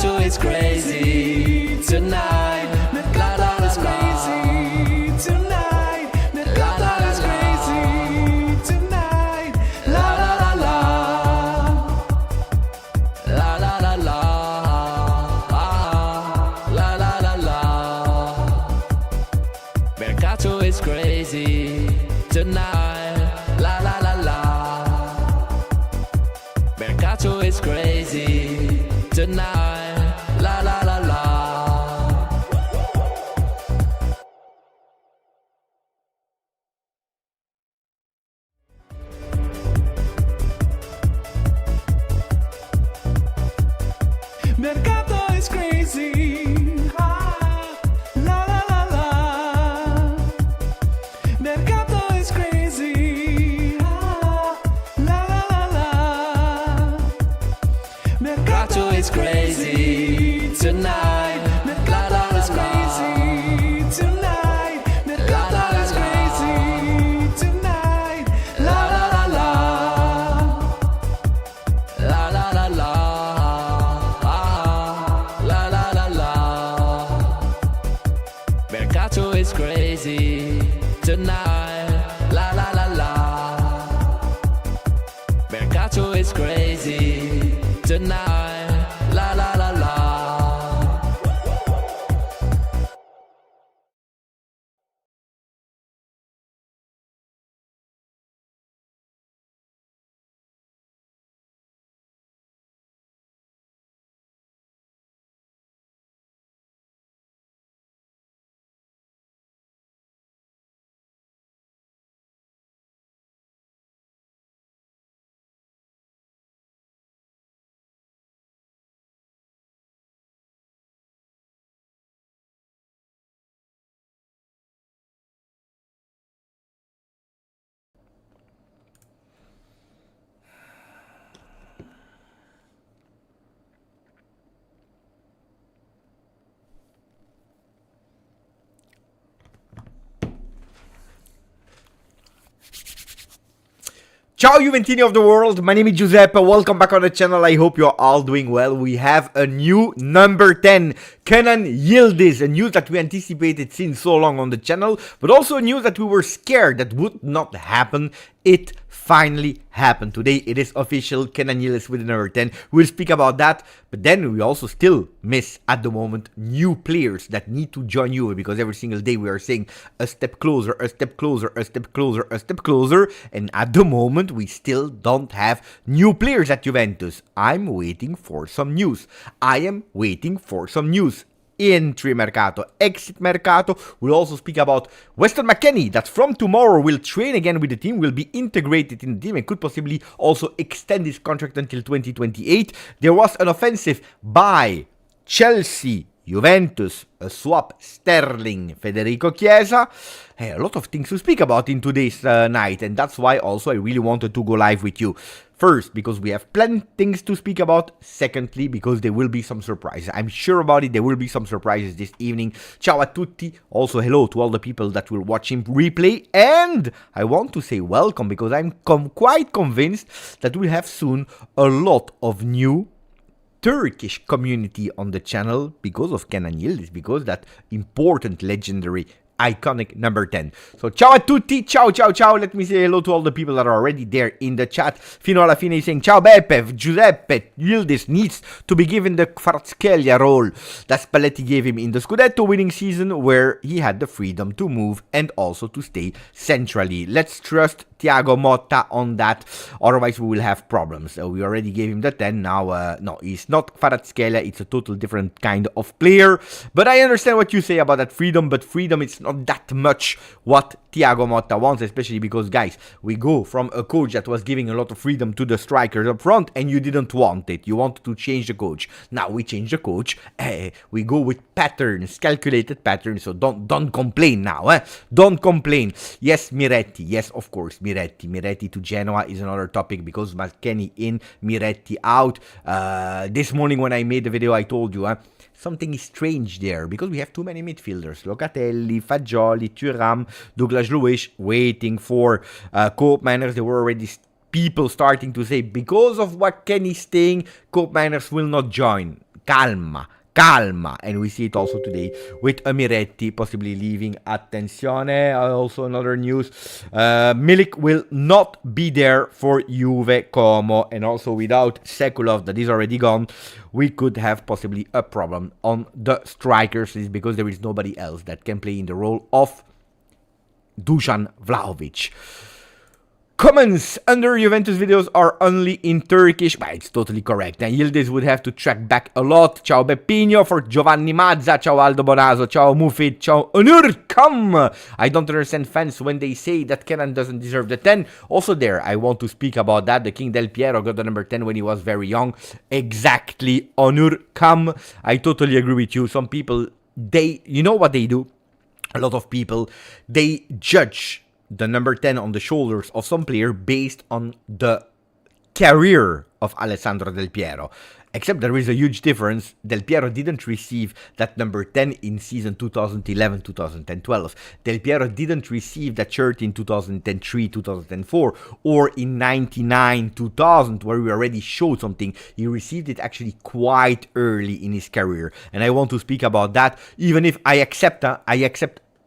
Mercato is crazy tonight. Mercato is crazy tonight. Mercato is crazy tonight. La la la la. La la la la. La la la la. Mercato is crazy tonight. La la la la. Mercato is crazy tonight. La la la la. Mercato is crazy. Ah, la la la la. Mercato is crazy. Ah, la la la la. Mercato is crazy tonight. Mercato is crazy tonight. Mercato is crazy tonight. La la la la. La la la la. La la la la. Mercato is crazy tonight. La la la la. Mercato is crazy tonight. La la la la. Ciao Juventini of the world, my name is Giuseppe, welcome back on the channel, I hope you're all doing well. We have a new number 10, Mckenny Yildiz, a news that we anticipated since so long on the channel, but also a news that we were scared that would not happen. It finally happened. Today it is official, Mckenny Yildiz with the number 10. We'll speak about that, but then we also still miss at the moment new players that need to join you, because every single day we are saying a step closer, a step closer, a step closer, a step closer, and at the moment we still don't have new players at Juventus. I'm waiting for some news. I am waiting for some news. Entry mercato, exit mercato. We'll also speak about Weston McKennie that from tomorrow will train again with the team, will be integrated in the team and could possibly also extend his contract until 2028. There was an offensive by Chelsea, Juventus, a swap Sterling, Federico Chiesa. Hey, a lot of things to speak about in today's night, and that's why also I really wanted to go live with you. First, because we have plenty things to speak about. Secondly, because there will be some surprises. I'm sure about it, there will be some surprises this evening. Ciao a tutti. Also, hello to all the people that will watch him replay. And I want to say welcome, because I'm quite convinced that we'll have soon a lot of new Turkish community on the channel because of Mckenny Yildiz, because that important, legendary, iconic number 10. So ciao a tutti, ciao ciao ciao. Let me say hello to all the people that are already there in the chat. Fino alla fine saying ciao Beppe, Giuseppe, Yildiz needs to be given the Kvaratskhelia role that Spalletti gave him in the Scudetto winning season, where he had the freedom to move and also to stay centrally. Let's trust Thiago Motta on that, otherwise we will have problems. We already gave him the 10, now no, he's not Kvaratskhelia, it's a total different kind of player. But I understand what you say about that freedom, but freedom is not that much what Thiago Motta wants, especially because, guys, we go from a coach that was giving a lot of freedom to the strikers up front, and you didn't want it. You wanted to change the coach. Now we change the coach. We go with patterns, calculated patterns. So don't complain now. Don't complain. Yes, Miretti. Yes, of course, Miretti. Miretti to Genoa is another topic, because Mckenny in, Miretti out. This morning when I made the video, I told you, something is strange there, because we have too many midfielders. Locatelli, Fagioli, Thuram, Douglas Luiz, waiting for Koopmeiners. There were already people starting to say, because of what Kenny's staying, Koopmeiners will not join. calma, calma. And we see it also today with Miretti possibly leaving. Attenzione, also another news. Milik will not be there for Juve Como. And also without Sekulov, that is already gone, we could have possibly a problem on the strikers list because there is nobody else that can play in the role of Dusan Vlahovic. Comments under Juventus videos are only in Turkish, but it's totally correct. And Yildiz would have to track back a lot. Ciao Beppino for Giovanni Mazza. Ciao Aldo Bonazo. Ciao Mufid. Ciao Onur. Come! I don't understand fans when they say that Kenan doesn't deserve the 10. Also there, I want to speak about that. The King Del Piero got the number 10 when he was very young. Exactly. Onur. Come! I totally agree with you. Some people, you know what they do? A lot of people, they judge the number 10 on the shoulders of some player based on the career of Alessandro Del Piero. Except there is a huge difference. Del Piero didn't receive that number 10 in season 2011, 2012. Del Piero didn't receive that shirt in 2003, 2004, or in 99, 2000, where we already showed something. He received it actually quite early in his career. And I want to speak about that, even if I accept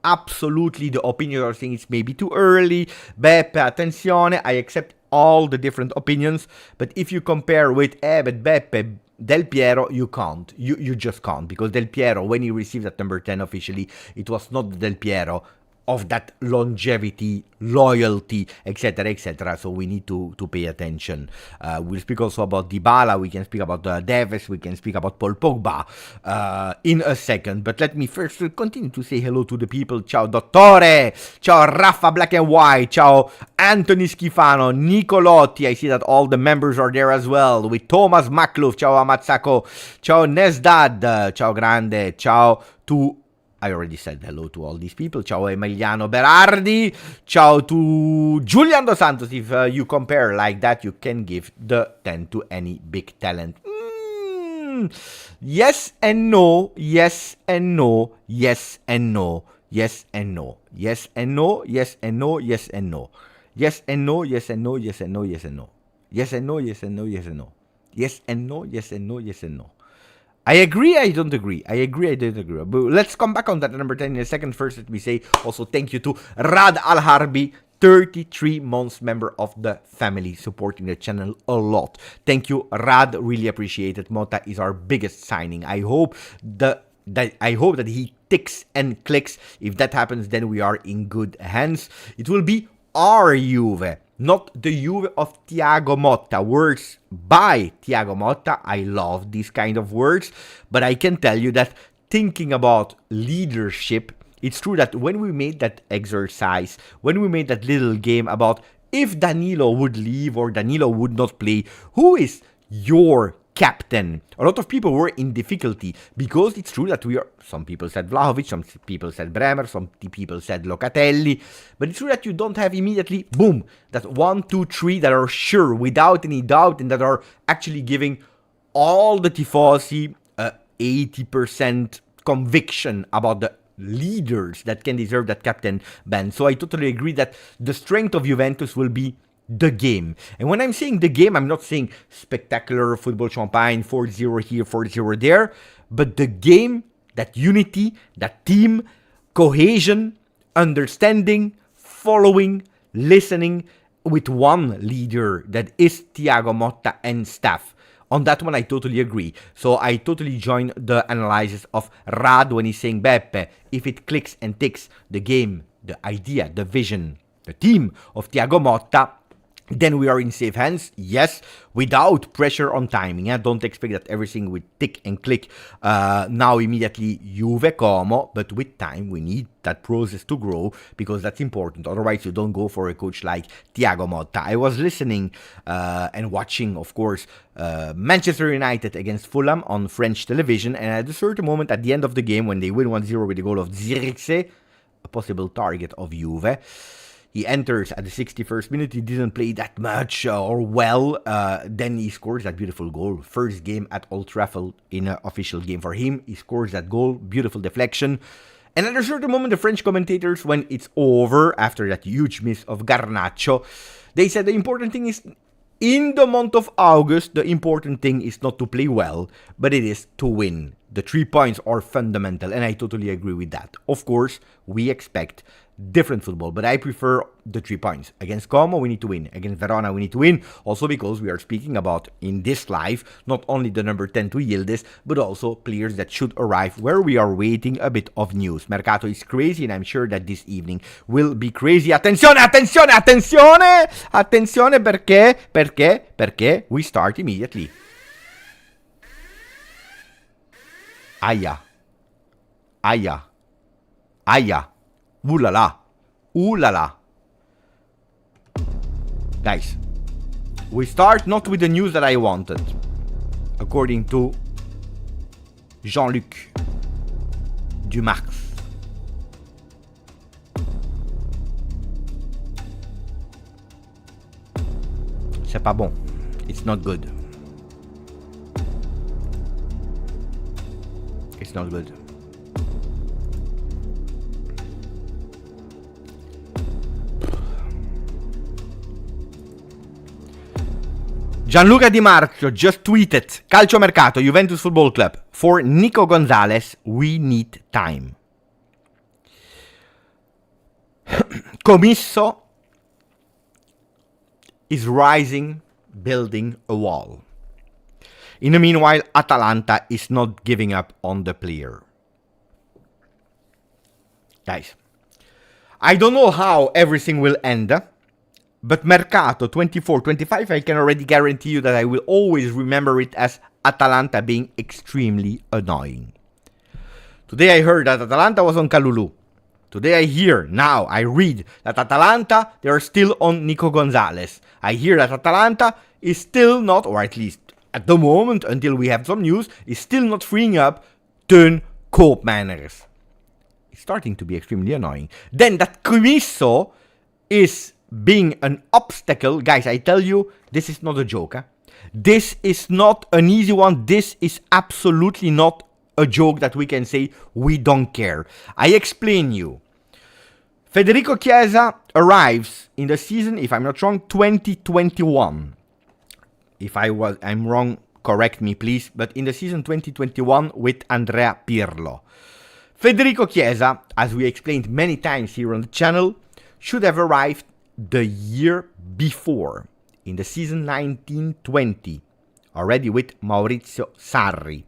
absolutely the opinion are saying it's maybe too early. Beppe, attenzione, I accept all the different opinions, but if you compare with but Beppe, Del Piero, you can't. You just can't, because Del Piero, when he received that number 10 officially, it was not the Del Piero of that longevity, loyalty, etc., etc. So we need to pay attention. We'll speak also about Dybala, we can speak about Davis, we can speak about Paul Pogba in a second. But let me first continue to say hello to the people. Ciao Dottore, ciao Raffa Black and White, ciao Anthony Schifano, Nicolotti. I see that all the members are there as well, with Thomas Makluf, ciao Amazzako, ciao Nesdad, ciao Grande, ciao to... I already said hello to all these people. Ciao Emiliano Berardi. Ciao to Julian Dos Santos. If you compare like that, you can give the 10 to any big talent. Yes and no. Yes and no. Yes and no. Yes and no. Yes and no. Yes and no. Yes and no. Yes and no. Yes and no. Yes and no. Yes and no. Yes and no. Yes and no. Yes and no. Yes and no. Yes and no. Yes and no. I agree, I don't agree. I agree, I don't agree. But let's come back on that number 10 in a second. First, let me say also thank you to Rad Al Harbi, 33 months member of the family, supporting the channel a lot. Thank you, Rad. Really appreciate it. Mota is our biggest signing. I hope that he ticks and clicks. If that happens, then we are in good hands. It will be our Juve, not the Juve of Thiago Motta. Words by Thiago Motta. I love these kind of words, but I can tell you that thinking about leadership, it's true that when we made that exercise, when we made that little game about if Danilo would leave or Danilo would not play, who is your captain? A lot of people were in difficulty because it's true that some people said Vlahovic, some people said Bremer, some people said Locatelli, but it's true that you don't have immediately, boom, that 1, 2, 3 that are sure without any doubt and that are actually giving all the tifosi 80% conviction about the leaders that can deserve that captain band. So I totally agree that the strength of Juventus will be the game. And when I'm saying the game, I'm not saying spectacular football champagne, 4-0 here, 4-0 there, but the game, that unity, that team, cohesion, understanding, following, listening with one leader that is Thiago Motta and staff. On that one, I totally agree. So I totally join the analysis of Rad when he's saying, Beppe, if it clicks and ticks, the game, the idea, the vision, the team of Thiago Motta, then we are in safe hands, yes, without pressure on timing. Don't expect that everything will tick and click now immediately Juve Como, but with time we need that process to grow because that's important. Otherwise you don't go for a coach like Thiago Motta. I was listening and watching, of course, Manchester United against Fulham on French television, and at a certain moment at the end of the game when they win 1-0 with the goal of Zirkzee, a possible target of Juve, he enters at the 61st minute. He didn't play that much or well. Then he scores that beautiful goal. First game at Old Trafford in an official game for him. He scores that goal. Beautiful deflection. And at a certain moment, the French commentators, when it's over, after that huge miss of Garnacho, they said the important thing is In the month of August, the important thing is not to play well, but it is to win. The 3 points are fundamental, and I totally agree with that. Of course, we expect different football, but I prefer the 3 points. Against Como, we need to win. Against Verona, we need to win. Also because we are speaking about, in this live, not only the number 10 to Yildiz, but also players that should arrive where we are waiting a bit of news. Mercato is crazy, and I'm sure that this evening will be crazy. Attenzione, attenzione, attenzione! Attenzione, perché? Perché we start immediately. Aia. Aia. Aia. Ooh la la. Ooh la la. Guys, we start not with the news that I wanted. According to Jean-Luc Dumarx. C'est pas bon. It's not good. It's not good. Gianluca Di Marzio just tweeted, Calcio Mercato, Juventus Football Club. For Nico Gonzalez, we need time. Commisso is rising, building a wall. In the meanwhile, Atalanta is not giving up on the player. Guys, I don't know how everything will end, but Mercato 24-25, I can already guarantee you that I will always remember it as Atalanta being extremely annoying. Today I heard that Atalanta was on Kalulu. Today I read that Atalanta, they are still on Nico Gonzalez. I hear that Atalanta is still not, or at least at the moment, until we have some news, is still not freeing up Teun Koopmeiners. It's starting to be extremely annoying. Then that Commisso is being an obstacle. Guys, I tell you, this is not a joke. This is not an easy one. This is absolutely not a joke that we can say we don't care. I explain you. Federico Chiesa arrives in the season, if I'm not wrong, 2021. If I'm wrong, correct me please, but in the season 2021 with Andrea Pirlo. Federico Chiesa, as we explained many times here on the channel, should have arrived the year before, in the season 1920, already with Maurizio Sarri.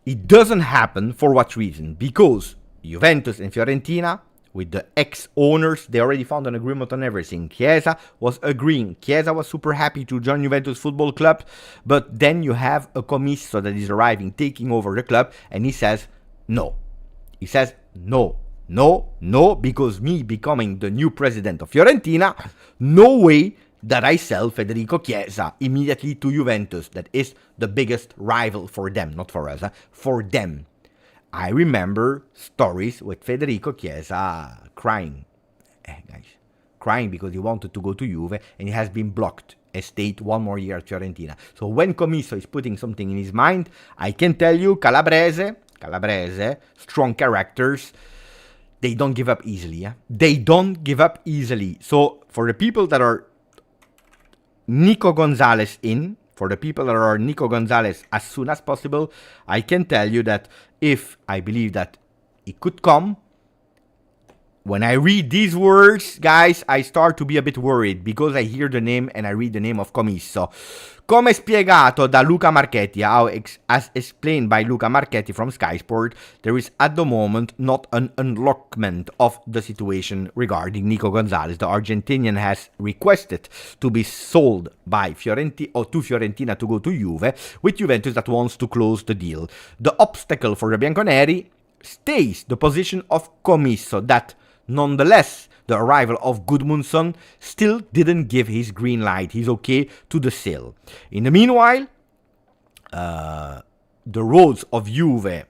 It doesn't happen for what reason? Because Juventus and Fiorentina, with the ex-owners, they already found an agreement on everything. Chiesa was agreeing. Chiesa was super happy to join Juventus Football Club, but then you have a Commisso that is arriving, taking over the club, and he says no. He says no, because me becoming the new president of Fiorentina, no way that I sell Federico Chiesa immediately to Juventus. That is the biggest rival for them, not for us, for them. I remember stories with Federico Chiesa crying. Guys, crying because he wanted to go to Juve and he has been blocked. Stayed one more year at Fiorentina. So when Commisso is putting something in his mind, I can tell you, Calabrese, strong characters, they don't give up easily. They don't give up easily. So for the people that are Nico Gonzalez in, for the people that are Nico Gonzalez as soon as possible, I can tell you that if I believe that it could come, when I read these words, guys, I start to be a bit worried because I hear the name and I read the name of Commisso. Come spiegato da Luca Marchetti, as explained by Luca Marchetti from Sky Sport, there is at the moment not an unlockment of the situation regarding Nico Gonzalez. The Argentinian has requested to be sold by Fiorentina or to Fiorentina to go to Juve, with Juventus that wants to close the deal. The obstacle for the Bianconeri stays the position of Commisso, that nonetheless, the arrival of Gudmundsson still didn't give his green light. He's okay to the sale. In the meanwhile, the roads of Juve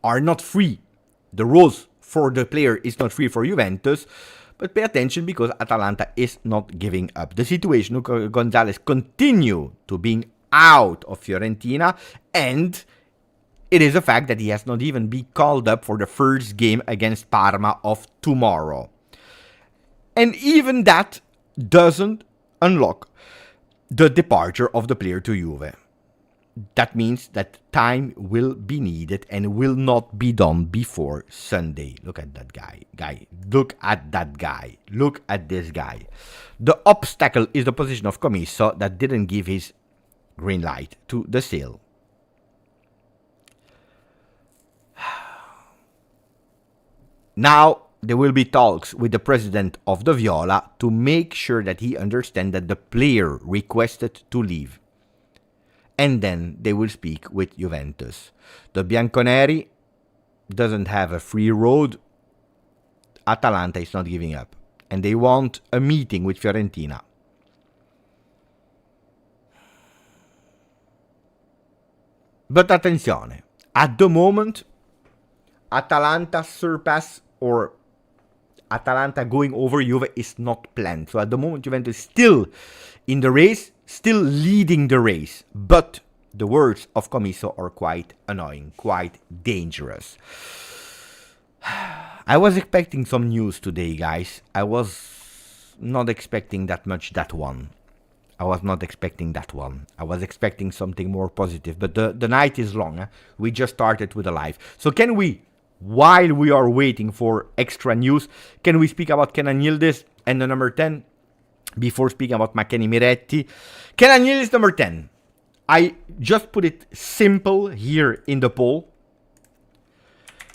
are not free. The roads for the player is not free for Juventus. But pay attention because Atalanta is not giving up. The situation of Gonzalez continue to being out of Fiorentina, and it is a fact that he has not even been called up for the first game against Parma of tomorrow. And even that doesn't unlock the departure of the player to Juve. That means that time will be needed and will not be done before Sunday. Look at that guy. Look at that guy. Look at this guy. The obstacle is the position of Commisso that didn't give his green light to the sale. Now there will be talks with the president of the Viola to make sure that he understands that the player requested to leave. And then they will speak with Juventus. The Bianconeri doesn't have a free road. Atalanta is not giving up. And they want a meeting with Fiorentina. But attenzione. At the moment, Atalanta surpass or Atalanta going over Juve is not planned. So at the moment, Juventus is still in the race, still leading the race. But the words of Commisso are quite annoying, quite dangerous. I was expecting some news today, guys. I was not expecting that much that one. I was expecting something more positive. But the night is long. We just started with a live. So can we, while we are waiting for extra news, can we speak about Mckenny and Yildiz and the number 10? Before speaking about Mckenny and Miretti. Mckenny and Yildiz number 10. I just put it simple here in the poll.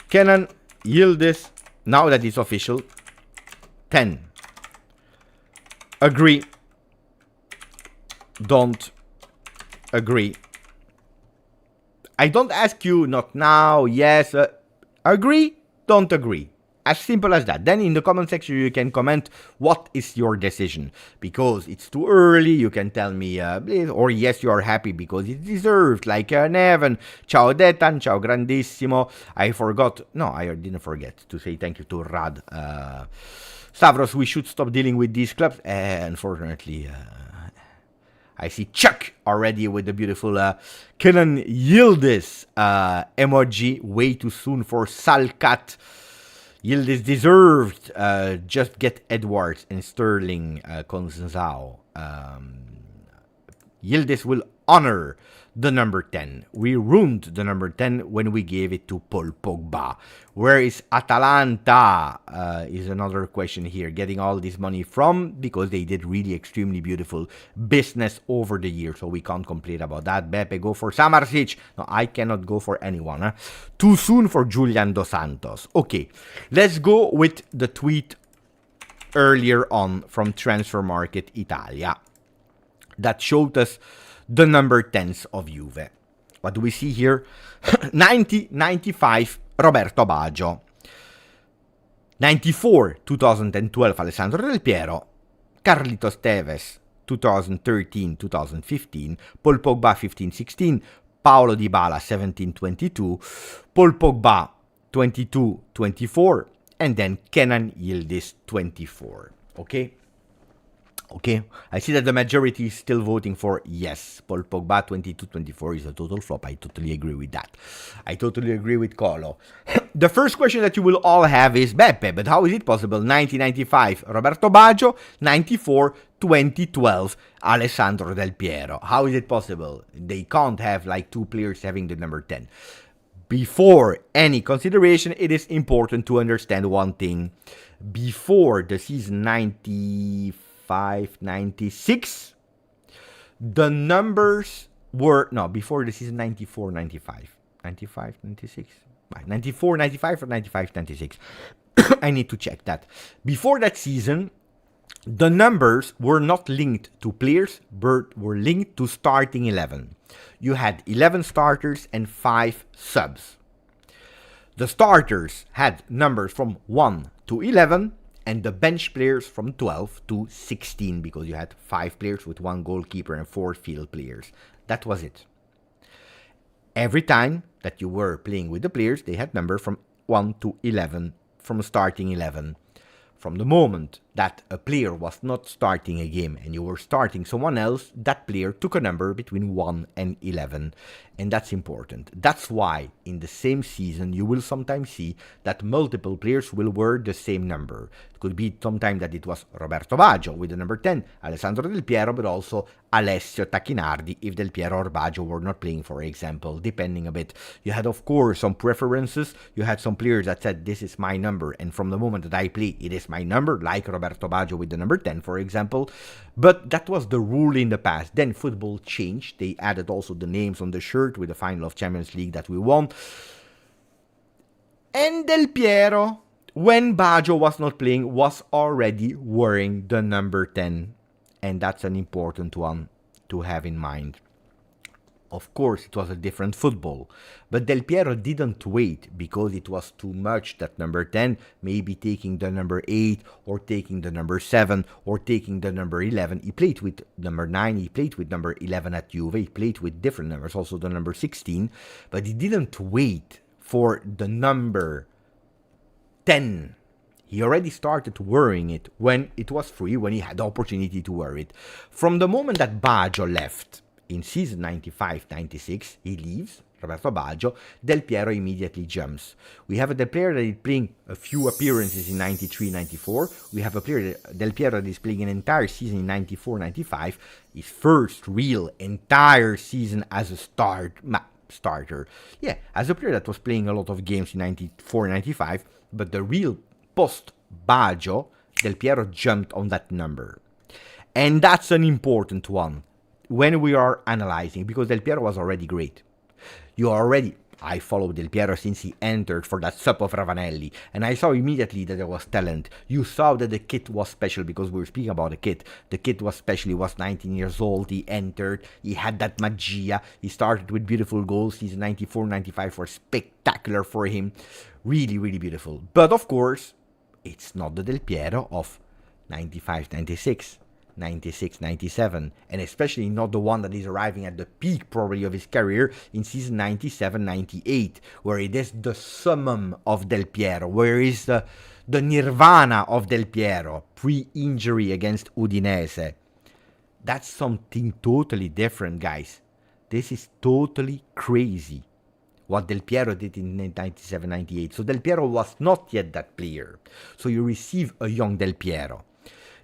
Mckenny and Yildiz, now that it's official, 10. Agree. Don't agree. I don't ask you, not now, yes, agree, don't agree. As simple as that. Then in the comment section you can comment what is your decision. Because it's too early, you can tell me, or yes, you are happy because it's deserved. Like Neven, ciao Detan, ciao grandissimo. I didn't forget to say thank you to Rad. Stavros, we should stop dealing with these clubs. Unfortunately, I see Chuck already with the beautiful Mckenny and Yildiz emoji. Way too soon for Salcat. Yildiz deserved. Just get Edwards and Sterling Conceicao. Yildiz will honor the number 10. We ruined the number 10 when we gave it to Paul Pogba. Where is Atalanta? Is another question here. Getting all this money from, because they did really extremely beautiful business over the year. So we can't complain about that. Beppe, go for Samardzic. No, I cannot go for anyone. Huh? Too soon for Julian Dos Santos. Okay, let's go with the tweet earlier on from Transfer Market Italia that showed us the number 10s of Juve. What do we see here? 90-95 Roberto Baggio. 94 2012 Alessandro Del Piero. Carlitos Tevez 2013-2015. Paul Pogba 15-16. Paolo Dybala 17-22. Paul Pogba 22-24. And then Mckenny and Yildiz 24. Okay? Okay, I see that the majority is still voting for yes. Paul Pogba 22-24 is a total flop. I totally agree with that. I totally agree with Colo. The first question that you will all have is, Beppe, but how is it possible? 1995 Roberto Baggio, 94 2012 Alessandro Del Piero. How is it possible? They can't have like two players having the number 10. Before any consideration, it is important to understand one thing. Before the season 95-96, the numbers were, no, before the season 94-95, 95-96, 94-95 or 95-96. I need to check that. Before that season, the numbers were not linked to players, but were linked to starting 11. You had 11 starters and 5 subs. The starters had numbers from 1 to 11, and the bench players from 12 to 16, because you had 5 players with 1 goalkeeper and 4 field players. That was it. Every time that you were playing with the players, they had numbers from 1 to 11, from starting 11. From the moment that a player was not starting a game and you were starting someone else, that player took a number between 1 and 11. And that's important. That's why in the same season you will sometimes see that multiple players will wear the same number. It could be sometimes that it was Roberto Baggio with the number 10, Alessandro Del Piero, but also Alessio Tacchinardi if Del Piero or Baggio were not playing, for example, depending a bit. You had, of course, some preferences. You had some players that said, this is my number, and from the moment that I play, it is my number, like Roberto Baggio with the number 10, for example. But that was the rule in the past. Then football changed. They added also the names on the shirt with the final of Champions League that we won. And Del Piero, when Baggio was not playing, was already wearing the number 10. And that's an important one to have in mind. Of course, it was a different football, but Del Piero didn't wait because it was too much, that number 10, maybe taking the number 8 or taking the number 7 or taking the number 11. He played with number 9, he played with number 11 at Juve, he played with different numbers, also the number 16, but he didn't wait for the number 10. He already started wearing it when it was free, when he had the opportunity to wear it. From the moment that Baggio left, in season 95-96, he leaves, Roberto Baggio, Del Piero immediately jumps. We have a Del Piero that is playing a few appearances in 93-94. We have a player, Del Piero, that is playing an entire season in 94-95. His first real entire season as a starter. Yeah, as a player that was playing a lot of games in 94-95, but the real post-Baggio, Del Piero jumped on that number. And that's an important one when we are analyzing, because Del Piero was already great. I followed Del Piero since he entered for that sub of Ravanelli, and I saw immediately that there was talent. You saw that the kid was special, because we were speaking about the kid. The kid was special, he was 19 years old, he entered, he had that magia, he started with beautiful goals. Season 94-95 were spectacular for him. Really, really beautiful. But of course, it's not the Del Piero of 95-96. 96-97, and especially not the one that is arriving at the peak probably of his career in season 97-98, where it is the summum of Del Piero, where is the nirvana of Del Piero pre-injury against Udinese. That's something totally different, guys. This is totally crazy what Del Piero did in 97-98. So Del Piero was not yet that player. So you receive a young Del Piero.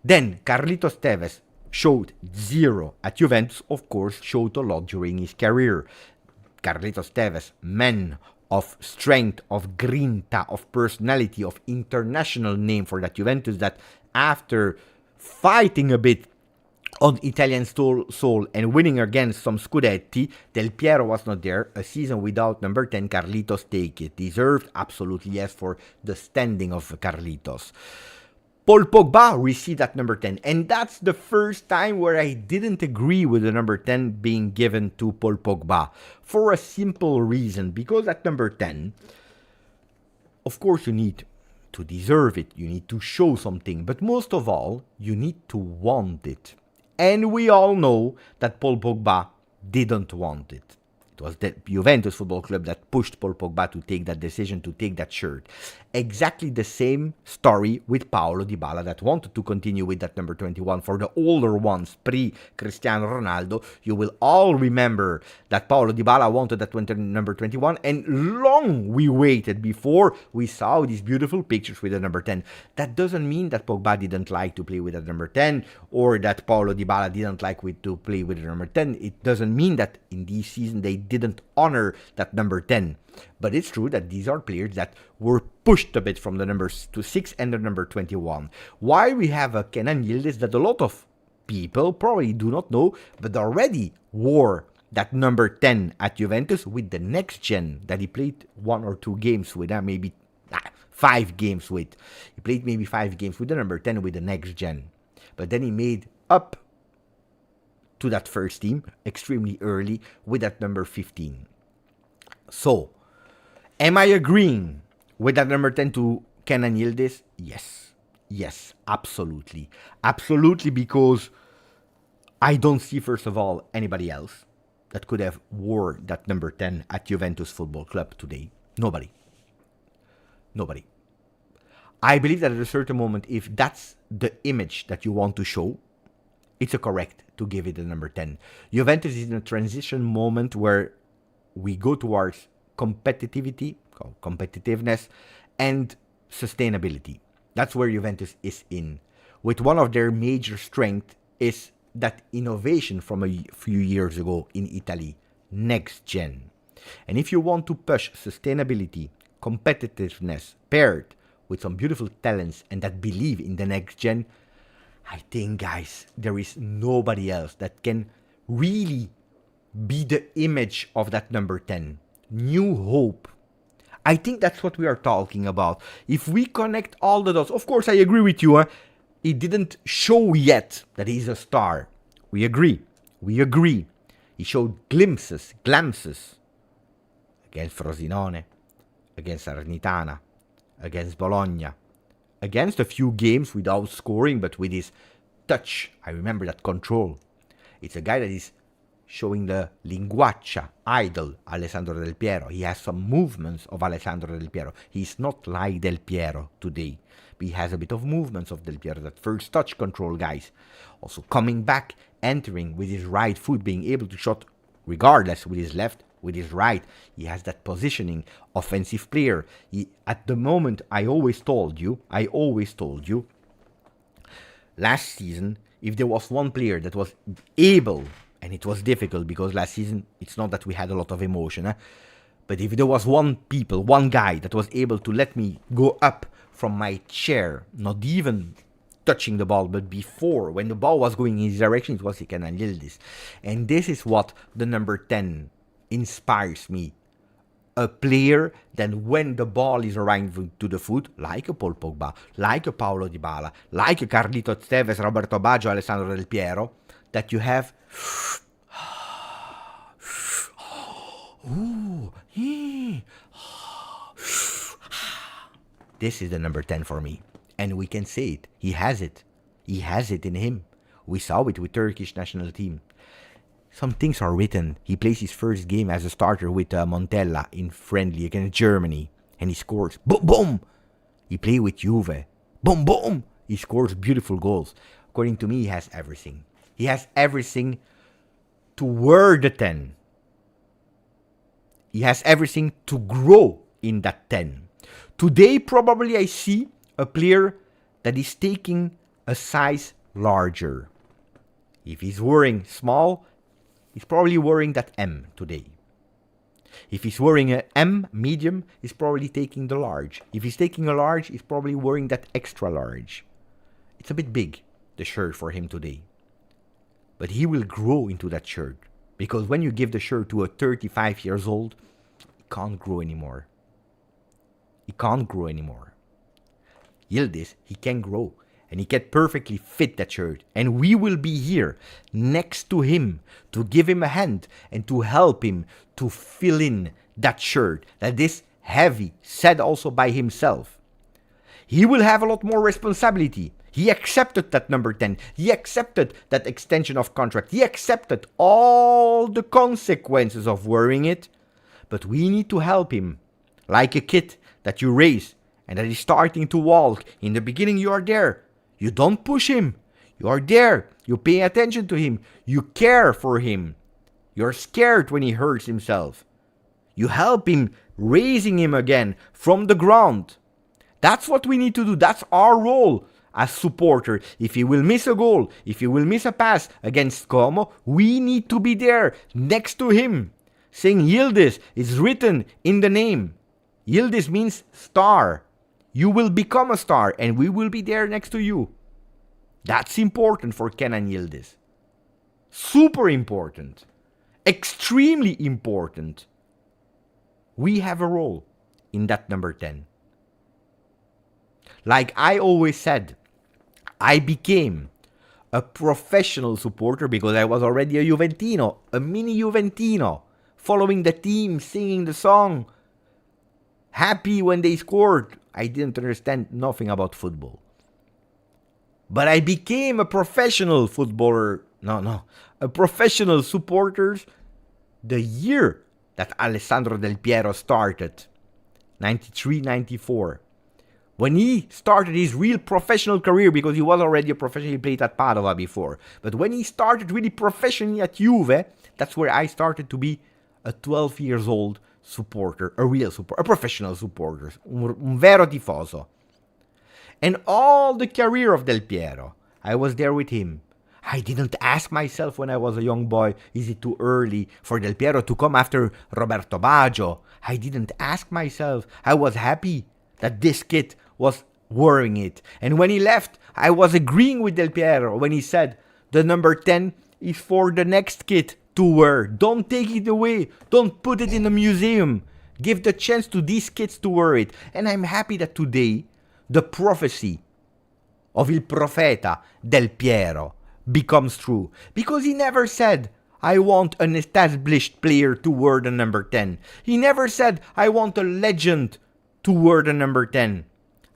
Then Carlitos Tevez showed zero at Juventus, of course, showed a lot during his career. Carlitos Tevez, man of strength, of grinta, of personality, of international name for that Juventus, that after fighting a bit on Italian soul and winning against some Scudetti, Del Piero was not there. A season without number 10, Carlitos take it. Deserved? Absolutely yes, for the standing of Carlitos. Paul Pogba received that number 10, and that's the first time where I didn't agree with the number 10 being given to Paul Pogba, for a simple reason, because at number 10, of course you need to deserve it, you need to show something, but most of all, you need to want it. And we all know that Paul Pogba didn't want it. It was the Juventus Football Club that pushed Paul Pogba to take that decision, to take that shirt. Exactly the same story with Paulo Dybala, that wanted to continue with that number 21 for the older ones, pre-Cristiano Ronaldo. You will all remember that Paulo Dybala wanted that number 21, and long we waited before we saw these beautiful pictures with the number 10. That doesn't mean that Pogba didn't like to play with the number 10, or that Paulo Dybala didn't like to play with the number 10. It doesn't mean that in this season they didn't honor that number 10. But it's true that these are players that were pushed a bit from the numbers to 6 and the number 21. Why we have a Kenan Yildiz that a lot of people probably do not know, but already wore that number 10 at Juventus with the next gen that he played 1 or 2 games with, maybe 5 games with. He played maybe 5 games with the number 10 with the next gen. But then he made up to that first team extremely early with that number 15. So, am I agreeing with that number 10 to Kenan Yildiz? Yes. Yes, absolutely. Absolutely, because I don't see, first of all, anybody else that could have wore that number 10 at Juventus Football Club today. Nobody. I believe that at a certain moment, if that's the image that you want to show, it's a correct to give it a number 10. Juventus is in a transition moment where we go towards competitiveness, and sustainability. That's where Juventus is in. With one of their major strengths is that innovation from a few years ago in Italy, next gen. And if you want to push sustainability, competitiveness paired with some beautiful talents and that believe in the next gen, I think, guys, there is nobody else that can really be the image of that number 10. New hope. I think that's what we are talking about. If we connect all the dots, of course I agree with you, he didn't show yet that he's a star. We agree. He showed glimpses against Frosinone, against Salernitana, against Bologna, against a few games without scoring, but with his touch. I remember that control. It's a guy that is showing the linguaccia, idol, Alessandro Del Piero. He has some movements of Alessandro Del Piero. He's not like Del Piero today, but he has a bit of movements of Del Piero, that first touch control, guys. Also coming back, entering with his right foot, being able to shot regardless with his left, with his right. He has that positioning, offensive player. At the moment, I always told you, last season, if there was one player that was able, and it was difficult because last season, it's not that we had a lot of emotion, but if there was one guy that was able to let me go up from my chair, not even touching the ball, but before, when the ball was going in his direction, it was Mckenny and Yildiz. And this is what the number 10 inspires me. A player that when the ball is arriving to the foot, like a Paul Pogba, like a Paulo Dybala, like a Carlito Tevez, Roberto Baggio, Alessandro Del Piero, that you have this is the number 10 for me. And we can say it. He has it. He has it in him. We saw it with Turkish national team. Some things are written. He plays his first game as a starter with Montella in friendly against Germany. And he scores. Boom, boom. He plays with Juve. Boom, boom. He scores beautiful goals. According to me, he has everything. He has everything to wear the 10. He has everything to grow in that 10. Today, probably I see a player that is taking a size larger. If he's wearing small, he's probably wearing that M today. If he's wearing an M medium, he's probably taking the large. If he's taking a large, he's probably wearing that extra large. It's a bit big, the shirt for him today. But he will grow into that shirt. Because when you give the shirt to a 35 years old, he can't grow anymore. Yildiz, he can grow. And he can perfectly fit that shirt. And we will be here next to him to give him a hand and to help him to fill in that shirt that is heavy, said also by himself. He will have a lot more responsibility. He accepted that number 10. He accepted that extension of contract. He accepted all the consequences of wearing it. But we need to help him. Like a kid that you raise and that is starting to walk. In the beginning you are there. You don't push him. You are there. You pay attention to him. You care for him. You're scared when he hurts himself. You help him, raising him again from the ground. That's what we need to do. That's our role as supporter. If he will miss a goal, if he will miss a pass against Como, we need to be there next to him. Saying Yildiz is written in the name. Yildiz means star. You will become a star and we will be there next to you. That's important for Kenan Yildiz. Super important. Extremely important. We have a role in that number 10. Like I always said, I became a professional supporter because I was already a Juventino, a mini Juventino, following the team, singing the song, happy when they scored. I didn't understand nothing about football. But I became a professional footballer, a professional supporter the year that Alessandro Del Piero started, 93-94. when he started his real professional career, because he was already a professional, he played at Padova before, but when he started really professionally at Juve, that's where I started to be a 12 years old supporter, a real supporter, a professional supporter, un vero tifoso. And all the career of Del Piero, I was there with him. I didn't ask myself when I was a young boy, is it too early for Del Piero to come after Roberto Baggio? I didn't ask myself. I was happy that this kid was wearing it. And when he left, I was agreeing with Del Piero when he said, the number 10 is for the next kid to wear. Don't take it away. Don't put it in a museum. Give the chance to these kids to wear it. And I'm happy that today, the prophecy of Il Profeta Del Piero becomes true. Because he never said, I want an established player to wear the number 10. He never said, I want a legend to wear the number 10.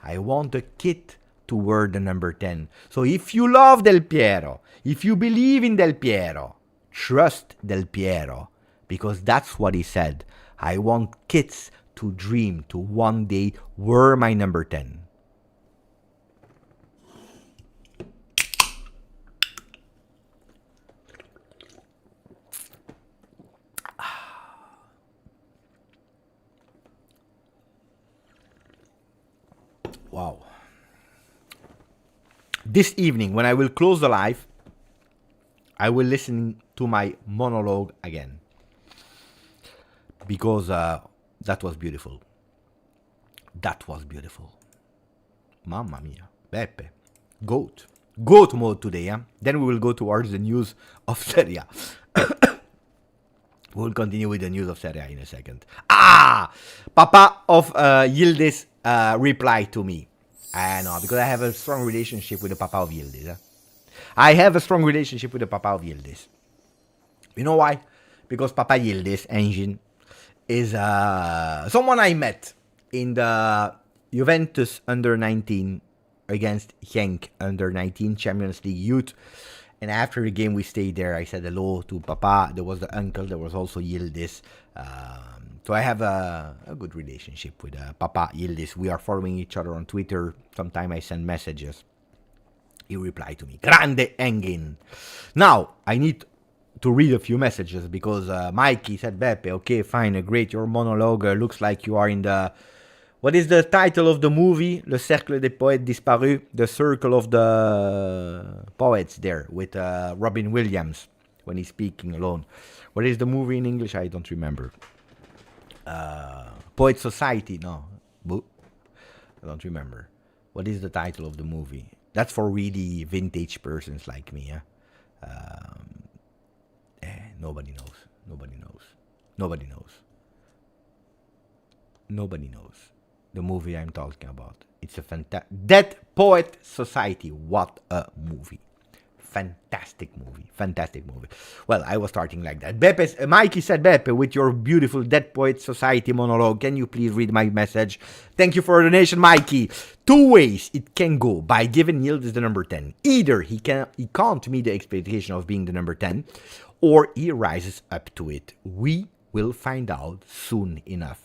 I want a kid to wear the number 10. So if you love Del Piero, if you believe in Del Piero, trust Del Piero. Because that's what he said. I want kids to dream to one day wear my number 10. Wow. This evening, when I will close the live, I will listen to my monologue again. Because that was beautiful. That was beautiful. Mamma mia. Beppe. Goat. Goat mode today, huh? Then we will go towards the news of Serie A. We'll continue with the news of Serie A in a second. Papa of Yildiz replied to me. I know, because I have a strong relationship with the Papa of Yildiz. Huh? I have a strong relationship with the Papa of Yildiz. You know why? Because Papa Yildiz, Engine, is someone I met in the Juventus under-19 against Genk under-19 Champions League Youth. And after the game we stayed there, I said hello to Papa. There was the uncle, there was also Yildiz. So I have a good relationship with Papa Yildiz. We are following each other on Twitter. Sometimes I send messages. He replied to me. Grande Engin. Now, I need to read a few messages because Mikey said, Beppe, okay, fine, great. Your monologue looks like you are in the... What is the title of the movie? Le Cercle des Poètes Disparus. The Circle of the Poets there with Robin Williams when he's speaking alone. What is the movie in English? I don't remember. Poet Society, no. I don't remember. What is the title of the movie? That's for really vintage persons like me. Nobody knows. Nobody knows. Nobody knows. Nobody knows the movie I'm talking about. It's a fantastic... Dead Poet Society. What a movie. Fantastic movie. Fantastic movie. Well, I was starting like that. Mikey said, Beppe, with your beautiful Dead Poet Society monologue, can you please read my message? Thank you for the donation, Mikey. Two ways it can go by giving Yildiz the number 10. Either he can't meet the expectation of being the number 10, or he rises up to it. We will find out soon enough.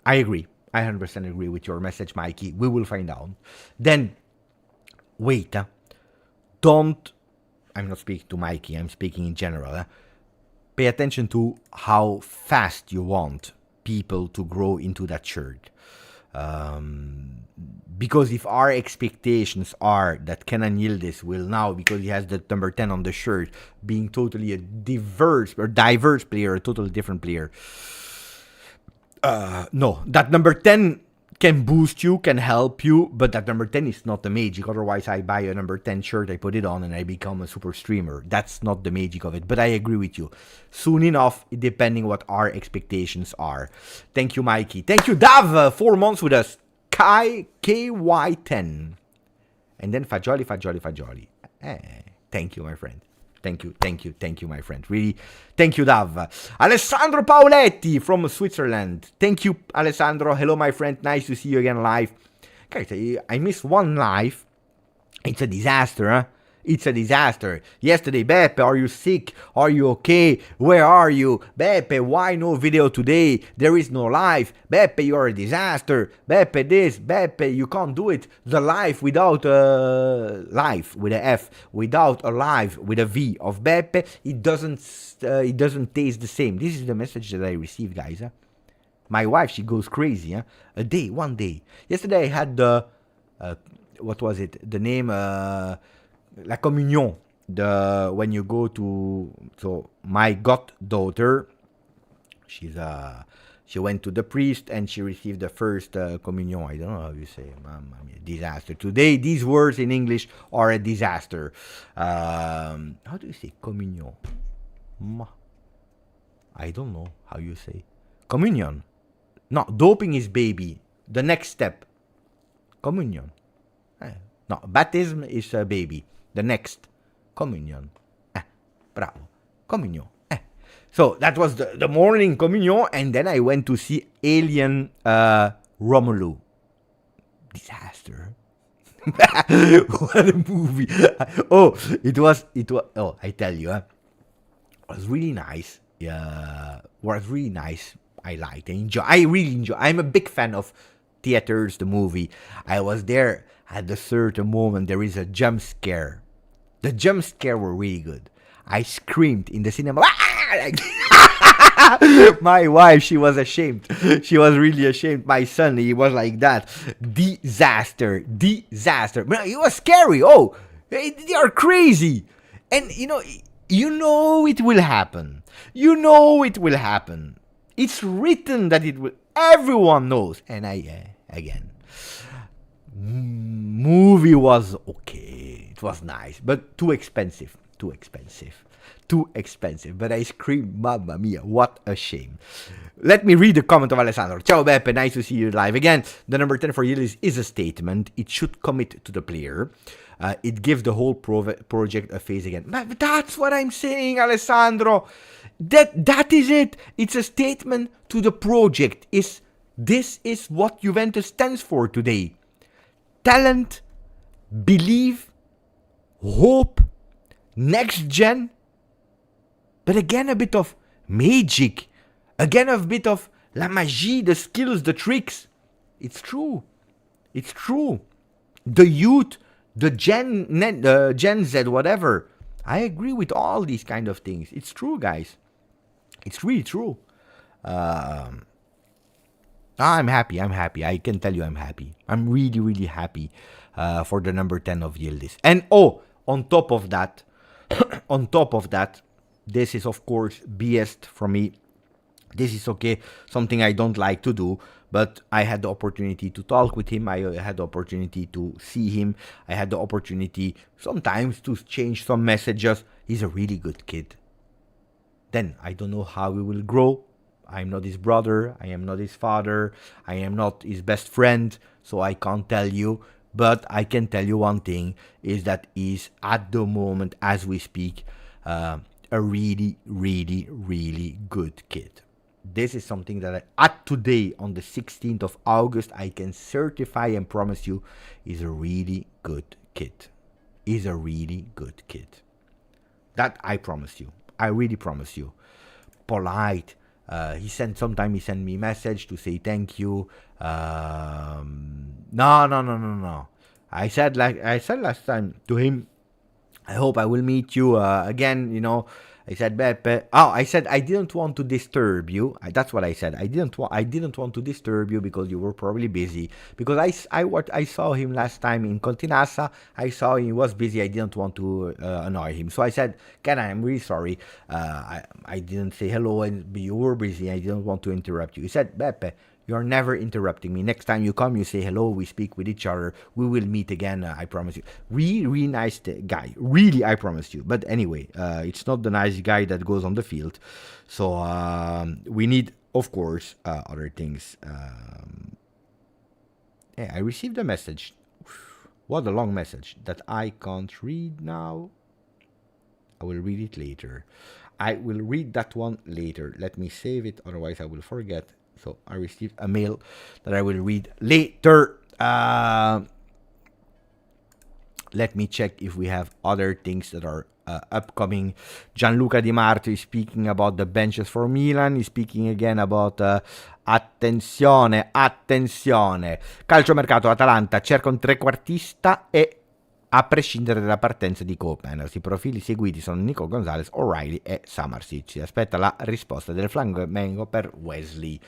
I agree. I 100% agree with your message, Mikey. We will find out. Then, wait. Don't, I'm not speaking to Mikey, I'm speaking in general. Pay attention to how fast you want people to grow into that shirt. Because if our expectations are that Kenan Yildiz will now, because he has the number 10 on the shirt, being totally a diverse player, a totally different player. No, that number 10 can boost you, can help you, but that number 10 is not the magic. Otherwise, I buy a number 10 shirt, I put it on, and I become a super streamer. That's not the magic of it, but I agree with you. Soon enough, depending what our expectations are. Thank you, Mikey. Thank you, Dav, 4 months with us. KY10. And then Fagioli. Thank you, my friend. Thank you, my friend. Really, thank you, Dav. Alessandro Paoletti from Switzerland. Thank you, Alessandro. Hello, my friend. Nice to see you again live. Guys, I missed one live. It's a disaster, huh? It's a disaster. Yesterday, Beppe, are you sick? Are you okay? Where are you? Beppe, why no video today? There is no live. Beppe, you're a disaster. Beppe, this. Beppe, you can't do it. The live without a live with a F, without a live with a V of Beppe, it doesn't taste the same. This is the message that I received, guys. My wife, she goes crazy. One day. Yesterday I had the what was it? The name La Communion. When you go to, so my goddaughter, she went to the priest and she received the first communion. I don't know how you say, mamma mia, disaster. Today these words in English are a disaster. How do you say communion? I don't know how you say communion. No, doping is baby. The next step, communion. No, baptism is baby. The next, communion. Bravo. Communion. So that was the morning communion, and then I went to see Alien Romulu. Disaster. What a movie. It was, I tell you, it was really nice. Was really nice. I liked it. I really enjoy. I'm a big fan of theaters, the movie. I was there at a certain moment. There is a jump scare. The jump scare were really good. I screamed in the cinema. My wife, she was ashamed. She was really ashamed. My son, he was like that. Disaster. But it was scary. They are crazy. And you know it will happen. It's written that it will. Everyone knows. And again, movie was okay. It was nice, but too expensive. But I screamed, mamma mia, what a shame. Let me read the comment of Alessandro. Ciao Beppe, nice to see you live again. The number 10 for Yildiz is a statement. It should commit to the player. It gives the whole project a face again. But that's what I'm saying, Alessandro. That is it. It's a statement to the project. This is what Juventus stands for today. Talent, belief, hope, next gen. But again, a bit of magic. Again, a bit of la magie, the skills, the tricks. It's true. The youth, the Gen Z, whatever. I agree with all these kind of things. It's true, guys. It's really true. I'm happy. I can tell you I'm happy. I'm really, really happy for the number 10 of Yildiz. And on top of that, this is of course BS from me. This is okay, something I don't like to do, but I had the opportunity to talk with him. I had the opportunity to see him. I had the opportunity sometimes to change some messages. He's a really good kid. Then I don't know how he will grow. I'm not his brother. I am not his father. I am not his best friend. So I can't tell you. But I can tell you one thing, is that he's at the moment, as we speak, a really, really, really good kid. This is something that at today, on the 16th of August, I can certify and promise you is a really good kid. Is a really good kid. That I promise you. I really promise you. Polite. He sent me a message to say thank you. No. I said last time to him, I hope I will meet you again, I said, Beppe. I said I didn't want to disturb you. That's what I said. I didn't want to disturb you because you were probably busy. Because I saw him last time in Continassa. I saw he was busy. I didn't want to annoy him. So I said, Ken, I'm really sorry. I didn't say hello and you were busy. I didn't want to interrupt you. He said, Beppe, you're never interrupting me. Next time you come, you say hello, we speak with each other. We will meet again, I promise you. Really, really nice guy. Really, I promise you. But anyway, it's not the nice guy that goes on the field. So we need, of course, other things. I received a message. What a long message that I can't read now. I will read it later. I will read that one later. Let me save it, otherwise I will forget. So I received a mail that I will read later. Let me check if we have other things that are upcoming. Gianluca Di Marzio is speaking about the benches for Milan. He's speaking again about attenzione. Calciomercato, Atalanta cerca un trequartista e a prescindere dalla partenza di Koopmeiners. I profili seguiti sono Nico Gonzalez, O'Reilly e Samardzic. Si aspetta la risposta del Flamengo per Wesley.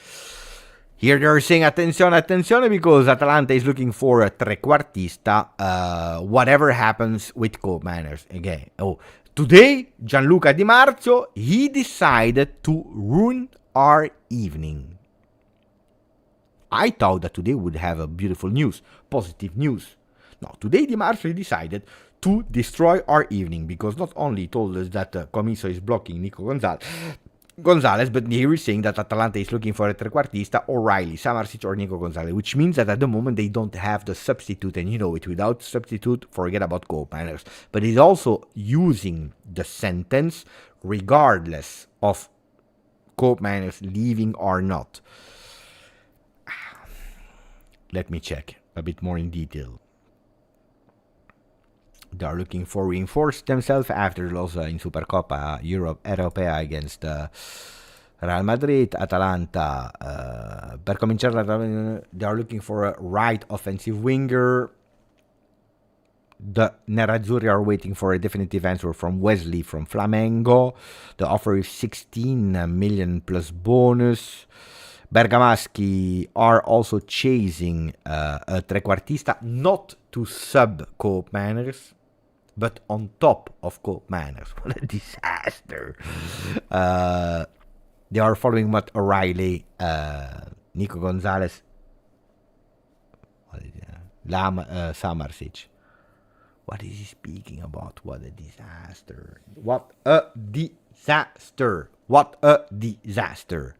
Here they're saying attenzione because Atalanta is looking for a trequartista, whatever happens with Koopmeiners. Again, today Gianluca Di Marzio, he decided to ruin our evening. I thought that today would have a beautiful news, positive news. No, today Di Marzio decided to destroy our evening because not only he told us that Comiso is blocking Nico Gonzalez, but here he's saying that Atalanta is looking for a trequartista, O'Reilly, Samardzic or Nico Gonzalez, which means that at the moment they don't have the substitute, and you know it, without substitute, forget about Koopmeiners. But he's also using the sentence regardless of Koopmeiners leaving or not. Let me check a bit more in detail. They are looking for reinforce themselves after loss in Supercoppa Europea against Real Madrid, Atalanta. Per cominciare, they are looking for a right offensive winger. The Nerazzurri are waiting for a definitive answer from Wesley from Flamengo. The offer is 16 million plus bonus. Bergamaschi are also chasing a trequartista, not to sub Koopmeiners, but on top of Koopmeiners. What a disaster. They are following Matt O'Reilly, Nico Gonzalez, Samardzic. What is he speaking about? What a disaster. What a disaster. What a disaster.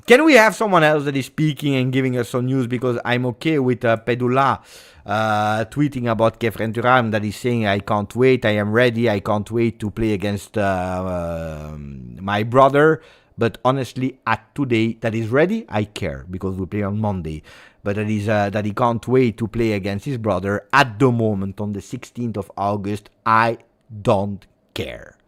Can we have someone else that is speaking and giving us some news? Because I'm okay with Pedula tweeting about Kefren Turam that is saying, I can't wait, I am ready, I can't wait to play against my brother. But honestly, at today, that is ready, I care, because we play on Monday. But that is that he can't wait to play against his brother at the moment on the 16th of August. I don't care.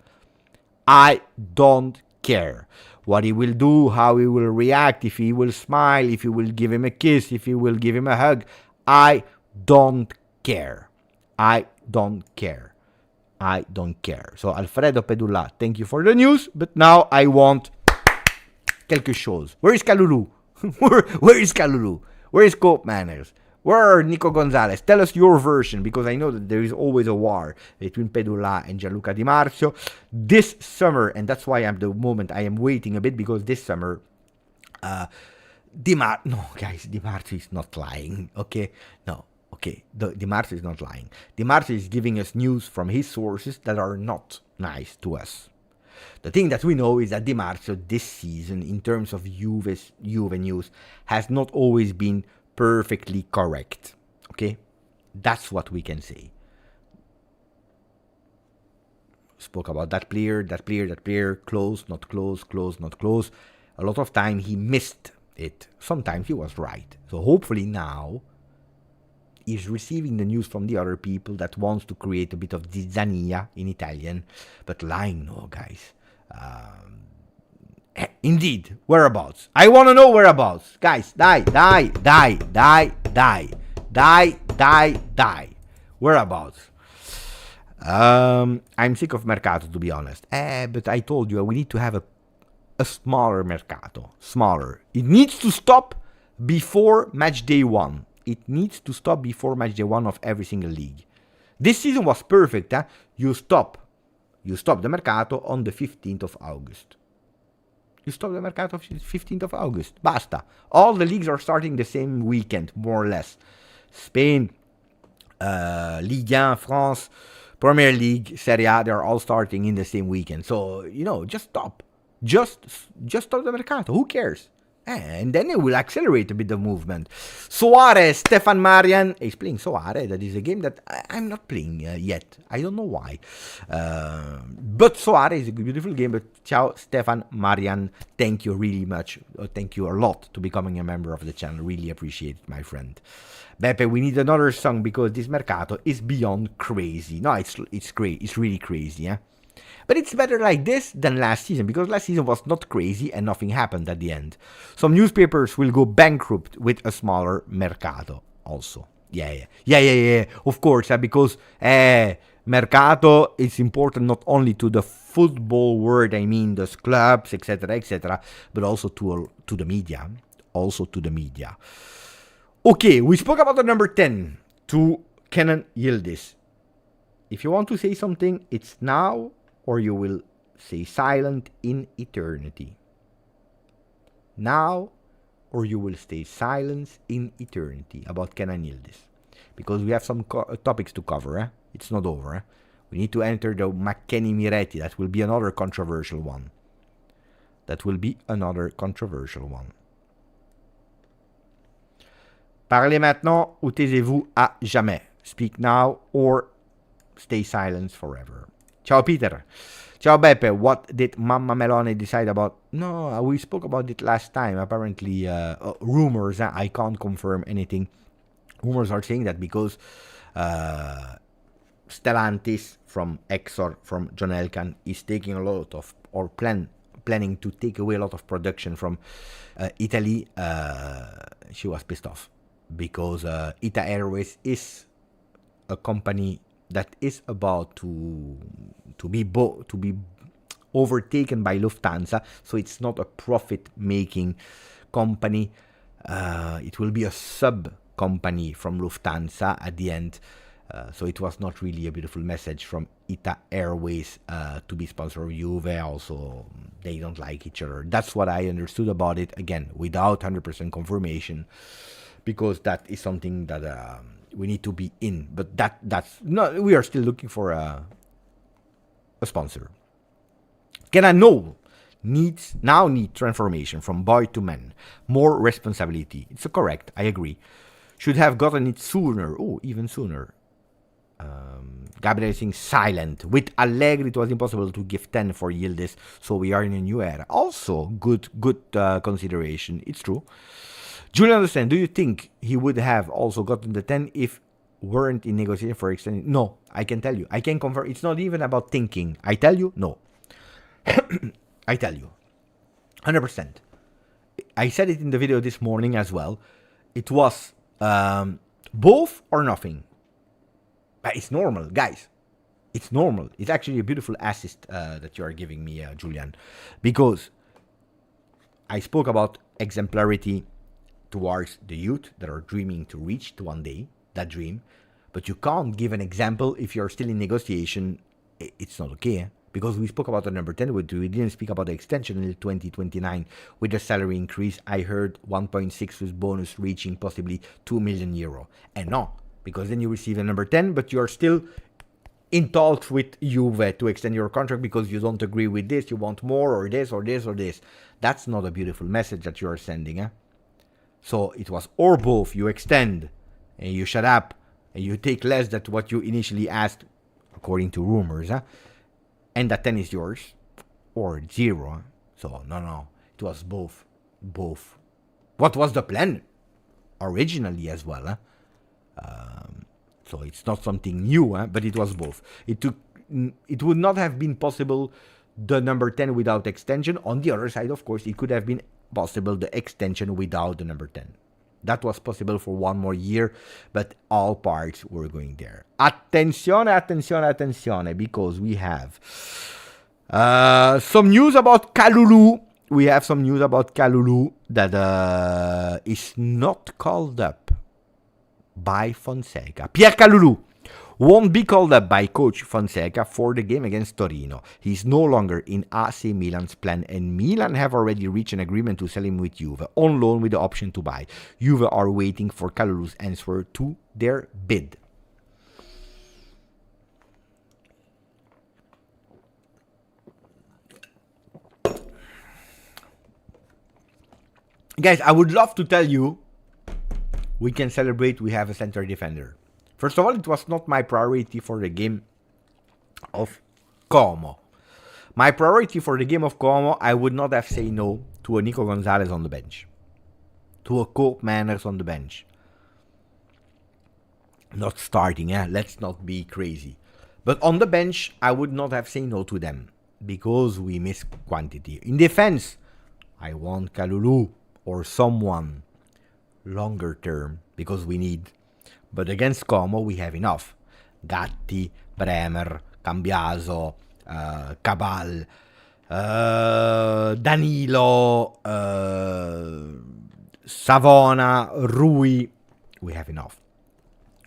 I don't care. What he will do, how he will react, if he will smile, if he will give him a kiss, if he will give him a hug. I don't care. I don't care. I don't care. So Alfredo Pedula, thank you for the news, but now I want quelque chose. Where is Kalulu? Where is Kalulu? Where is Koopmeiners? Where are Nico Gonzalez? Tell us your version, because I know that there is always a war between Pedula and Gianluca Di Marzio. This summer, and that's why I'm the moment I am waiting a bit, because this summer, Di Marzio is not lying, okay? No, okay, Di Marzio is not lying. Di Marzio is giving us news from his sources that are not nice to us. The thing that we know is that Di Marzio this season, in terms of Juve news, has not always been perfectly correct. Okay? That's what we can say. Spoke about that player, close, not close, close, not close. A lot of time he missed it. Sometimes he was right. So hopefully now he's receiving the news from the other people that wants to create a bit of zizzania in Italian. But lying, no, guys. Indeed, whereabouts. I want to know whereabouts. Guys, die. Whereabouts. I'm sick of Mercato, to be honest. But I told you, we need to have a smaller Mercato. Smaller. It needs to stop before match day 1. It needs to stop before match day 1 of every single league. This season was perfect. You stop the Mercato on the 15th of August. You stop the Mercato on the 15th of August. Basta. All the leagues are starting the same weekend, more or less. Spain, Ligue 1, France, Premier League, Serie A, they're all starting in the same weekend. So, just stop. Just stop the Mercato. Who cares? And then it will accelerate a bit of movement. Suarez, Stefan Marian. He's playing Suarez. That is a game that I'm not playing yet. I don't know why. But Suarez is a beautiful game. But ciao, Stefan Marian. Thank you really much. Thank you a lot to becoming a member of the channel. Really appreciate it, my friend. Beppe, we need another song because this Mercato is beyond crazy. No, it's great. It's really crazy, yeah? But it's better like this than last season, because last season was not crazy and nothing happened at the end. Some newspapers will go bankrupt with a smaller Mercato also. Yeah. Of course, because Mercato is important not only to the football world, I mean the clubs, etc., but also to the media. Also to the media. Okay, we spoke about the number 10 to Kenan Yildiz. If you want to say something, it's now, or you will stay silent in eternity. Now, or you will stay silent in eternity about Kenan Yildiz. Because we have some topics to cover. It's not over. We need to enter the Mckenny and Miretti. That will be another controversial one. Parlez maintenant ou taisez-vous à jamais. Speak now or stay silent forever. Ciao Peter. Ciao Beppe. What did Mamma Melone decide about? No, we spoke about it last time. Apparently, rumors. I can't confirm anything. Rumors are saying that because Stellantis from Exor, from John Elkann, is taking a lot of, or planning to take away a lot of production from Italy, she was pissed off. Because Ita Airways is a company that is about to be overtaken by Lufthansa, so it's not a profit-making company. It will be a sub-company from Lufthansa at the end. So it was not really a beautiful message from Ita Airways to be sponsored of Juve. Also, they don't like each other. That's what I understood about it. Again, without 100% confirmation. Because that is something that we need to be in, but that's no. We are still looking for a sponsor. Kenan needs transformation from boy to man, more responsibility. It's correct. I agree. Should have gotten it sooner. Oh, even sooner. Gabriel is saying silent. With Allegri, it was impossible to give 10 for Yildiz, so we are in a new era. Also, good consideration. It's true. Julian understand. Do you think he would have also gotten the 10 if weren't in negotiation for extending? No, I can tell you. I can confirm. It's not even about thinking. I tell you, no. I tell you. 100%. I said it in the video this morning as well. It was both or nothing. But it's normal, guys. It's normal. It's actually a beautiful assist that you are giving me, Julian. Because I spoke about exemplarity towards the youth that are dreaming to reach to one day that dream, but you can't give an example if you're still in negotiation. It's not okay, because we spoke about the number 10, we didn't speak about the extension until 2029 with the salary increase. I heard 1.6 with bonus reaching possibly 2 million euro, and no, because then you receive a number 10, but you're still in talks with Juve to extend your contract because you don't agree with this, you want more, or this, or this, or this. That's not a beautiful message that you are sending, So it was or both. You extend and you shut up and you take less than what you initially asked, according to rumors, and that 10 is yours, or 0. So no, it was both. What was the plan originally as well? So it's not something new, but it was both. It would not have been possible the number 10 without extension. On the other side, of course, it could have been possible the extension without the number 10. That was possible for one more year, but all parts were going there. Attenzione, because we have some news about Kalulu. We have some news about Kalulu that is not called up by Fonseca. Pierre Kalulu won't be called up by coach Fonseca for the game against Torino. He's no longer in AC Milan's plan, and Milan have already reached an agreement to sell him with Juve, on loan with the option to buy. Juve are waiting for Kalulu's answer to their bid. Guys, I would love to tell you we can celebrate we have a center defender. First of all, it was not my priority for the game of Como. My priority for the game of Como, I would not have said no to a Nico Gonzalez on the bench. To a Cope Manners on the bench. Not starting, let's not be crazy. But on the bench, I would not have said no to them. Because we miss quantity. In defense, I want Kalulu or someone longer term. Because we need. But against Como, we have enough. Gatti, Bremer, Cambiaso, Cabal, Danilo, Savona, Rui. We have enough.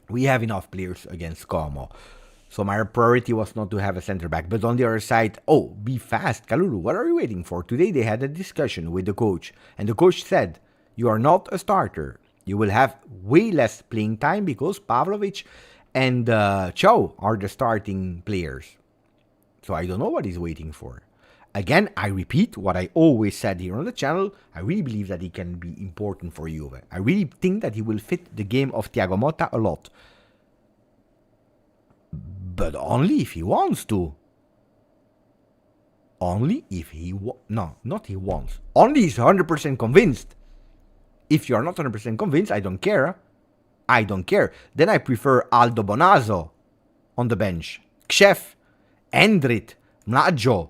We have enough players against Como. So my priority was not to have a center back. But on the other side, be fast, Kalulu. What are you waiting for? Today they had a discussion with the coach. And the coach said, you are not a starter. You will have way less playing time because Pavlovic and Ciao are the starting players. So I don't know what he's waiting for. Again, I repeat what I always said here on the channel. I really believe that he can be important for Juve. I really think that he will fit the game of Thiago Motta a lot. But only if he wants to. Only if he no, not he wants. Only he's 100% convinced. If you're not 100% convinced, I don't care. I don't care. Then I prefer Aldo Bonazzo on the bench. Kshef, Endrit, Mlaggio.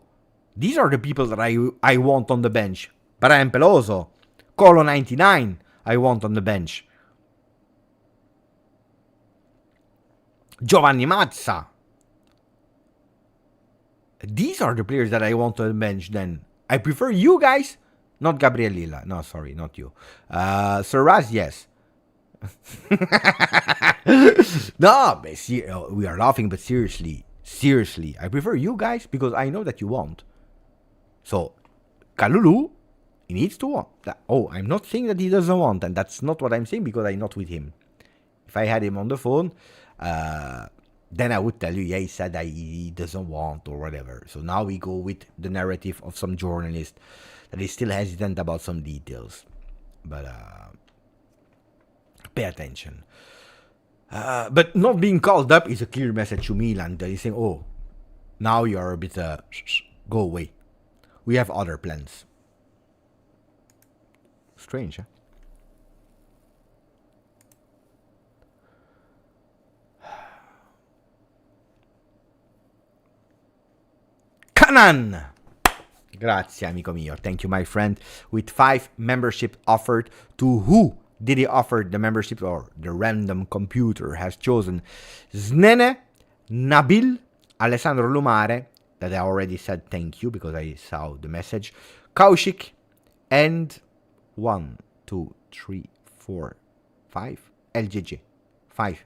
These are the people that I want on the bench. Brian Peloso, Colo 99, I want on the bench. Giovanni Mazza. These are the players that I want on the bench then. I prefer you guys, not Gabriel Lilla. No, sorry, not you. Serraz, yes. No, but we are laughing, but seriously, I prefer you guys because I know that you want. So, Kalulu, he needs to want. I'm not saying that he doesn't want, and that's not what I'm saying because I'm not with him. If I had him on the phone, then I would tell you, he said that he doesn't want or whatever. So now we go with the narrative of some journalist that is still hesitant about some details. But pay attention. But not being called up is a clear message to Milan that is saying, now you're a bit, go away. We have other plans. Strange, huh? Canan! Grazie, amico mio. Thank you, my friend. With 5 membership offered, to who did he offer the membership, or the random computer has chosen? Snene, Nabil, Alessandro Lumare, that I already said thank you because I saw the message, Kaushik, and 1, 2, 3, 4, 5, LGG. 5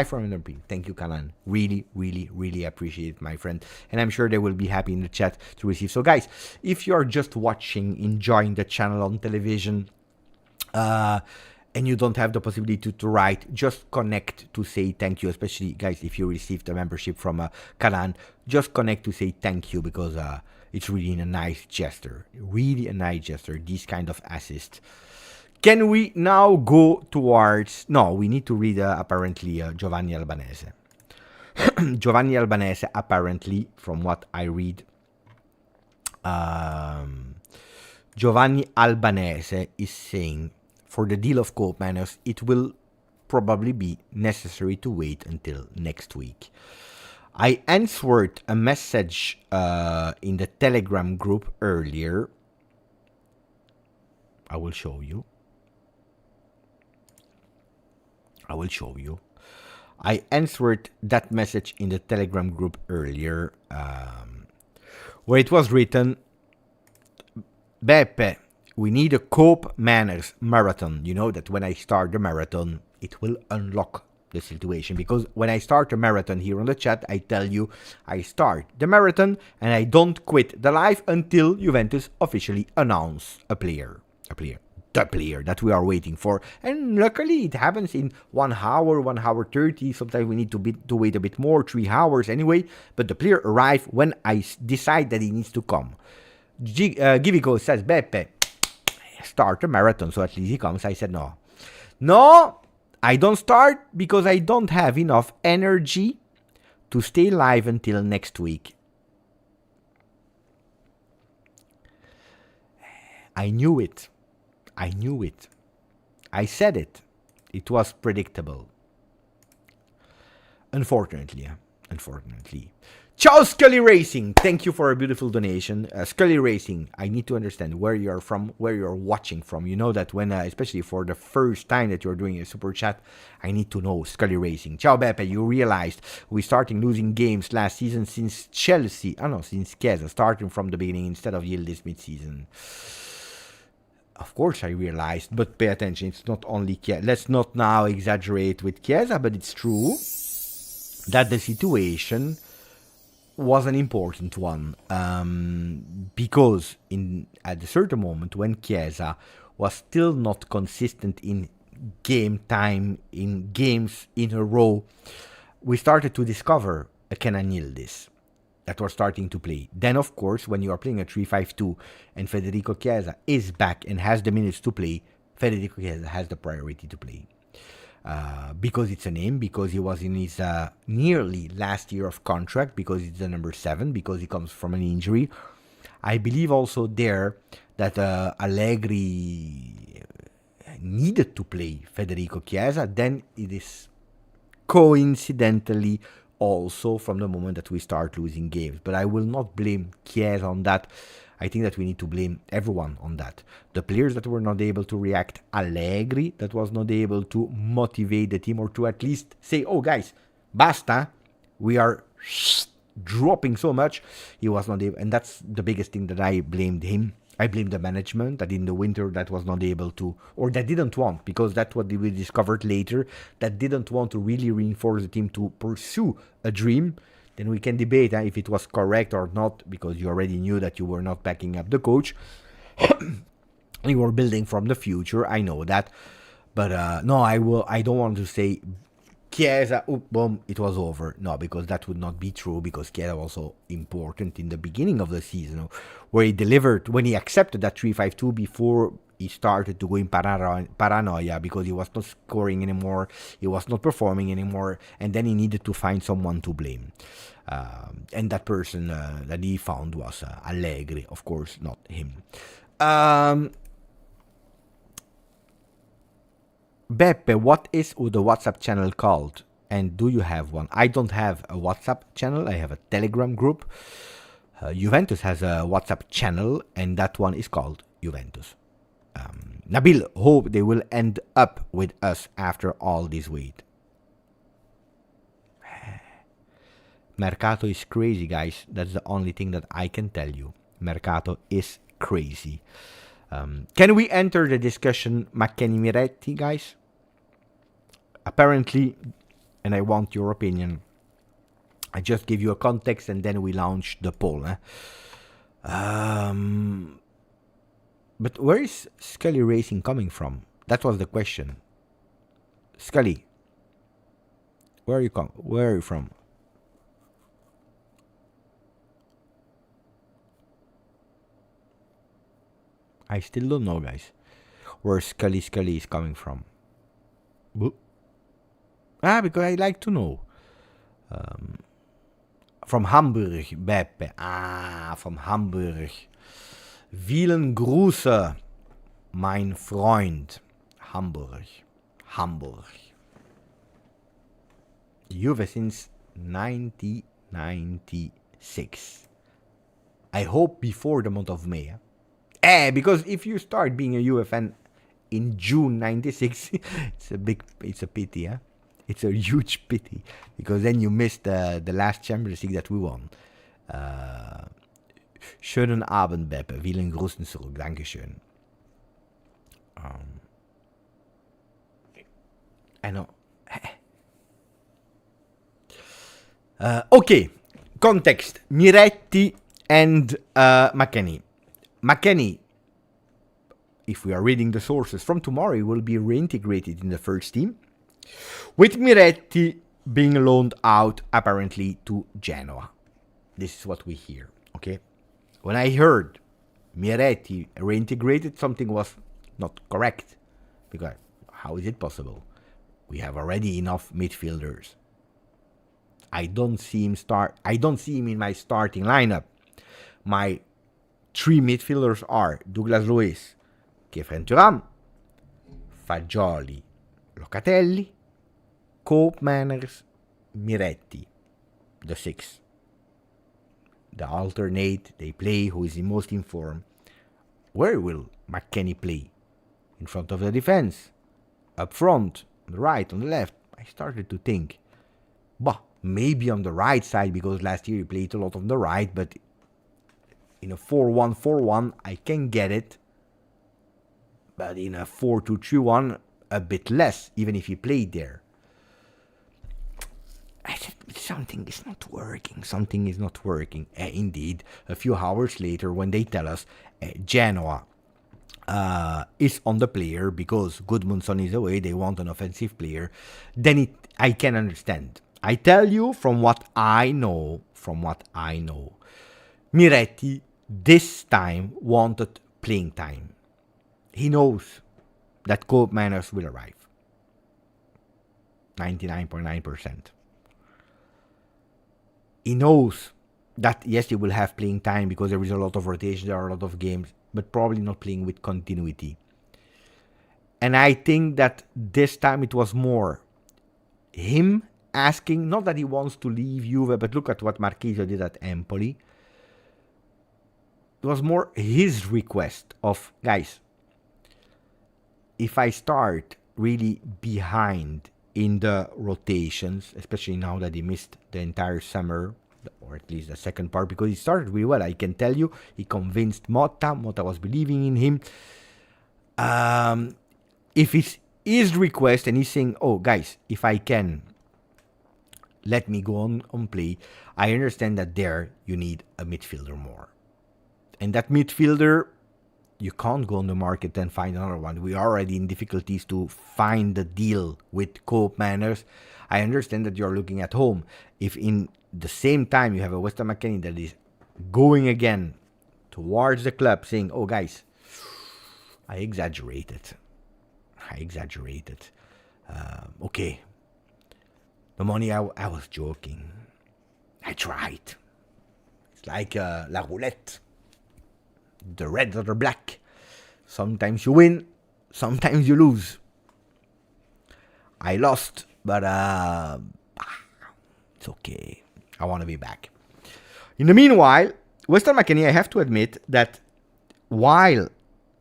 from MP. Thank you, Kalan. Really, really, really appreciate it, my friend. And I'm sure they will be happy in the chat to receive. So, guys, if you're just watching, enjoying the channel on television, and you don't have the possibility to write, just connect to say thank you. Especially, guys, if you received a membership from Kalan, just connect to say thank you because it's really a nice gesture. Really a nice gesture, these kind of assists. Can we now go towards... No, we need to read, apparently, Giovanni Albanese. Giovanni Albanese, apparently, from what I read, Giovanni Albanese is saying, for the deal of Cope Manners, it will probably be necessary to wait until next week. I answered a message in the Telegram group earlier. I will show you. I answered that message in the Telegram group earlier, where it was written, Beppe, we need a Cope Manners marathon. You know that when I start the marathon, it will unlock the situation. Because when I start a marathon here on the chat, I tell you, I start the marathon and I don't quit the live until Juventus officially announce the player that we are waiting for. And luckily it happens in 1 hour, 1 hour 30. Sometimes we need to wait a bit more, 3 hours anyway. But the player arrives when I decide that he needs to come. Givico says, Beppe, start a marathon, so at least he comes. I said, no, I don't start because I don't have enough energy to stay live until next week. I knew it. I said it. It was predictable. Unfortunately. Ciao Scully Racing, thank you for a beautiful donation. Scully Racing, I need to understand where you're from, where you're watching from. You know that when, especially for the first time that you're doing a super chat, I need to know Scully Racing. Ciao Beppe, you realized we starting losing games last season since Chelsea, since Chiesa, starting from the beginning instead of Yildiz mid-season. Of course I realized, but pay attention, it's not only Chiesa. Let's not now exaggerate with Chiesa, but it's true that the situation was an important one, because at a certain moment when Chiesa was still not consistent in game time, in games in a row, we started to discover a Mckenny and Yildiz that were starting to play. Then, of course, when you are playing a 3-5-2 and Federico Chiesa is back and has the minutes to play, Federico Chiesa has the priority to play. Because it's a name, because he was in his nearly last year of contract, because it's the number 7, because he comes from an injury. I believe also there that Allegri needed to play Federico Chiesa. Then it is coincidentally also from the moment that we start losing games. But I will not blame Chiesa on that. I think that we need to blame everyone on that. The players that were not able to react, Allegri that was not able to motivate the team or to at least say, oh guys, basta, we are dropping so much. He was not able, and that's the biggest thing that I blamed him. I blame the management that in the winter that was not able to, or that didn't want, because that's what we discovered later, that didn't want to really reinforce the team to pursue a dream. Then we can debate if it was correct or not, because you already knew that you were not backing up the coach. You were building from the future, I know that. But no, I don't want to say Chiesa, boom, it was over. No, because that would not be true, because Chiesa was also important in the beginning of the season, where he delivered, when he accepted that 3-5-2 before he started to go in paranoia, because he was not scoring anymore, he was not performing anymore, and then he needed to find someone to blame. And that person that he found was Allegri, of course, not him. Beppe, what is the WhatsApp channel called? And do you have one? I don't have a WhatsApp channel. I have a Telegram group. Juventus has a WhatsApp channel, and that one is called Juventus. Nabil, hope they will end up with us after all this wait. Mercato is crazy, guys. That's the only thing that I can tell you. Mercato is crazy. Can we enter the discussion Mckenny and Miretti, guys? Apparently, and I want your opinion, I just give you a context and then we launch the poll. But where is Scully Racing coming from? That was the question. Scully, where are you from? I still don't know, guys, where Scully is coming from. Because I like to know. From Hamburg, Beppe. From Hamburg. Vielen Grüße, mein Freund. Hamburg. Juve since 1996. I hope before the month of May. Because if you start being a Juve fan in June 96, it's a pity, It's a huge pity, because then you missed the last Champions League that we won. Schönen Abend, Beppe. Vielen Grüßen zurück. Dankeschön. I know. Okay. Context. Miretti and Mckenny. Mckenny, if we are reading the sources from tomorrow, he will be reintegrated in the first team, with Miretti being loaned out apparently to Genoa. This is what we hear, okay? When I heard Miretti reintegrated, something was not correct. Because how is it possible? We have already enough midfielders. I don't see him in my starting lineup. My 3 midfielders are Douglas Luiz, Kefren Thuram, Fagioli, Locatelli, Cope Manners, Miretti, the 6. They alternate, they play who is the most informed. Where will Mckenny play? In front of the defense? Up front? On the right? On the left? I started to think, maybe on the right side, because last year he played a lot on the right, but in a 4-1-4-1, I can get it. But in a 4-2-3-1, a bit less, even if he played there. I said, something is not working. Indeed, a few hours later, when they tell us Genoa is on the player because Gudmundsson is away, they want an offensive player, then I can understand. I tell you from what I know, Miretti this time wanted playing time. He knows that Cope Manners will arrive. 99.9%. He knows that, yes, he will have playing time because there is a lot of rotation, there are a lot of games, but probably not playing with continuity. And I think that this time it was more him asking, not that he wants to leave Juve, but look at what Marchisio did at Empoli. It was more his request of, guys, if I start really behind in the rotations, especially now that he missed the entire summer, or at least the second part, because he started really well. I can tell you, he convinced Motta. Motta was believing in him. If it's his request and he's saying, oh, guys, if I can, let me go on play, I understand that there you need a midfielder more. And that midfielder, you can't go on the market and find another one. We are already in difficulties to find the deal with Cope Manners. I understand that you're looking at home. If in the same time you have a Weston McKennie that is going again towards the club saying, oh guys, I exaggerated. Okay. The money, I was joking. I tried. It's like La Roulette. The red or the black. Sometimes you win, sometimes you lose. I lost, but it's okay. I want to be back. In the meanwhile, Weston McKennie, I have to admit that while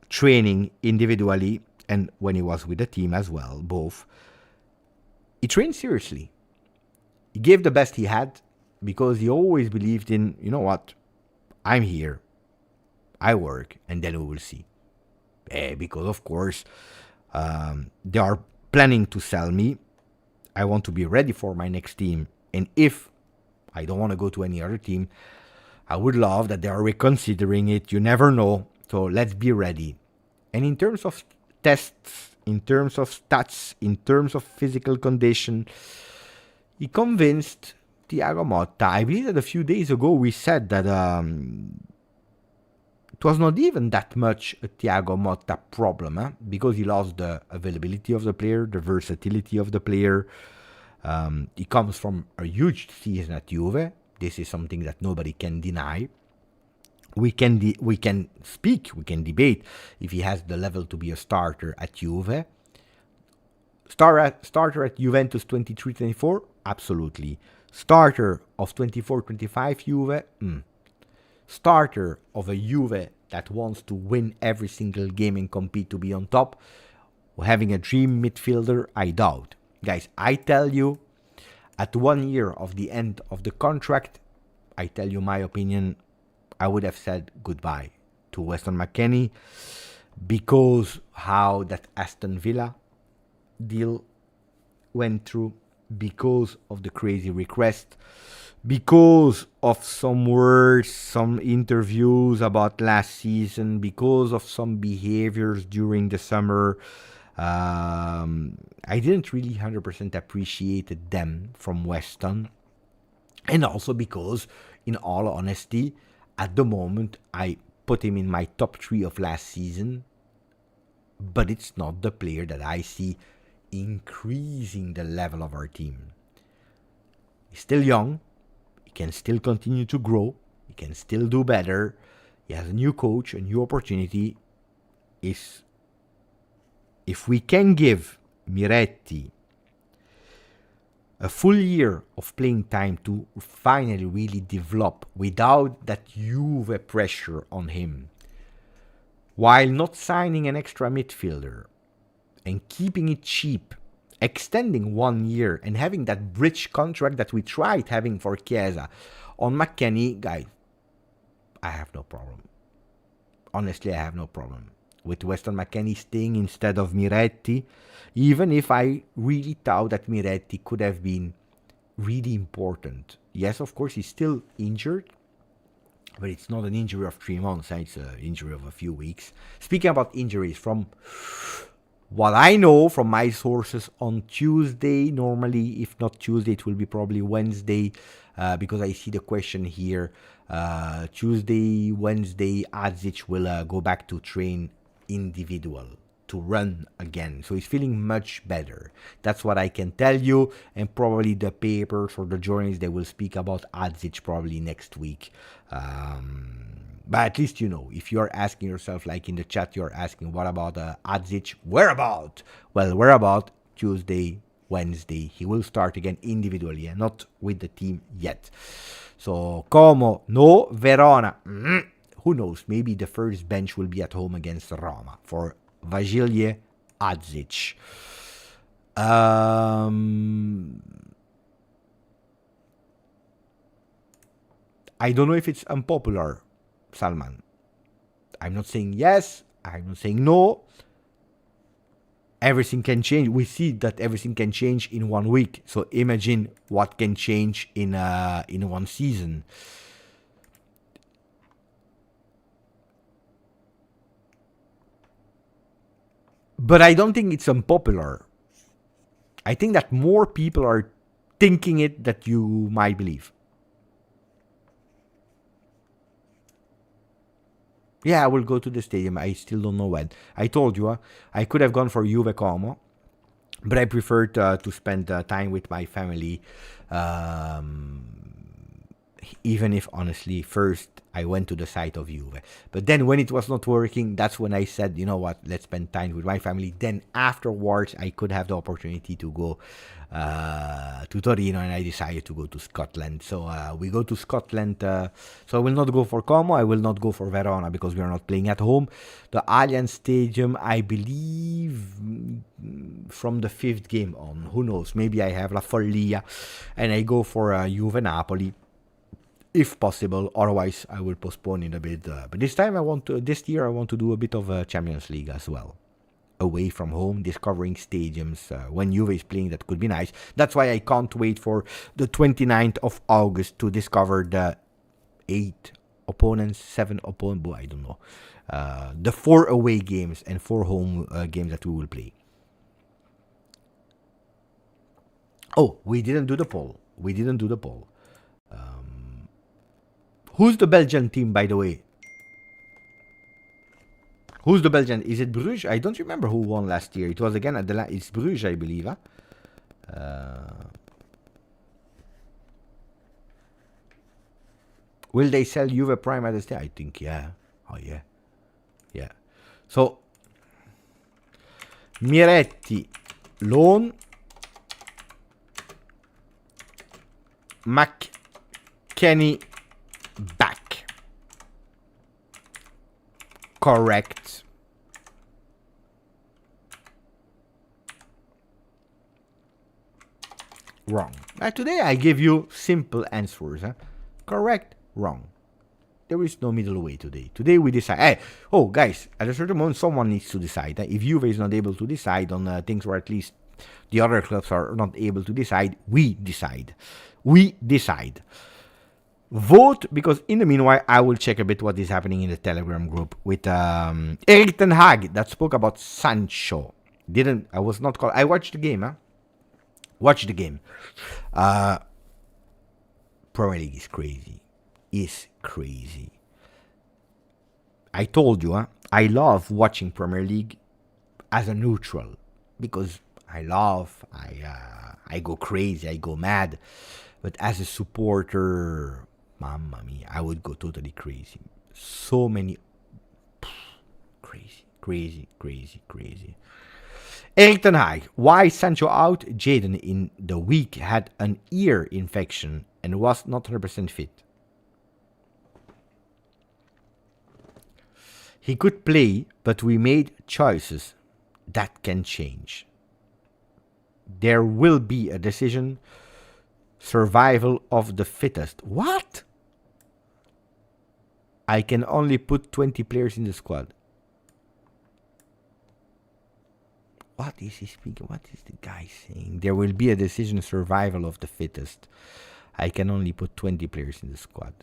training individually and when he was with the team as well, both, he trained seriously. He gave the best he had because he always believed in, you know what, I'm here. I work, and then we will see. Because, of course, they are planning to sell me. I want to be ready for my next team. And if I don't want to go to any other team, I would love that they are reconsidering it. You never know. So let's be ready. And in terms of tests, in terms of stats, in terms of physical condition, he convinced Thiago Motta. I believe that a few days ago we said that it was not even that much a Thiago Motta problem, because he lost the availability of the player, the versatility of the player. He comes from a huge season at Juve. This is something that nobody can deny. We can speak, we can debate if he has the level to be a starter at Juve. Starter at Juventus 23-24? Absolutely. Starter of 24-25 Juve? Starter of a Juve that wants to win every single game and compete to be on top, having a dream midfielder, I doubt. Guys, I tell you, at 1 year of the end of the contract, I tell you my opinion, I would have said goodbye to Weston McKennie because how that Aston Villa deal went through, because of the crazy request, because of some words, some interviews about last season, because of some behaviors during the summer. I didn't really 100% appreciate them from Weston. And also because, in all honesty, at the moment, I put him in my top 3 of last season. but it's not the player that I see increasing the level of our team. He's still young. He can still continue to grow. He can still do better. He has a new coach, a new opportunity. If we can give Miretti a full year of playing time to finally really develop without that Juve pressure on him, while not signing an extra midfielder and keeping it cheap, extending 1 year and having that bridge contract that we tried having for Chiesa on Mckenny, guys, I have no problem. Honestly, I have no problem with Weston McKennie staying instead of Miretti, even if I really thought that Miretti could have been really important. Yes, of course, he's still injured, but it's not an injury of 3 months, it's an injury of a few weeks. Speaking about injuries, from what I know from my sources, on Tuesday, normally, if not Tuesday, it will be probably Wednesday, because I see the question here. Tuesday, Wednesday, Adzic will go back to train individual, to run again. So he's feeling much better. That's what I can tell you. And probably the papers or the journalists, they will speak about Adzic probably next week. But at least you know, if you're asking yourself, like in the chat, you're asking, what about Adzic? Where about? Well, where about? Tuesday, Wednesday. He will start again individually and not with the team yet. So, Como, no. Verona, who knows? Maybe the first bench will be at home against Roma for Vasilije Adzic. I don't know if it's unpopular, Salman. I'm not saying yes. I'm not saying no. Everything can change. We see that everything can change in 1 week. So imagine what can change in 1 season. But I don't think it's unpopular. I think that more people are thinking it that you might believe. Yeah, I will go to the stadium. I still don't know when. I told you, I could have gone for Juve Como, but I preferred to spend time with my family. Even if, honestly, first I went to the site of Juve. But then when it was not working, that's when I said, you know what, let's spend time with my family. Then afterwards, I could have the opportunity to go to Torino, and I decided to go to Scotland. So we go to Scotland. So I will not go for Como. I will not go for Verona because we are not playing at home. The Allianz Stadium, I believe, from the 5th game on. Who knows? Maybe I have La Follia and I go for Juve Napoli, if possible. Otherwise, I will postpone it a bit. But this time, this year, I want to do a bit of Champions League as well. Away from home, discovering stadiums. When Juve is playing, that could be nice. That's why I can't wait for the 29th of August to discover the 8 opponents, 7 opponents, I don't know. The 4 away games and 4 home games that we will play. Oh, we didn't do the poll. Who's the Belgian team, by the way? Who's the Belgian? Is it Bruges? I don't remember who won last year. It was again at it's Bruges, I believe. Will they sell Juve Prime at the stage? I think, yeah. Oh, yeah. Yeah. So, Miretti, loan. Mckenny, back. Correct. Wrong. Today I give you simple answers. Correct, wrong. There is no middle way today. Today we decide. Hey, oh, guys, at a certain moment, someone needs to decide. If Juve is not able to decide on things, or at least the other clubs are not able to decide, we decide. We decide. Vote, because in the meanwhile, I will check a bit what is happening in the Telegram group with Erik Ten Hag that spoke about Sancho. I was not called. I watched the game, Watch the game. Premier League is crazy. I told you, I love watching Premier League as a neutral, because I love, I go crazy, I go mad. But as a supporter, mamma mia, I would go totally crazy. So many, crazy. Erik ten Hag, why Sancho out? Jadon in the week had an ear infection and was not 100% fit. He could play, but we made choices that can change. There will be a decision. Survival of the fittest. What? I can only put 20 players in the squad. What is he speaking? What is the guy saying? There will be a decision. Survival of the fittest. I can only put 20 players in the squad.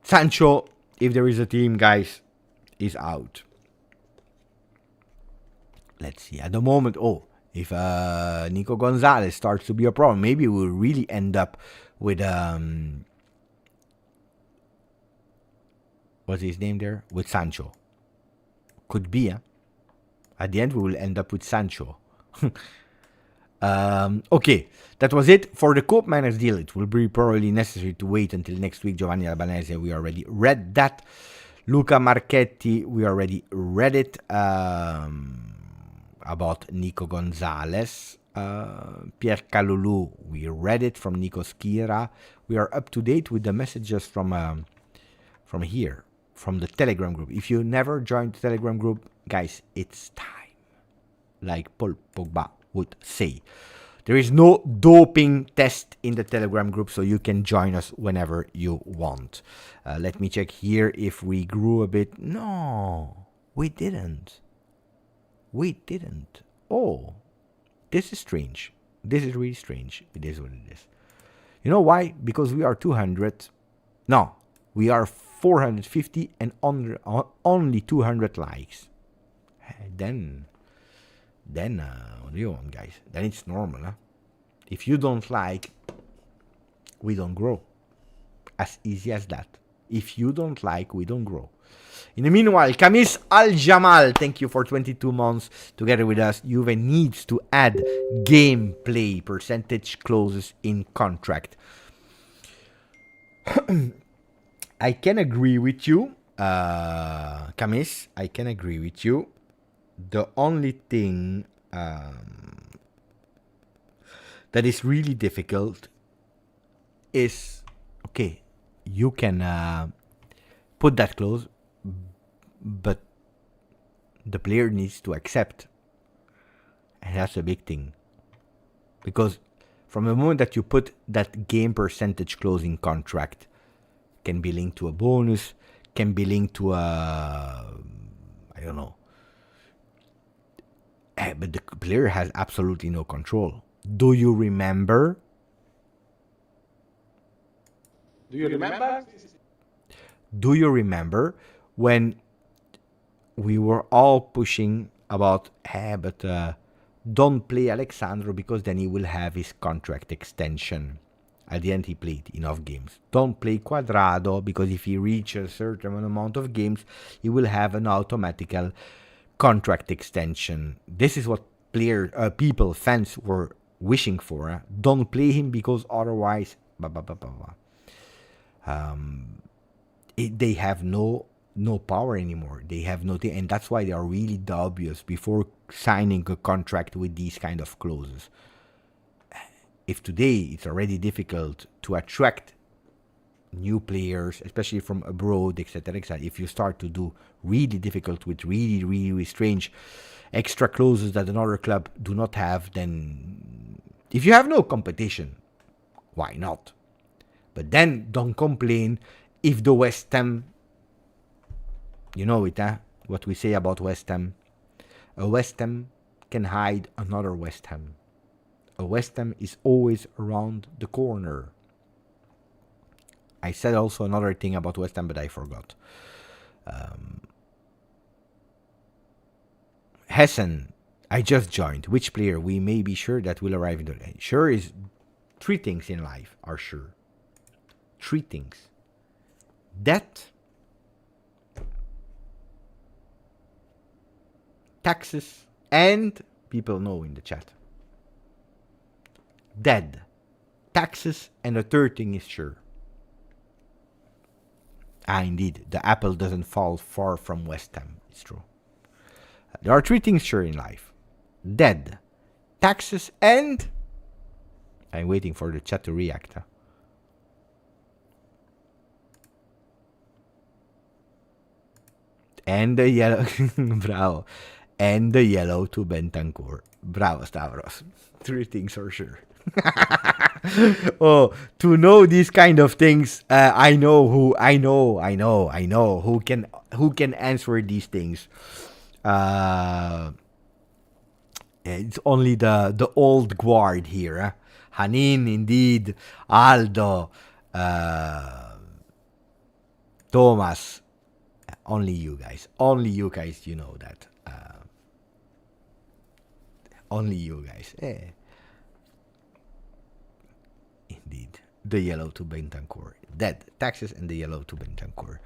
Sancho, if there is a team, guys, is out. Let's see. At the moment, if Nico Gonzalez starts to be a problem, maybe we'll really end up with what's his name there? With Sancho. Could be, huh? At the end, we will end up with Sancho. Okay, that was it for the Cope Miners deal. It will be probably necessary to wait until next week. Giovanni Albanese, we already read that. Luca Marchetti, we already read it. About Nico Gonzalez. Pierre Kalulu, we read it from Nico Schira. We are up to date with the messages from here, from the Telegram group. If you never joined the Telegram group, guys, it's time. Like Paul Pogba would say. There is no doping test in the Telegram group, so you can join us whenever you want. Let me check here if we grew a bit. No, we didn't. Oh, this is strange. This is really strange. It is what it is. You know why? Because we are 200. No, we are 450 and only 200 likes. Then what do you want, guys? Then it's normal, huh? If you don't like, we don't grow. As easy as that. If you don't like, we don't grow. In the meanwhile, Kamis Al-Jamal, thank you for 22 months together with us. Juve needs to add gameplay percentage clauses in contract. I can agree with you, Kamis. I can agree with you. The only thing that is really difficult is, okay, you can put that clause, but the player needs to accept. And that's a big thing. Because from the moment that you put that game percentage clause in contract, can be linked to a bonus, can be linked to a, I don't know. But the player has absolutely no control. Do you remember? Do you remember when we were all pushing about, don't play Alexandro because then he will have his contract extension. At the end, he played enough games. Don't play Cuadrado because if he reaches a certain amount of games, he will have an automatical contract extension. This is what people, fans were wishing for. Don't play him because otherwise, they have no power anymore. They have no thing, and that's why they are really dubious before signing a contract with these kind of clauses. If today it's already difficult to attract new players, especially from abroad, etc., if you start to do really difficult with really strange extra clauses that another club do not have, then if you have no competition, why not? But then don't complain if the West Ham, you know it, what we say about West Ham. A West Ham can hide another West Ham. A West Ham is always around the corner. I said also another thing about West Ham, but I forgot. Hessen, I just joined. Which player we may be sure that will arrive in the... Sure is... 3 things in life are sure. 3 things. Death, taxes, and people know in the chat. Dead, taxes, and a third thing is sure. Indeed, the apple doesn't fall far from West Ham. It's true. There are three things sure in life. Dead, taxes, and... I'm waiting for the chat to react. And the yellow... Bravo. And the yellow to Bentancur. Bravo, Stavros. Three things are sure. Oh, to know these kind of things, I know who can answer these things. It's only the old guard here. Hanin, indeed, Aldo, Thomas. Only you guys, you know that. Only you guys. Indeed. The yellow to Bentancur. Dead. Taxes and the yellow to Bentancur.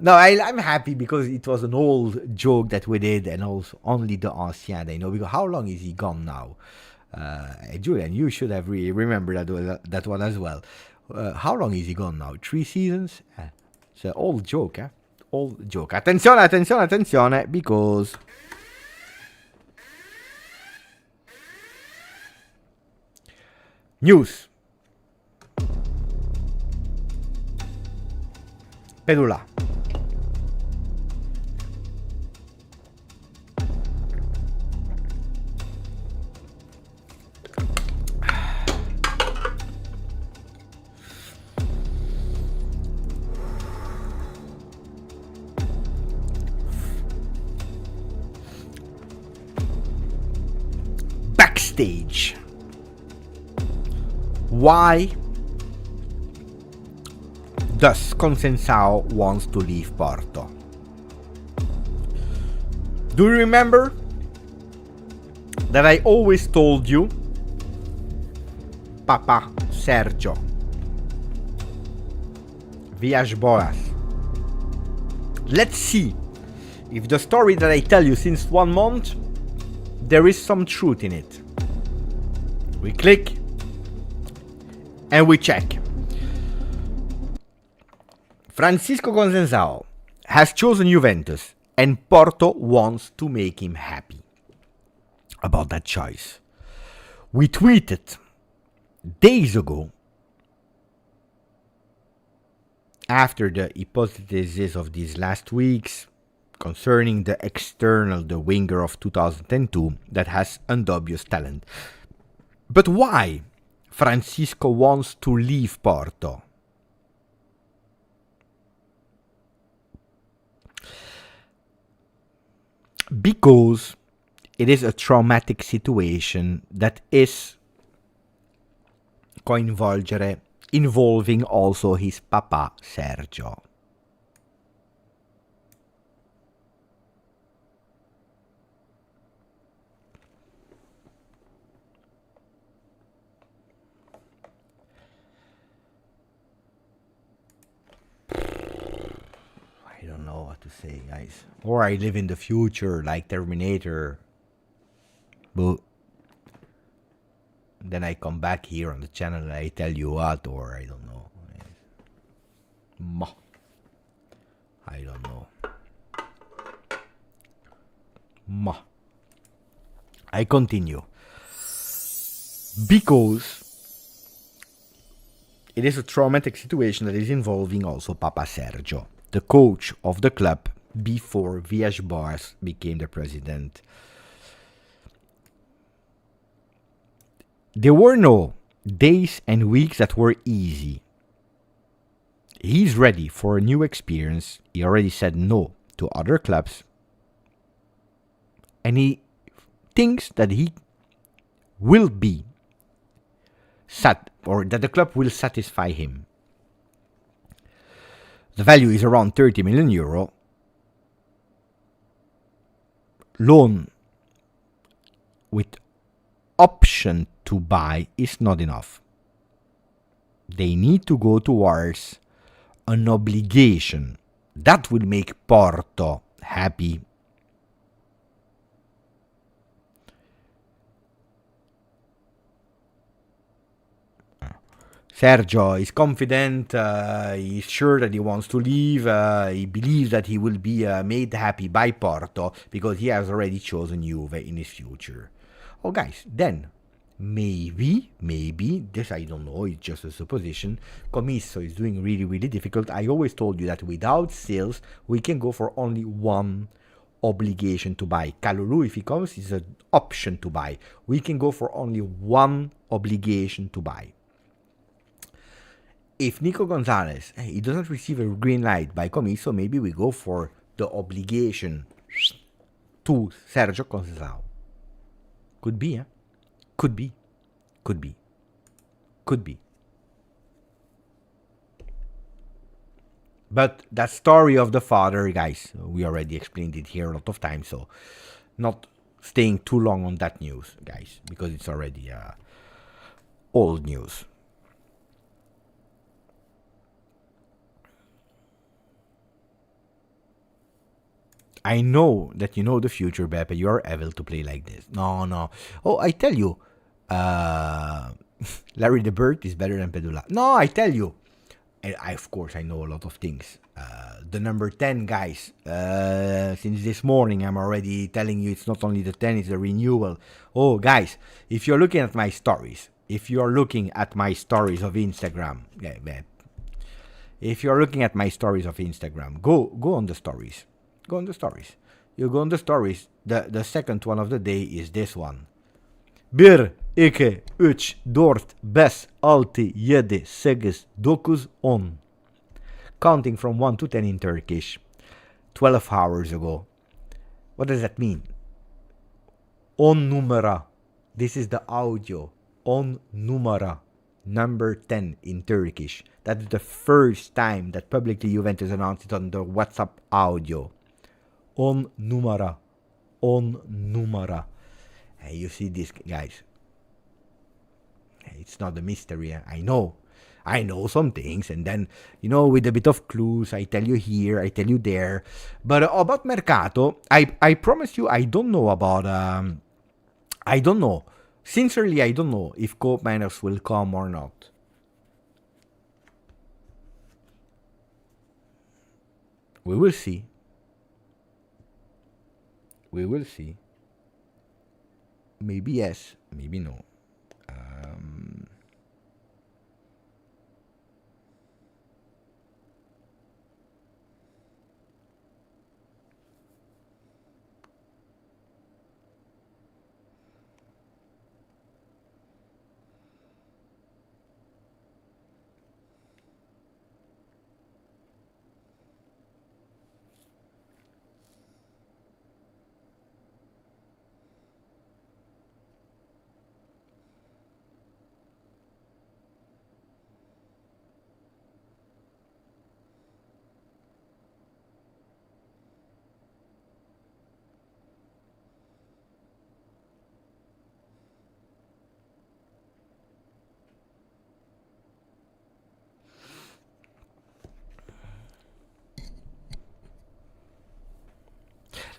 No, I'm happy because it was an old joke that we did, and also only the ancien they know. Because how long is he gone now? Julian, you should have remembered that one as well. How long is he gone now? 3 seasons? It's an old joke, eh? Old joke. Attenzione, because... News. Pedula. Backstage. Why does Conceicao wants to leave Porto? Do you remember that I always told you, Papa Sergio, Villas-Boas? Let's see if the story that I tell you since 1 month, there is some truth in it. We click and we check. Francisco Conceicao has chosen Juventus, and Porto wants to make him happy about that choice. We tweeted days ago, after the hypothesis of these last weeks concerning the external, the winger of 2002 that has undubious talent. But why Francisco wants to leave Porto? Because it is a traumatic situation that is involving also his papa Sergio. I don't know what to say, guys. Or I live in the future like Terminator. But then I come back here on the channel and I tell you what, or I don't know. I don't know. I continue. Because it is a traumatic situation that is involving also Papa Sergio, the coach of the club before Villas-Boas became the president. There were no days and weeks that were easy. He's ready for a new experience. He already said no to other clubs. And he thinks that he will be or that the club will satisfy him. The value is around 30 million euro. Loan with option to buy is not enough. They need to go towards an obligation that will make Porto happy. Sergio is confident, he's sure that he wants to leave, he believes that he will be made happy by Porto because he has already chosen Juve in his future. Oh guys, then maybe, this I don't know, it's just a supposition, Commisso is doing really difficult. I always told you that without sales, we can go for only one obligation to buy. Kalulu, if he comes, is an option to buy. We can go for only one obligation to buy. If Nico Gonzalez, he doesn't receive a green light by Commisso, maybe we go for the obligation to Sergio Conceicao. Could be, eh? Could be. But that story of the father, guys, we already explained it here a lot of times, so not staying too long on that news, guys, because it's already old news. I know that you know the future, Beppe. You are evil to play like this. No. Oh, I tell you, Larry the Bird is better than Pedula. No, I tell you. And of course, I know a lot of things. The number 10, guys. Since this morning, I'm already telling you it's not only the 10, it's the renewal. Oh, guys, if you're looking at my stories, of Instagram, if you're looking at my stories of Instagram, go on the stories. Go on the stories. You go on the stories. The second one of the day is this one. 1, 2, 3, 4, 5, 6, 7, 8, 9. Counting from 1 to 10 in Turkish. 12 hours ago. What does that mean? On numara. This is the audio. On numara. Number 10 in Turkish. That is the first time that publicly Juventus announced it on the WhatsApp audio. On numara. Hey, you see this, guys. It's not a mystery. I know some things, and then, with a bit of clues, I tell you here, I tell you there. But about Mercato, I promise you, I don't know about. I don't know. Sincerely, I don't know if Koopmeiners will come or not. We will see. Maybe yes, maybe no.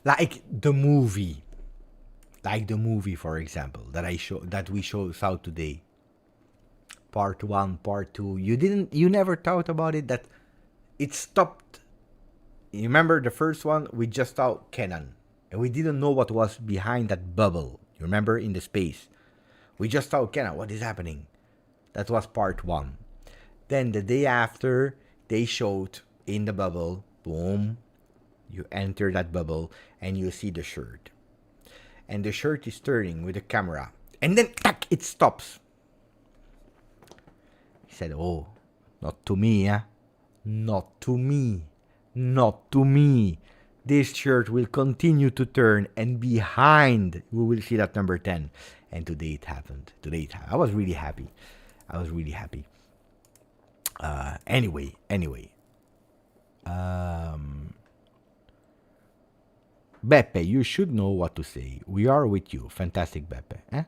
Like the movie, for example, that we saw today. Part 1, part 2. You never thought about it, that it stopped. You remember the first one? We just saw Kenan, and we didn't know what was behind that bubble. You remember, in the space? We just saw Kenan. What is happening? That was part 1. Then the day after, they showed in the bubble. Boom. You enter that bubble and you see the shirt. And the shirt is turning with the camera. And then, tack, it stops. He said, oh, not to me, eh? Not to me. This shirt will continue to turn, and behind we will see that number 10. And today it happened. I was really happy. Anyway. Beppe, you should know what to say. We are with you. Fantastic, Beppe. Eh?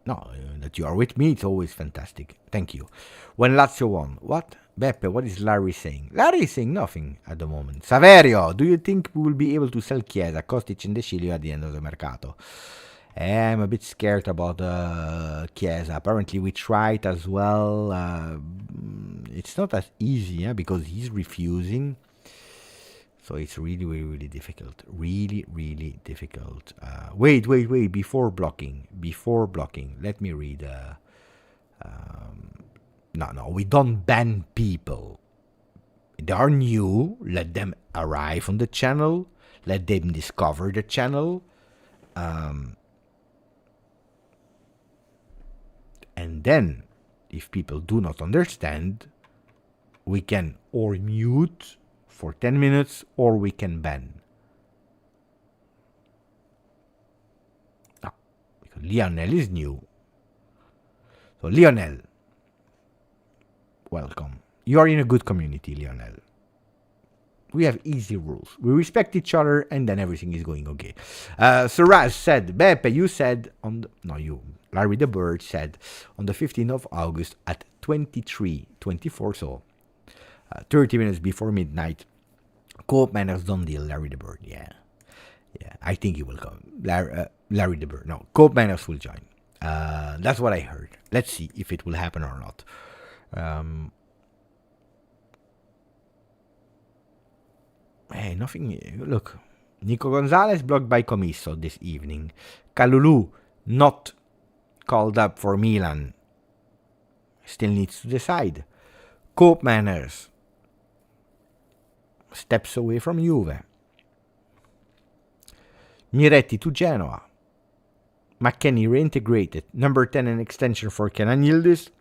No, that you are with me, it's always fantastic. Thank you. When Lazio won. What? Beppe, what is Larry saying? Larry is saying nothing at the moment. Saverio, do you think we will be able to sell Chiesa, Kostic and De Sciglio at the end of the mercato? I'm a bit scared about Chiesa. Apparently we tried as well. It's not as easy because he's refusing. So it's really, really, really difficult. Really, really difficult. Wait. Before blocking. Let me read. No. We don't ban people. They are new. Let them arrive on the channel. Let them discover the channel. And then, if people do not understand, we can or mute for 10 minutes or we can ban. No, because Lionel is new. So Lionel, welcome. You are in a good community, Lionel. We have easy rules. We respect each other and then everything is going okay. Saraz said, Beppe, you said Larry the Bird said on the 15th of August at 23:24, so 30 minutes before midnight, Co-op Manners done deal, Larry the Bird. Yeah, I think he will come. Larry the Bird. No, Co-op Manners will join. That's what I heard. Let's see if it will happen or not. Hey, nothing. Look, Nico Gonzalez blocked by Commisso this evening. Kalulu not called up for Milan. Still needs to decide. Co-op Manners steps away from Juve. Miretti to Genoa. Mckenny reintegrated. Number 10 an extension for Kenan Yildiz.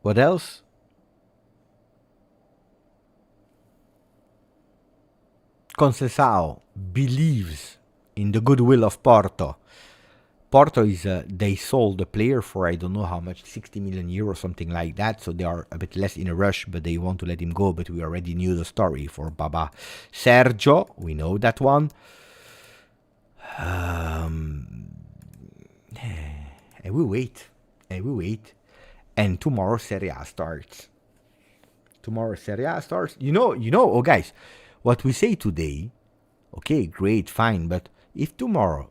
What else? Conceicao believes in the goodwill of Porto. Porto is, they sold the player for I don't know how much, 60 million euros, something like that. So they are a bit less in a rush, but they want to let him go. But we already knew the story for Baba Sergio. We know that one. And we wait. And tomorrow Serie A starts. You know, oh guys, what we say today, okay, great, fine, but if tomorrow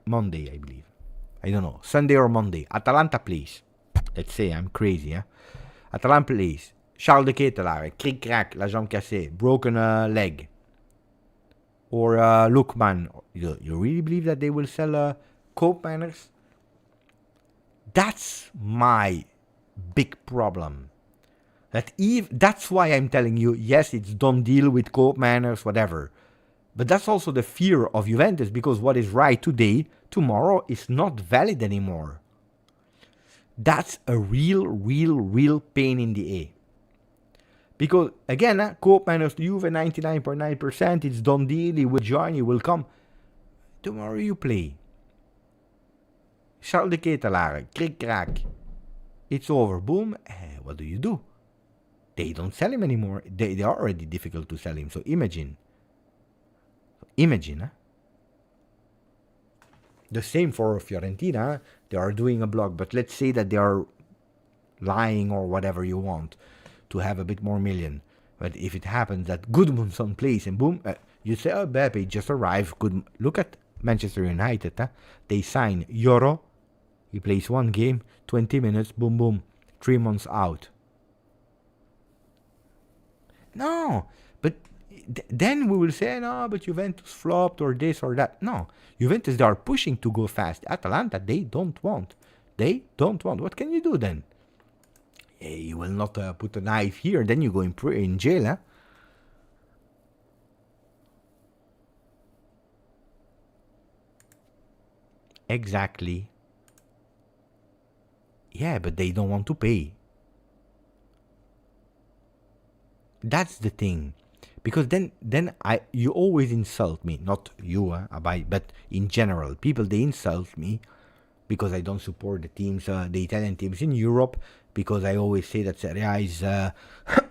Monday, I believe, I don't know, Sunday or Monday, Atalanta plays, let's say I'm crazy, Atalanta plays, Charles de Ketelaere, cric-crac, la jambe cassée, broken leg, or Lookman, you really believe that they will sell Co-op Manners? That's my big problem. That's why I'm telling you, yes, it's done deal with Co-op Manners, whatever. But that's also the fear of Juventus, because what is right today, tomorrow is not valid anymore. That's a real pain in the A. Because, again, Co-op Manners to Juve, 99.9%, it's done deal, he will join, he will come. Tomorrow you play. Charles de Ketelaere, cric-crac. It's over, boom, what do? They don't sell him anymore. They are already difficult to sell him. So imagine. The same for Fiorentina. They are doing a block. But let's say that they are lying or whatever you want to have a bit more million. But if it happens that Gudmundsson plays and boom, you say, oh, Beppe just arrived. Good. Look at Manchester United. They sign Euro. He plays one game, 20 minutes, boom. 3 months out. No, but then we will say, no, but Juventus flopped or this or that. No, Juventus, they are pushing to go fast. Atalanta, they don't want. What can you do then? You will not put a knife here, then you go in jail, Exactly. Yeah, but they don't want to pay. That's the thing, because then you always insult me, not you, but in general, people, they insult me because I don't support the teams, the Italian teams in Europe, because I always say that Serie A is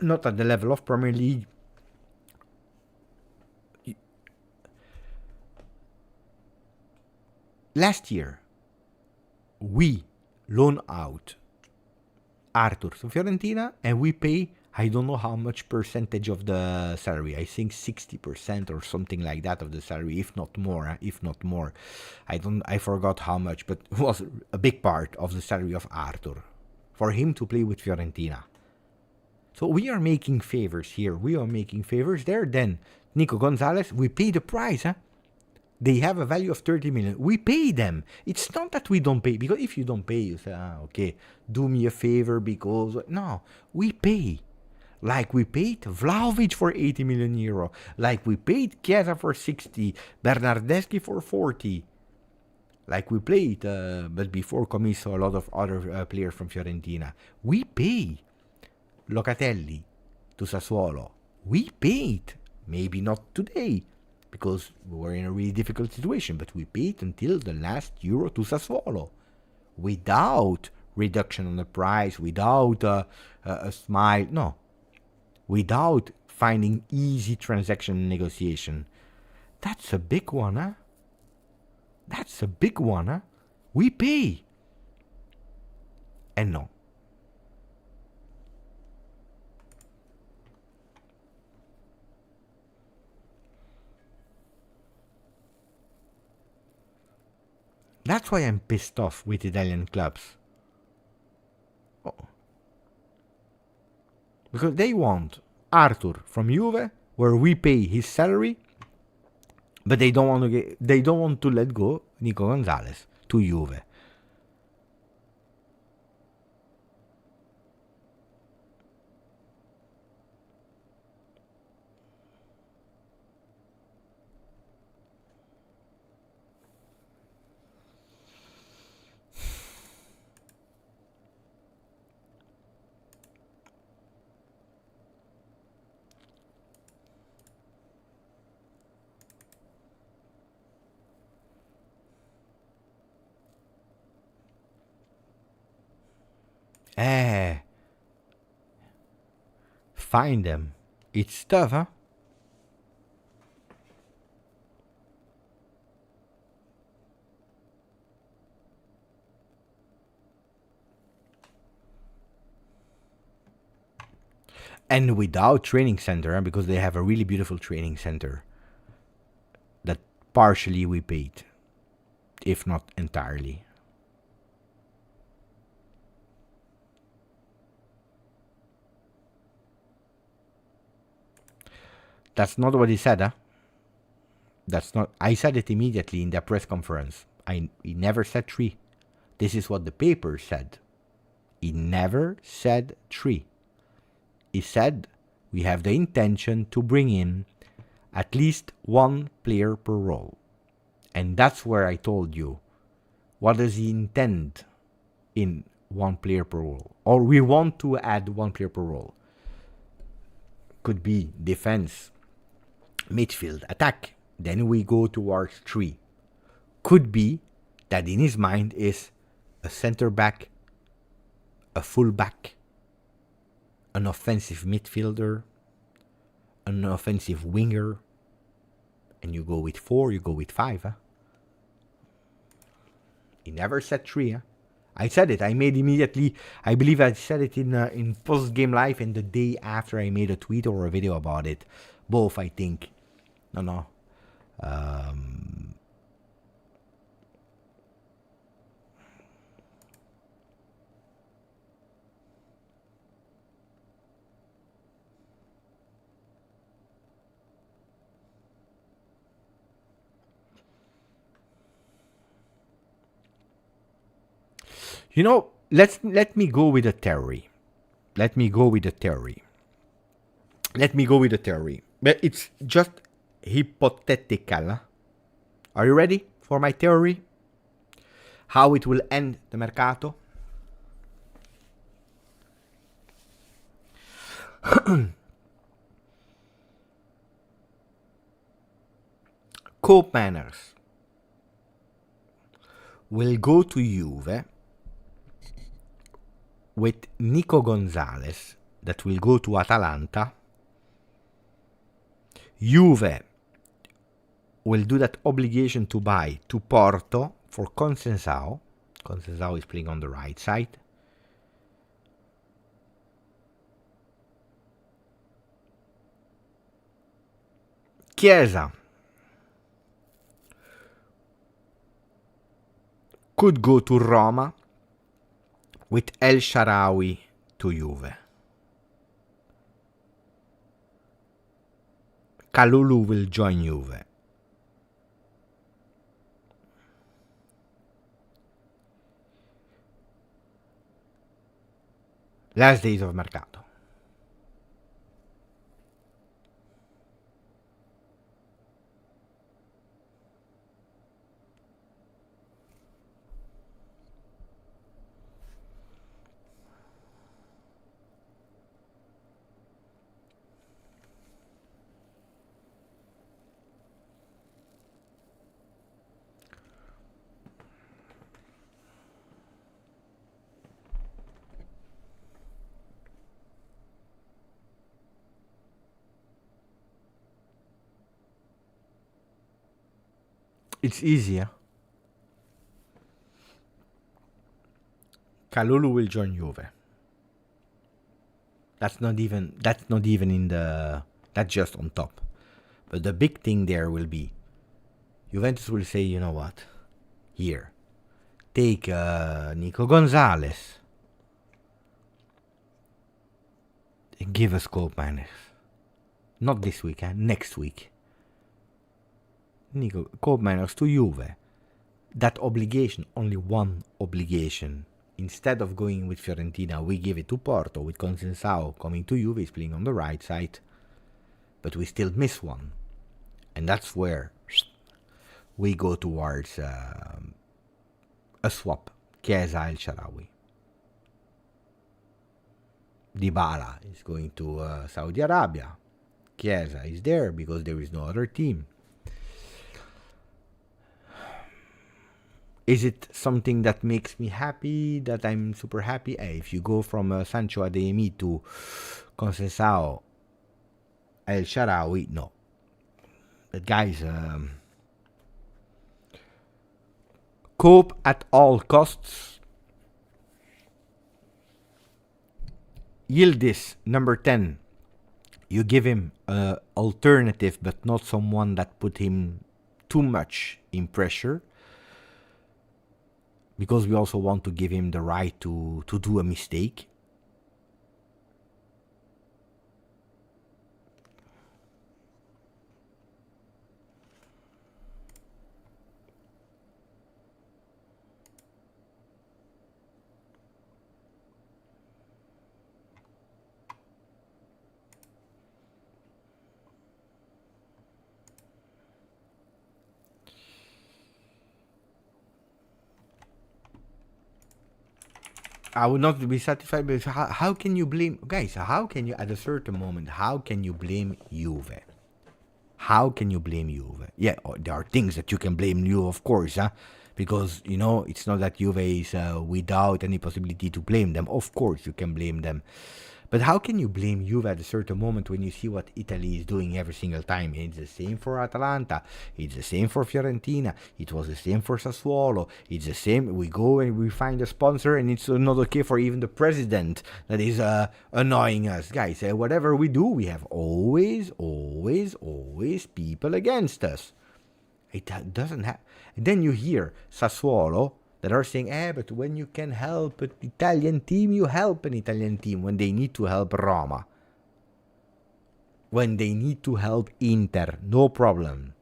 not at the level of Premier League. Last year, we loan out Arthur to Fiorentina and we pay I don't know how much percentage of the salary. I think 60% or something like that of the salary, if not more. If not more, I forgot how much, but it was a big part of the salary of Arthur for him to play with Fiorentina. So we are making favors here. We are making favors there. Then Nico Gonzalez, we pay the price. They have a value of 30 million. We pay them. It's not that we don't pay, because if you don't pay, you say, okay, do me a favor because... No, we pay. Like we paid Vlahovic for 80 million euro. Like we paid Chiesa for 60. Bernardeschi for 40. Like we played, but before Commisso, a lot of other players from Fiorentina. We pay. Locatelli to Sassuolo. We paid. Maybe not today, because we were in a really difficult situation, but we paid until the last euro to Sassuolo without reduction on the price, without a smile, no, without finding easy transaction negotiation. That's a big one, huh? That's a big one, huh? We pay. And no. That's why I'm pissed off with Italian clubs. Oh. Because they want Arthur from Juve, where we pay his salary, but they don't want to let go Nico Gonzalez to Juve. Find them. It's tough, huh? And without training center, huh? Because they have a really beautiful training center that partially we paid, if not entirely. That's not what he said, huh? That's not... I said it immediately in the press conference. He never said 3. This is what the paper said. He never said 3. He said we have the intention to bring in at least 1 player per role. And that's where I told you, what does he intend in 1 player per role? Or we want to add 1 player per role. Could be defense, midfield, attack. Then we go towards 3. Could be that in his mind is a center back, a full back, an offensive midfielder, an offensive winger, and you go with 4, you go with 5. Huh? He never said 3. Huh? I said it. I made immediately. I believe I said it in post-game live and the day after I made a tweet or a video about it. Both, I think. No. You know, let me go with a theory. Let me go with a theory. But it's just hypothetical. Huh? Are you ready for my theory? How it will end the mercato? Co-planners will go to Juve with Nico Gonzalez, that will go to Atalanta. Juve will do that obligation to buy to Porto for Conceicao. Conceicao is playing on the right side. Chiesa could go to Roma with El Shaarawy to Juve. Kalulu will join Juve. Last days of Mercato. It's easier. Kalulu will join Juve. That's not even in the, that's just on top. But the big thing there will be Juventus will say, you know what? Here, take Nico Gonzalez and give us Koopmeiners. Not this week, next week. Nico Koopmeiners to Juve. That obligation, only one obligation. Instead of going with Fiorentina, we give it to Porto with Conceicao coming to Juve, is playing on the right side. But we still miss one. And that's where we go towards a swap. Chiesa El Shaarawy. Dybala is going to Saudi Arabia. Chiesa is there because there is no other team. Is it something that makes me happy, that I'm super happy? If you go from Sancho Adeyemi to Conceicao El Shaarawy, no. But guys, cope at all costs. Yildiz, number 10. You give him an alternative, but not someone that put him too much in pressure. Because we also want to give him the right to do a mistake. I would not be satisfied, but how can you blame, guys, how can you, at a certain moment, how can you blame Juve? How can you blame Juve? Yeah, there are things that you can blame Juve, of course, because, you know, it's not that Juve is without any possibility to blame them. Of course, you can blame them. But how can you blame Juve at a certain moment when you see what Italy is doing every single time? It's the same for Atalanta. It's the same for Fiorentina. It was the same for Sassuolo. It's the same. We go and we find a sponsor, and it's not okay for even the president that is annoying us. Guys, whatever we do, we have always people against us. It doesn't have. Then you hear Sassuolo that are saying, but when you can help an Italian team, you help an Italian team when they need to help Roma. When they need to help Inter, no problem.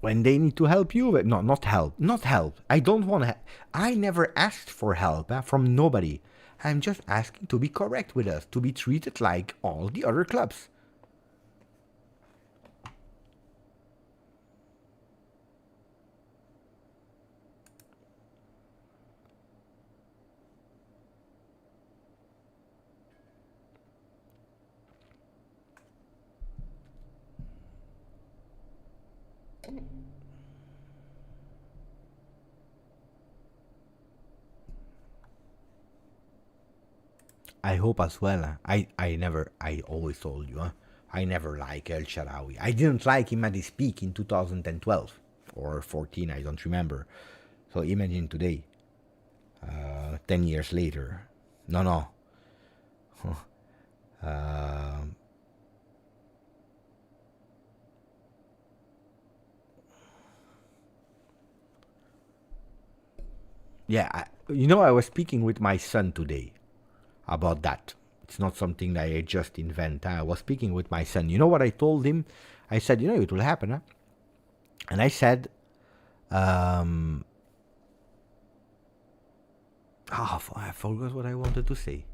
When they need to help Juve, no, not help. I don't want to. I never asked for help from nobody. I'm just asking to be correct with us, to be treated like all the other clubs. I hope as well. I always told you, I never liked El Shaarawy. I didn't like him at his peak in 2012 or 14, I don't remember. So imagine today, 10 years later. No. Yeah, I was speaking with my son today about that. It's not something that I just invent. I was speaking with my son. You know what I told him? I said, it will happen, huh? And I said, I forgot what I wanted to say.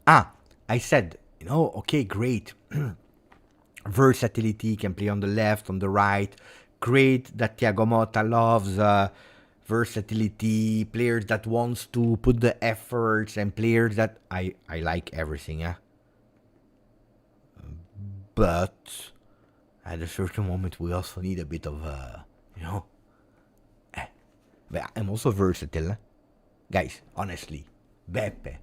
I said, okay, great. Versatility, can play on the left, on the right. Great that Thiago Motta loves versatility, players that wants to put the efforts, and players that I like everything, yeah. But at a certain moment, we also need a bit of, But I'm also versatile, guys. Honestly, Beppe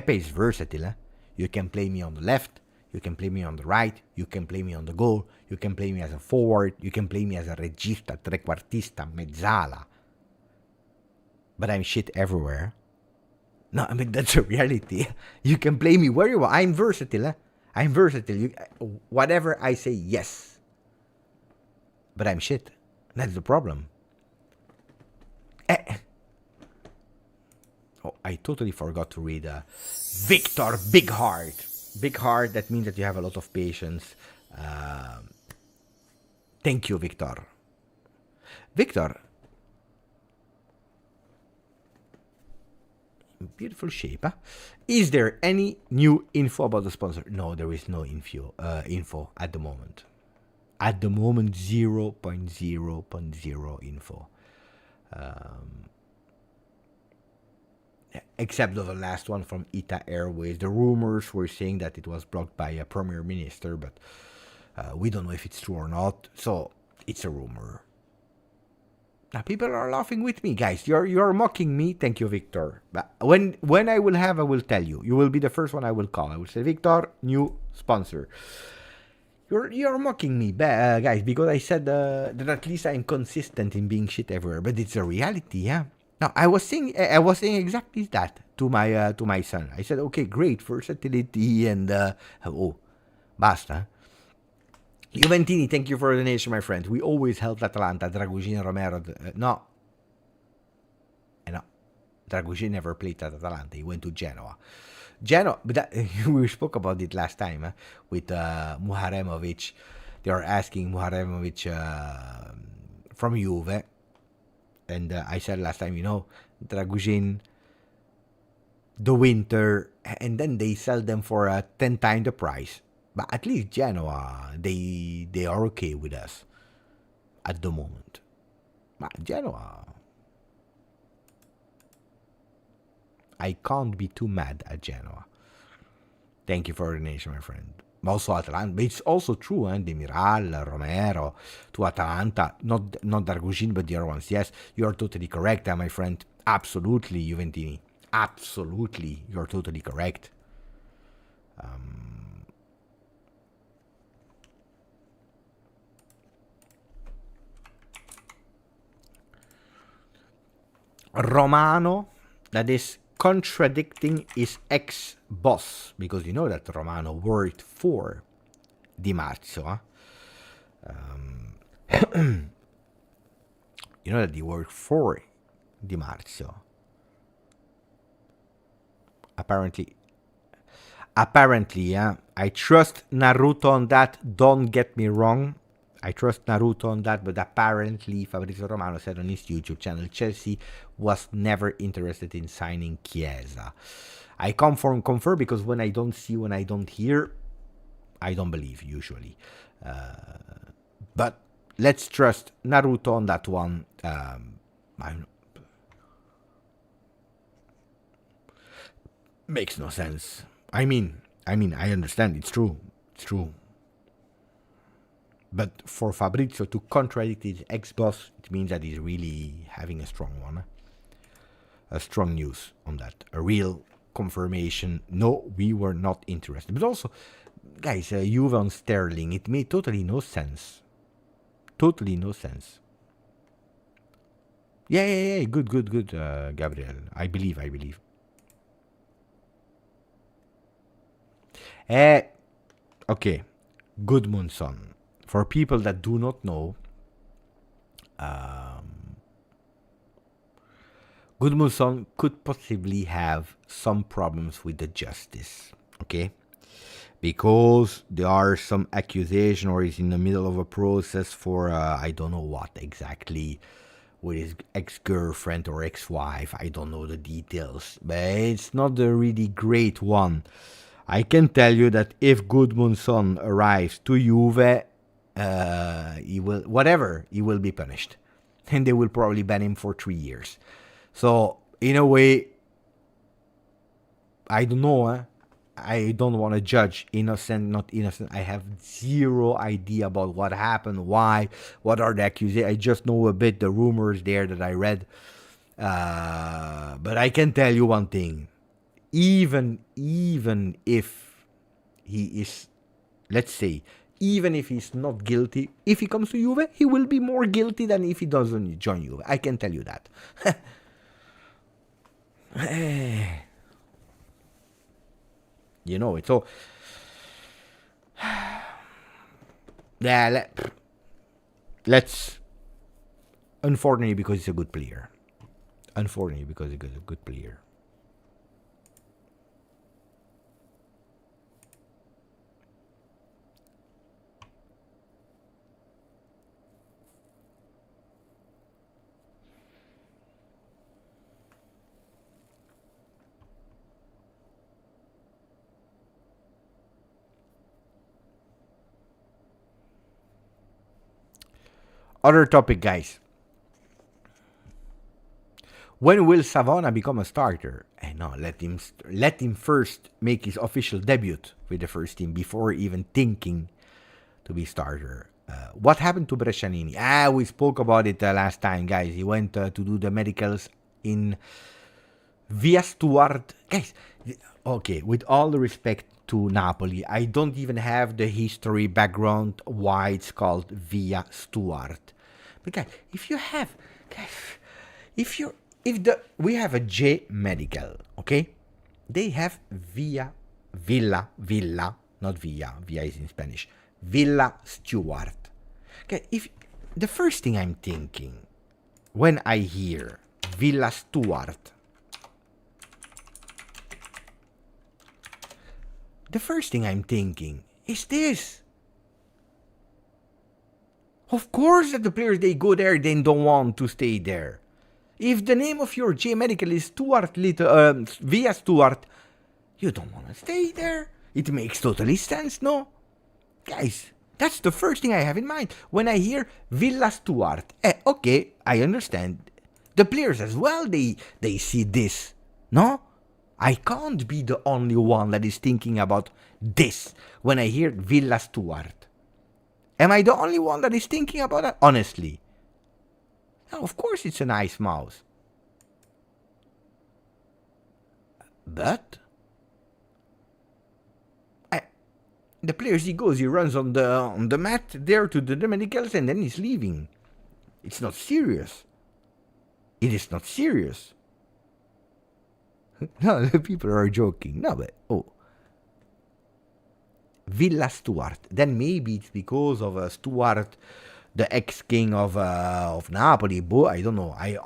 is versatile. You can play me on the left. You can play me on the right. You can play me on the goal. You can play me as a forward. You can play me as a regista, trequartista, mezzala. But I'm shit everywhere. No, I mean, that's a reality. You can play me where you want. I'm versatile. I'm versatile. Whatever I say, yes. But I'm shit. That's the problem. Oh, I totally forgot to read Victor, big heart. Big heart, that means that you have a lot of patience. Thank you, Victor. Victor. Beautiful shape, huh? Is there any new info about the sponsor? No, there is no info at the moment. At the moment, 0.0.0 info. Except the last one from ITA Airways. The rumors were saying that it was blocked by a premier minister, but we don't know if it's true or not. So it's a rumor. Now people are laughing with me, guys. You're mocking me. Thank you, Victor. But when I will have, I will tell you. You will be the first one I will call. I will say, Victor, new sponsor. You're mocking me, guys, because I said that at least I'm consistent in being shit everywhere. But it's a reality, yeah. Now I was saying exactly that to my son. I said, okay, great versatility and basta. Juventini, thank you for the donation, my friend. We always helped Atalanta. Dragugin and Romero. No. Dragugin never played at Atalanta. He went to Genoa. But we spoke about it last time with Muharemovic. They are asking Muharemovic from Juve. And I said last time, Dragugin, the winter, and then they sell them for 10 times the price. But at least Genoa, they are okay with us at the moment. But Genoa, I can't be too mad at Genoa. Thank you for the donation, my friend. Also Atalanta, but it's also true, Demiral, Romero, to Atalanta, not Dragugin, but the other ones. Yes, you are totally correct, my friend. Absolutely, Juventini. Absolutely, you're totally correct. Romano, that is contradicting his ex-boss, because you know that Romano worked for Di Marzio. You know that he worked for Di Marzio. Apparently, I trust Naruto on that. Don't get me wrong. I trust Naruto on that, but apparently Fabrizio Romano said on his YouTube channel Chelsea was never interested in signing Chiesa. I confirm because when I don't see, when I don't hear, I don't believe usually. But let's trust Naruto on that one. Makes no sense. I mean, I understand. It's true. But for Fabrizio to contradict his ex-boss, it means that he's really having a strong one. A strong news on that. A real confirmation. No, we were not interested. But also, guys, Juve on Sterling, it made totally no sense. Totally no sense. Yeah. Good, Gabriel. I believe. Okay, Gudmundsson. For people that do not know, Gudmundsson could possibly have some problems with the justice, okay? Because there are some accusation or he's in the middle of a process for I don't know what exactly with his ex-girlfriend or ex-wife. I don't know the details, but it's not a really great one. I can tell you that if Gudmundsson arrives to Juve, he will be punished, and they will probably ban him for 3 years. So in a way, I don't know. I don't want to judge innocent, not innocent. I have zero idea about what happened, why, what are the accusations. I just know a bit the rumors there that I read. But I can tell you one thing. Even if he is, let's say, even if he's not guilty, if he comes to Juve, he will be more guilty than if he doesn't join Juve. I can tell you that. You know it. So, yeah, let's. Unfortunately, because he's a good player. Unfortunately, because he's a good player. Other topic, guys. When will Savona become a starter? No, let him first make his official debut with the first team before even thinking to be starter. What happened to Brescianini? We spoke about it last time, guys. He went to do the medicals in Via Stuart. Guys, okay, with all the respect to Napoli, I don't even have the history background why it's called Via Stuart. But guys, we have a J medical, okay? They have Villa, not Villa is in Spanish. Villa Stuart. Okay, if the first thing I'm thinking when I hear Villa Stuart, the first thing I'm thinking is this. Of course that the players, they go there, they don't want to stay there. If the name of your J medical is Via Stuart, you don't want to stay there. It makes totally sense, no? Guys, that's the first thing I have in mind when I hear Villa Stuart. Okay, I understand. The players as well, they see this, no? I can't be the only one that is thinking about this when I hear Villa Stuart. Am I the only one that is thinking about that? Honestly. Now, of course it's a nice mouse. But the players, he runs on the mat there to do the medicals and then he's leaving. It's not serious. It is not serious. No, the people are joking. No, but Villa Stuart. Then maybe it's because of Stuart, the ex-king of Napoli. But I don't know. I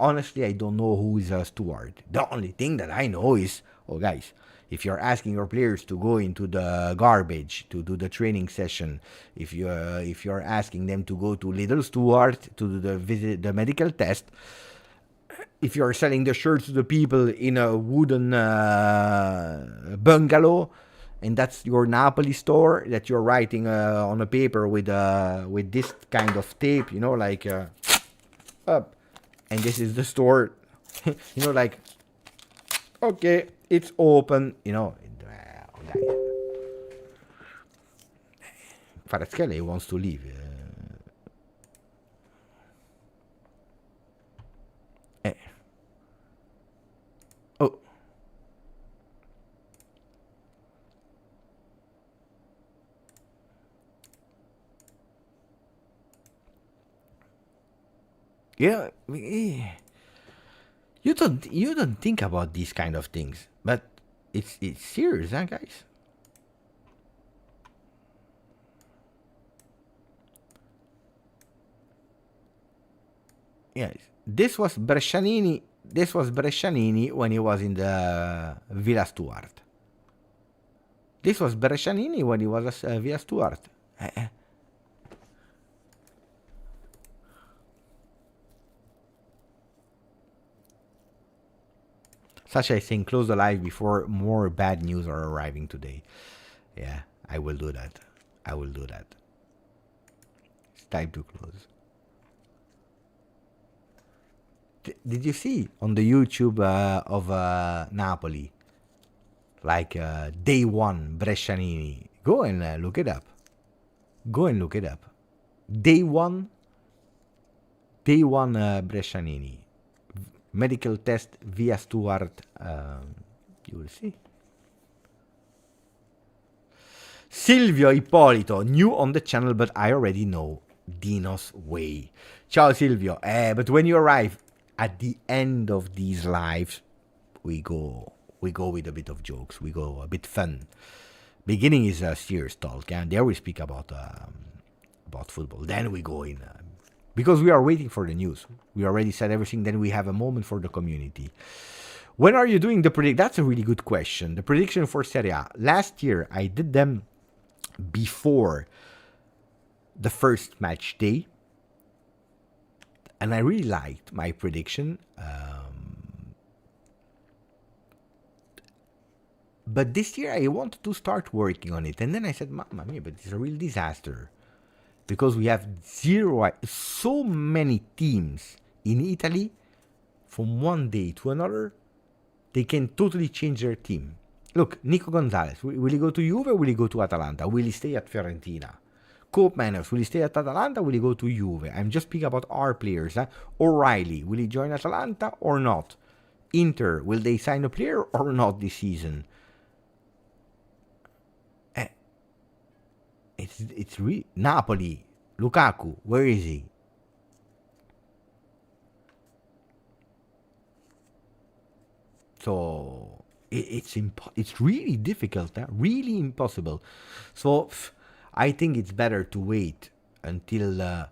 don't know who is Stuart. The only thing that I know is, guys, if you're asking your players to go into the garbage to do the training session, if you're asking them to go to Little Stuart to do the medical test, if you're selling the shirts to the people in a wooden bungalow, and that's your Napoli store that you're writing on a paper with this kind of tape, like up, and this is the store, like, okay, it's open, Kvaratskhelia wants to leave. Yeah, you don't think about these kind of things, but it's serious, huh, guys? Yes, this was Brescianini. This was Brescianini when he was in the Villa Stuart. This was Brescianini when he was at Villa Stuart. Such I think, close the live before more bad news are arriving today. Yeah, I will do that. I will do that. It's time to close. Did you see on the YouTube of Napoli, like day one Brescianini? Go and look it up. Go and look it up. Day one Brescianini. Medical test via Stuart. You will see. Silvio Ippolito, new on the channel, but I already know Dino's way. Ciao Silvio. But when you arrive at the end of these lives, we go with a bit of jokes. We go a bit fun. Beginning is a serious talk, and there we speak about football. Then we go in. Because we are waiting for the news. We already said everything. Then we have a moment for the community. When are you doing the prediction? That's a really good question. The prediction for Serie A. Last year, I did them before the first match day. And I really liked my prediction. But this year, I wanted to start working on it. And then I said, Mamma mia, but it's a real disaster. Because we have so many teams in Italy, from one day to another, they can totally change their team. Look, Nico Gonzalez, will he go to Juve or will he go to Atalanta? Will he stay at Fiorentina? Cope Manners, will he stay at Atalanta or will he go to Juve? I'm just speaking about our players. O'Reilly, will he join Atalanta or not? Inter, will they sign a player or not this season? It's really Napoli. Lukaku, where is he? So it's really difficult, really impossible. So I think it's better to wait until.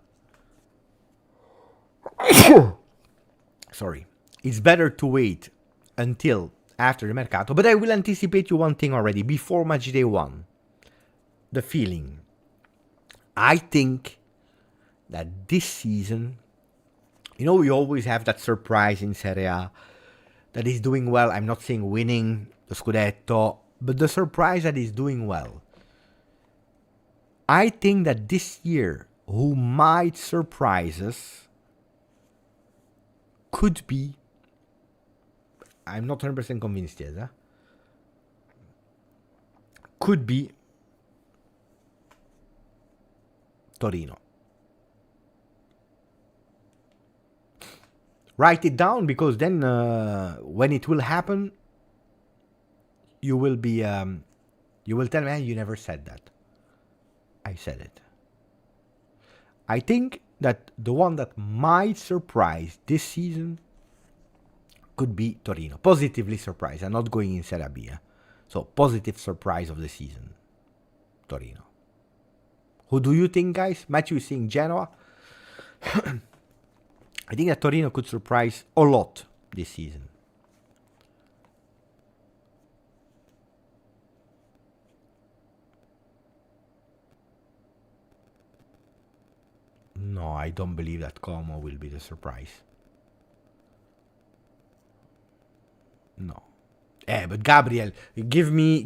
Sorry, it's better to wait until after the mercato. But I will anticipate you one thing already before match day one. The feeling. I think that this season, we always have that surprise in Serie A that is doing well. I'm not saying winning the Scudetto, but the surprise that is doing well. I think that this year, who might surprise us could be, I'm not 100% convinced yet, could be Torino. Write it down, because then when it will happen, you will be you will tell me, you never said that. I said it. I think that the one that might surprise this season could be Torino. Positively surprised. I'm not going in Serie B. So positive surprise of the season. Torino. Who do you think, guys? Matthew is saying Genoa. I think that Torino could surprise a lot this season. No, I don't believe that Como will be the surprise. No. But Gabriel, give me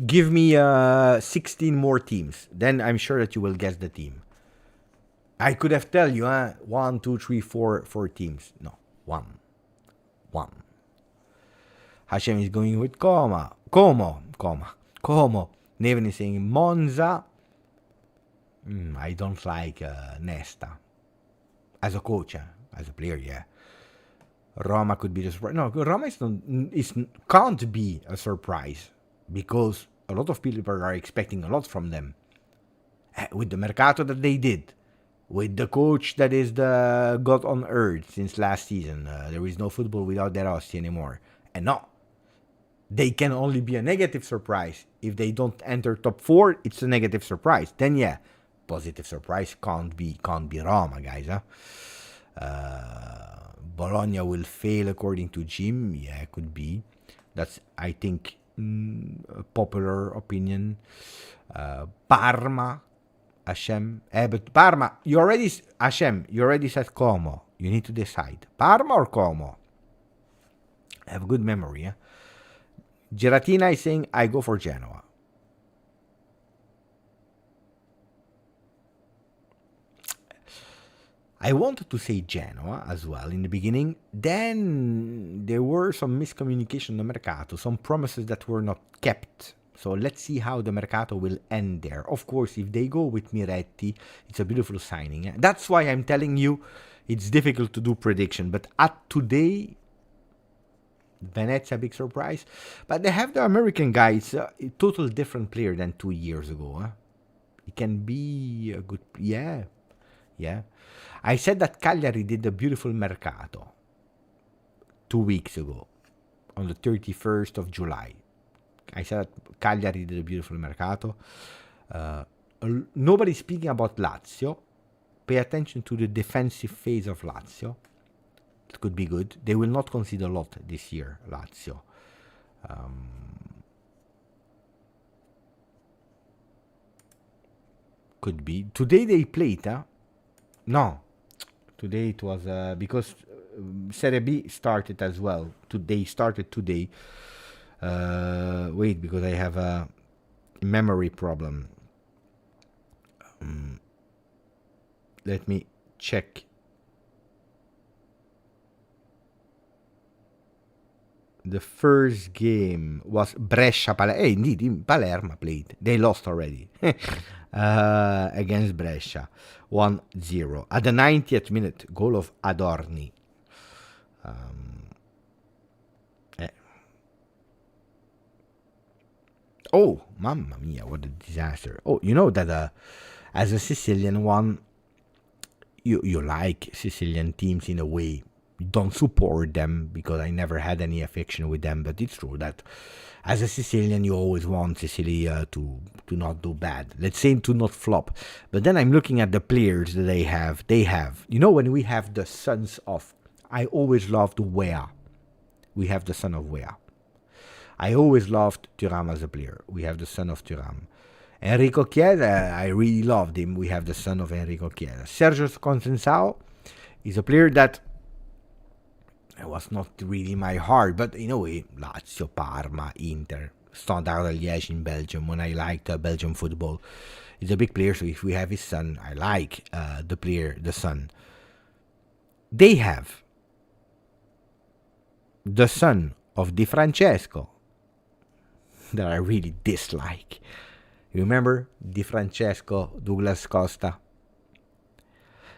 16 more teams. Then I'm sure that you will guess the team. I could have tell you, 1, 2, 3, 4 teams. No, one. Hashem is going with Como. Neven is saying Monza. I don't like Nesta. As a coach, as a player, yeah. Roma could be the surprise. No, Roma can't be a surprise because a lot of people are expecting a lot from them. With the mercato that they did, with the coach that is the god on earth since last season, there is no football without De Rossi anymore. And no, they can only be a negative surprise. If they don't enter top 4, it's a negative surprise. Then yeah, positive surprise can't be Roma, guys. Bologna will fail according to Jim. Yeah, could be. That's, I think, a popular opinion. Parma, Hashem. But Parma, Hashem, you already said Como. You need to decide. Parma or Como? I have good memory. Eh? Giratina is saying, I go for Genoa. I wanted to say Genoa as well in the beginning. Then there were some miscommunication in the Mercato, some promises that were not kept. So let's see how the Mercato will end there. Of course, if they go with Miretti, it's a beautiful signing. Eh? That's why I'm telling you it's difficult to do prediction. But at today, Venezia, big surprise. But they have the American guy. It's a total different player than 2 years ago. Huh? He can be a good... Yeah. I said that Cagliari did a beautiful Mercato 2 weeks ago, on the 31st of July. I said that Cagliari did a beautiful Mercato. Nobody's speaking about Lazio. Pay attention to the defensive phase of Lazio. It could be good. They will not concede a lot this year, Lazio. Could be. Today they played, huh? No. Today it was because Serie B started as well. They started today. Wait, because I have a memory problem. Let me check. The first game was Brescia. Indeed, Palermo played. They lost already against Brescia. 1-0. At the 90th minute, goal of Adorni. Oh, mamma mia, what a disaster. Oh, you know that as a Sicilian one, you like Sicilian teams in a way. You don't support them because I never had any affection with them, but it's true that as a Sicilian, you always want Sicily to not do bad. Let's say to not flop. But then I'm looking at the players that they have. You know, when we have the sons of... I always loved Wea. We have the son of Wea. I always loved Thuram as a player. We have the son of Thuram. Enrico Chiesa, I really loved him. We have the son of Enrico Chiesa. Sergio Conceicao is a player that was not really my heart, but in a way, Lazio, Parma, Inter, Standard Liège in Belgium, when I liked Belgian football. He's a big player, so if we have his son, I like the son. They have the son of Di Francesco that I really dislike. You remember Di Francesco, Douglas Costa?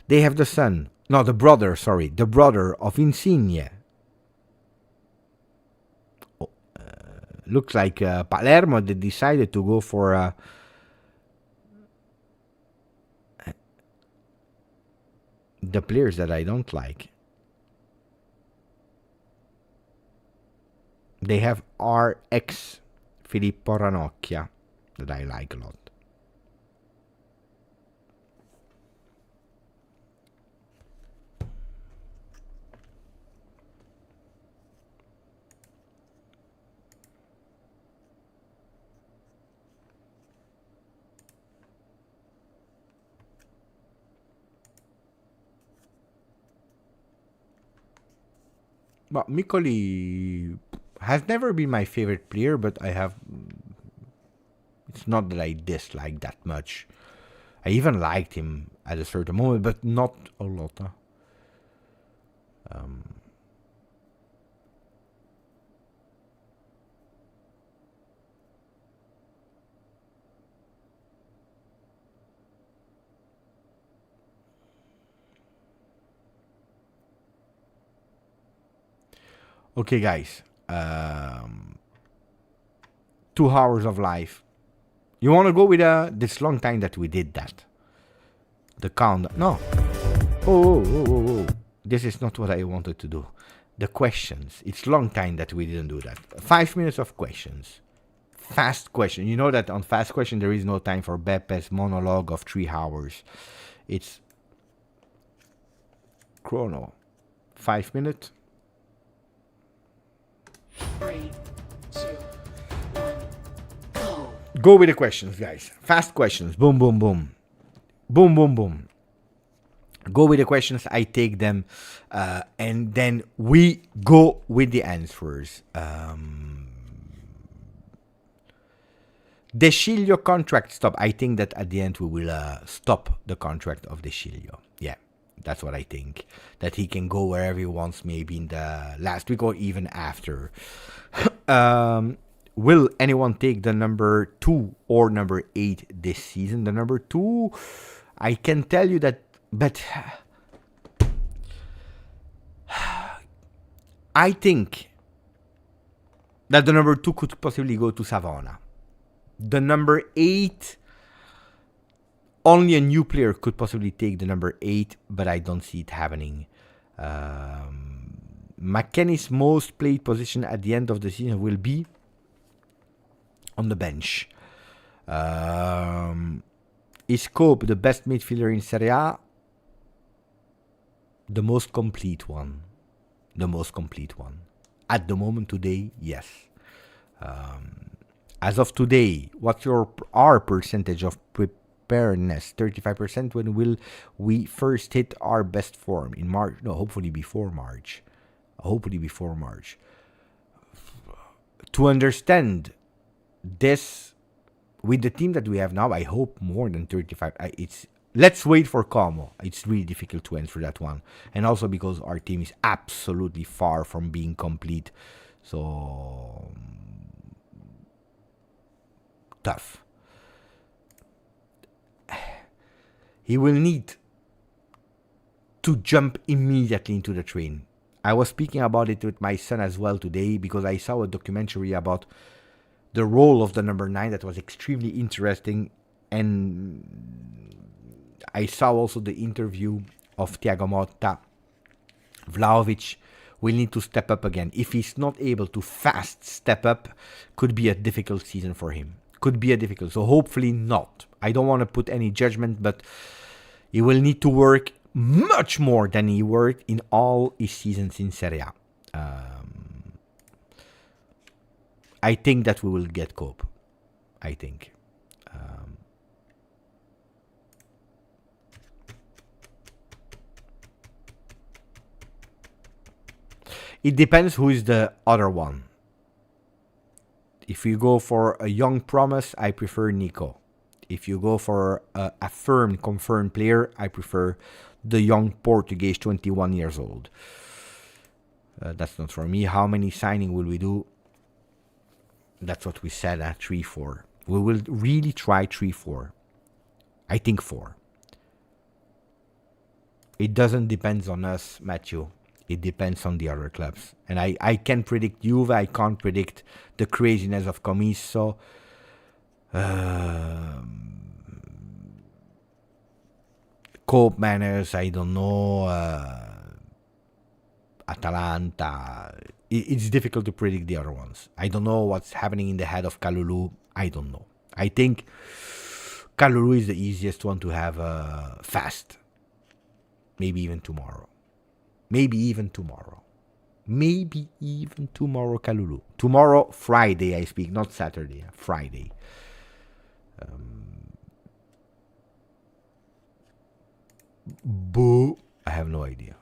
They have the brother of Insigne. Looks like Palermo, they decided to go for the players that I don't like. They have RX Filippo Ranocchia that I like a lot. But Miccoli has never been my favorite player, but it's not that I dislike that much. I even liked him at a certain moment, but not a lot. Huh? Okay, guys. 2 hours of life. You want to go with this long time that we did that? The count. No. Oh. This is not what I wanted to do. The questions. It's long time that we didn't do that. 5 minutes of questions. Fast question. You know that on fast question there is no time for Bepe's monologue of 3 hours. It's chrono. 5 minutes. 3, 2, 1, go. Go with the questions, guys. Fast questions. Boom, boom, boom. Boom, boom, boom. Go with the questions. I take them. And then we go with the answers. De Sciglio contract stop. I think that at the end we will stop the contract of De Sciglio. Yeah, that's what I think. That he can go wherever he wants, maybe in the last week or even after. Will anyone take the number 2 or number 8 this season? The number 2, I can tell you that, but I think that the number 2 could possibly go to Savona. The number 8, only a new player could possibly take the number 8, but I don't see it happening. McKenny's most played position at the end of the season will be on the bench. Is Cope the best midfielder in Serie A? The most complete one. The most complete one. At the moment today, yes. As of today, what's our percentage of preparedness? 35%. When will we first hit our best form? In March? No, hopefully before March. Hopefully before March. To understand this, with the team that we have now, I hope more than 35. Let's wait for Como. It's really difficult to answer that one. And also because our team is absolutely far from being complete. So tough. He will need to jump immediately into the train. I was speaking about it with my son as well today because I saw a documentary about the role of the number 9 that was extremely interesting, and I saw also the interview of Thiago Motta. Vlahovic will need to step up again. If he's not able to fast step up, could be a difficult season for him. Could be a difficult. So hopefully not. I don't want to put any judgment, but he will need to work much more than he worked in all his seasons in Serie A. I think that we will get Cope. I think. It depends who is the other one. If you go for a young promise, I prefer Nico. If you go for a firm, confirmed player, I prefer the young Portuguese, 21 years old. That's not for me. How many signing will we do? That's what we said at 3-4. We will really try 3-4. I think 4. It doesn't depend on us, Matthew. It depends on the other clubs. And I can predict Juve. I can't predict the craziness of Comiso. Cope manners, I don't know. Atalanta. It's difficult to predict the other ones. I don't know what's happening in the head of Kalulu. I don't know. I think Kalulu is the easiest one to have fast. Maybe even tomorrow. Maybe even tomorrow. Maybe even tomorrow, Kalulu. Tomorrow, Friday, I speak, not Saturday. Friday. Boo. I have no idea.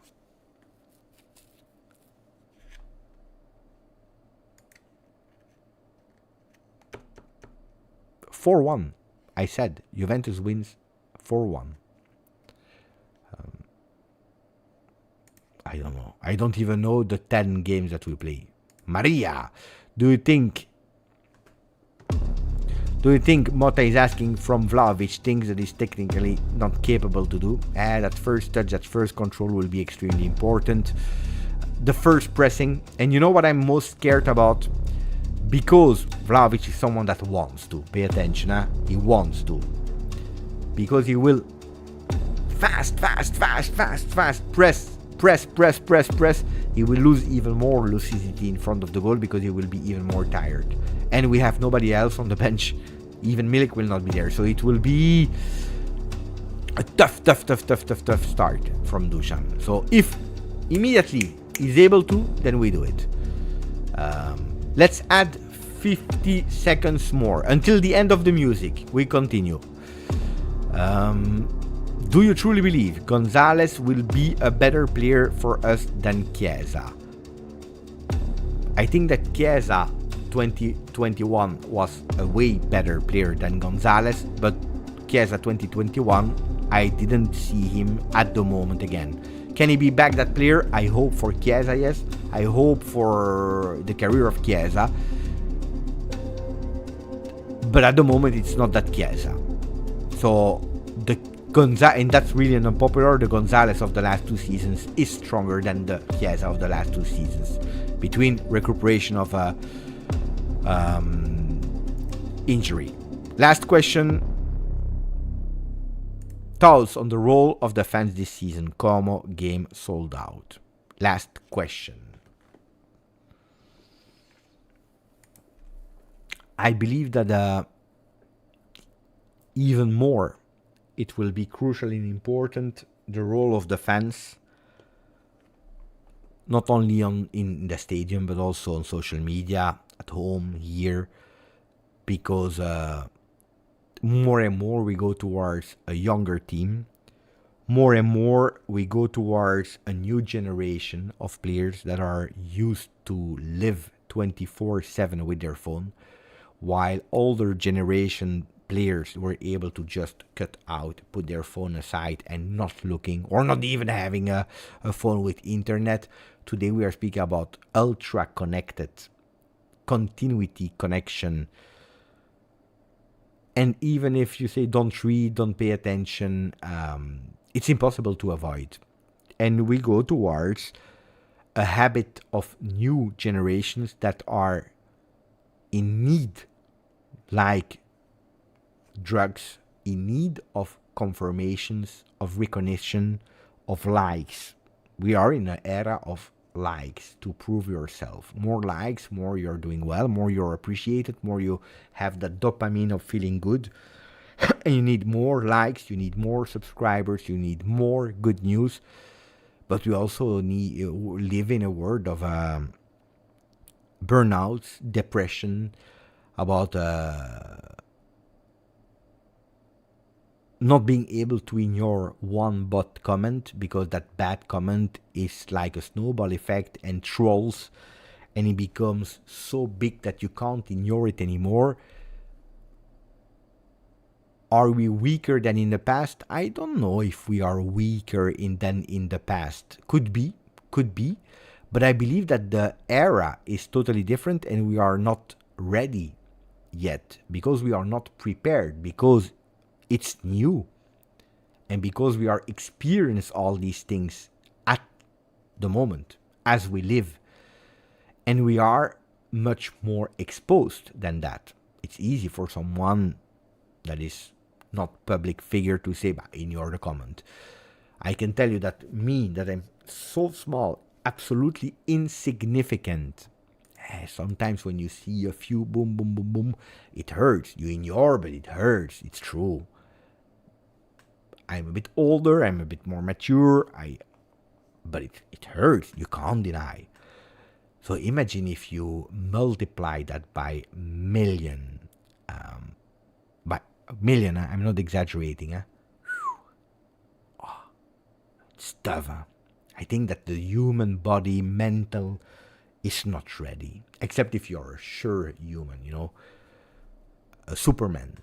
(4-1). I said Juventus wins 4-1. I don't know. I don't even know the 10 games that we play. Maria, do you think Motta is asking from Vlahovic things that he's technically not capable to do? That first touch, that first control will be extremely important. The first pressing. And you know what I'm most scared about? Because Vlahovic is someone that wants to. Pay attention, huh? He wants to. Because he will fast, press. He will lose even more lucidity in front of the goal because he will be even more tired. And we have nobody else on the bench. Even Milik will not be there. So it will be a tough start from Dusan. So if immediately is able to, then we do it. Let's add 50 seconds more until the end of the music. We continue. Do you truly believe Gonzalez will be a better player for us than Chiesa? I think that Chiesa 2021 was a way better player than Gonzalez, but Chiesa 2021, I didn't see him at the moment again. Can he be back that player? I hope for Chiesa, yes. I hope for the career of Chiesa. But at the moment, it's not that Chiesa. So, and that's really an unpopular. The Gonzalez of the last 2 seasons is stronger than the Chiesa of the last 2 seasons. Between recuperation of injury. Last question. Thoughts on the role of the fans this season? Como game sold out. Last question. I believe that even more it will be crucial and important, the role of the fans, not only in the stadium but also on social media, at home, here, because more and more we go towards a younger team. More and more we go towards a new generation of players that are used to live 24/7 with their phone, while older generation players were able to just cut out, put their phone aside and not looking or not even having a phone with internet. Today we are speaking about ultra connected, continuity connection. And even if you say don't read, don't pay attention, it's impossible to avoid. And we go towards a habit of new generations that are in need, like drugs, in need of confirmations, of recognition, of likes. We are in an era of likes to prove yourself. More likes, more you're doing well, more you're appreciated, more you have the dopamine of feeling good. And you need more likes, you need more subscribers, you need more good news. But we also live in a world of burnouts, depression, about not being able to ignore one bad comment, because that bad comment is like a snowball effect and trolls, and it becomes so big that you can't ignore it anymore. Are we weaker than in the past? I don't know if we are weaker than in the past. Could be. But I believe that the era is totally different and we are not ready yet, because we are not prepared, because it's new, and because we are experiencing all these things at the moment as we live, and we are much more exposed than that. It's easy for someone that is not public figure to say, ignore the comment. I can tell you that that I'm so small, absolutely insignificant. Sometimes when you see a few boom, boom, boom, boom, it hurts. You ignore, but it hurts. It's true. I'm a bit older, I'm a bit more mature, but it hurts, you can't deny. So imagine if you multiply that by million, I'm not exaggerating. It's tough. I think that the human body, mental, is not ready, except if you're a sure human, a Superman.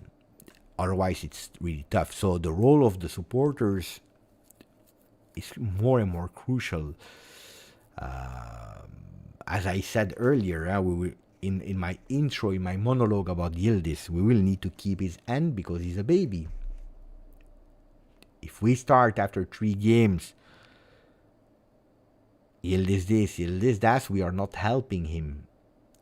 Otherwise, it's really tough. So the role of the supporters is more and more crucial. As I said earlier, we will, in my intro, in my monologue about Yildiz, we will need to keep his hand because he's a baby. If we start after 3 games, Yildiz this, Yildiz that, we are not helping him.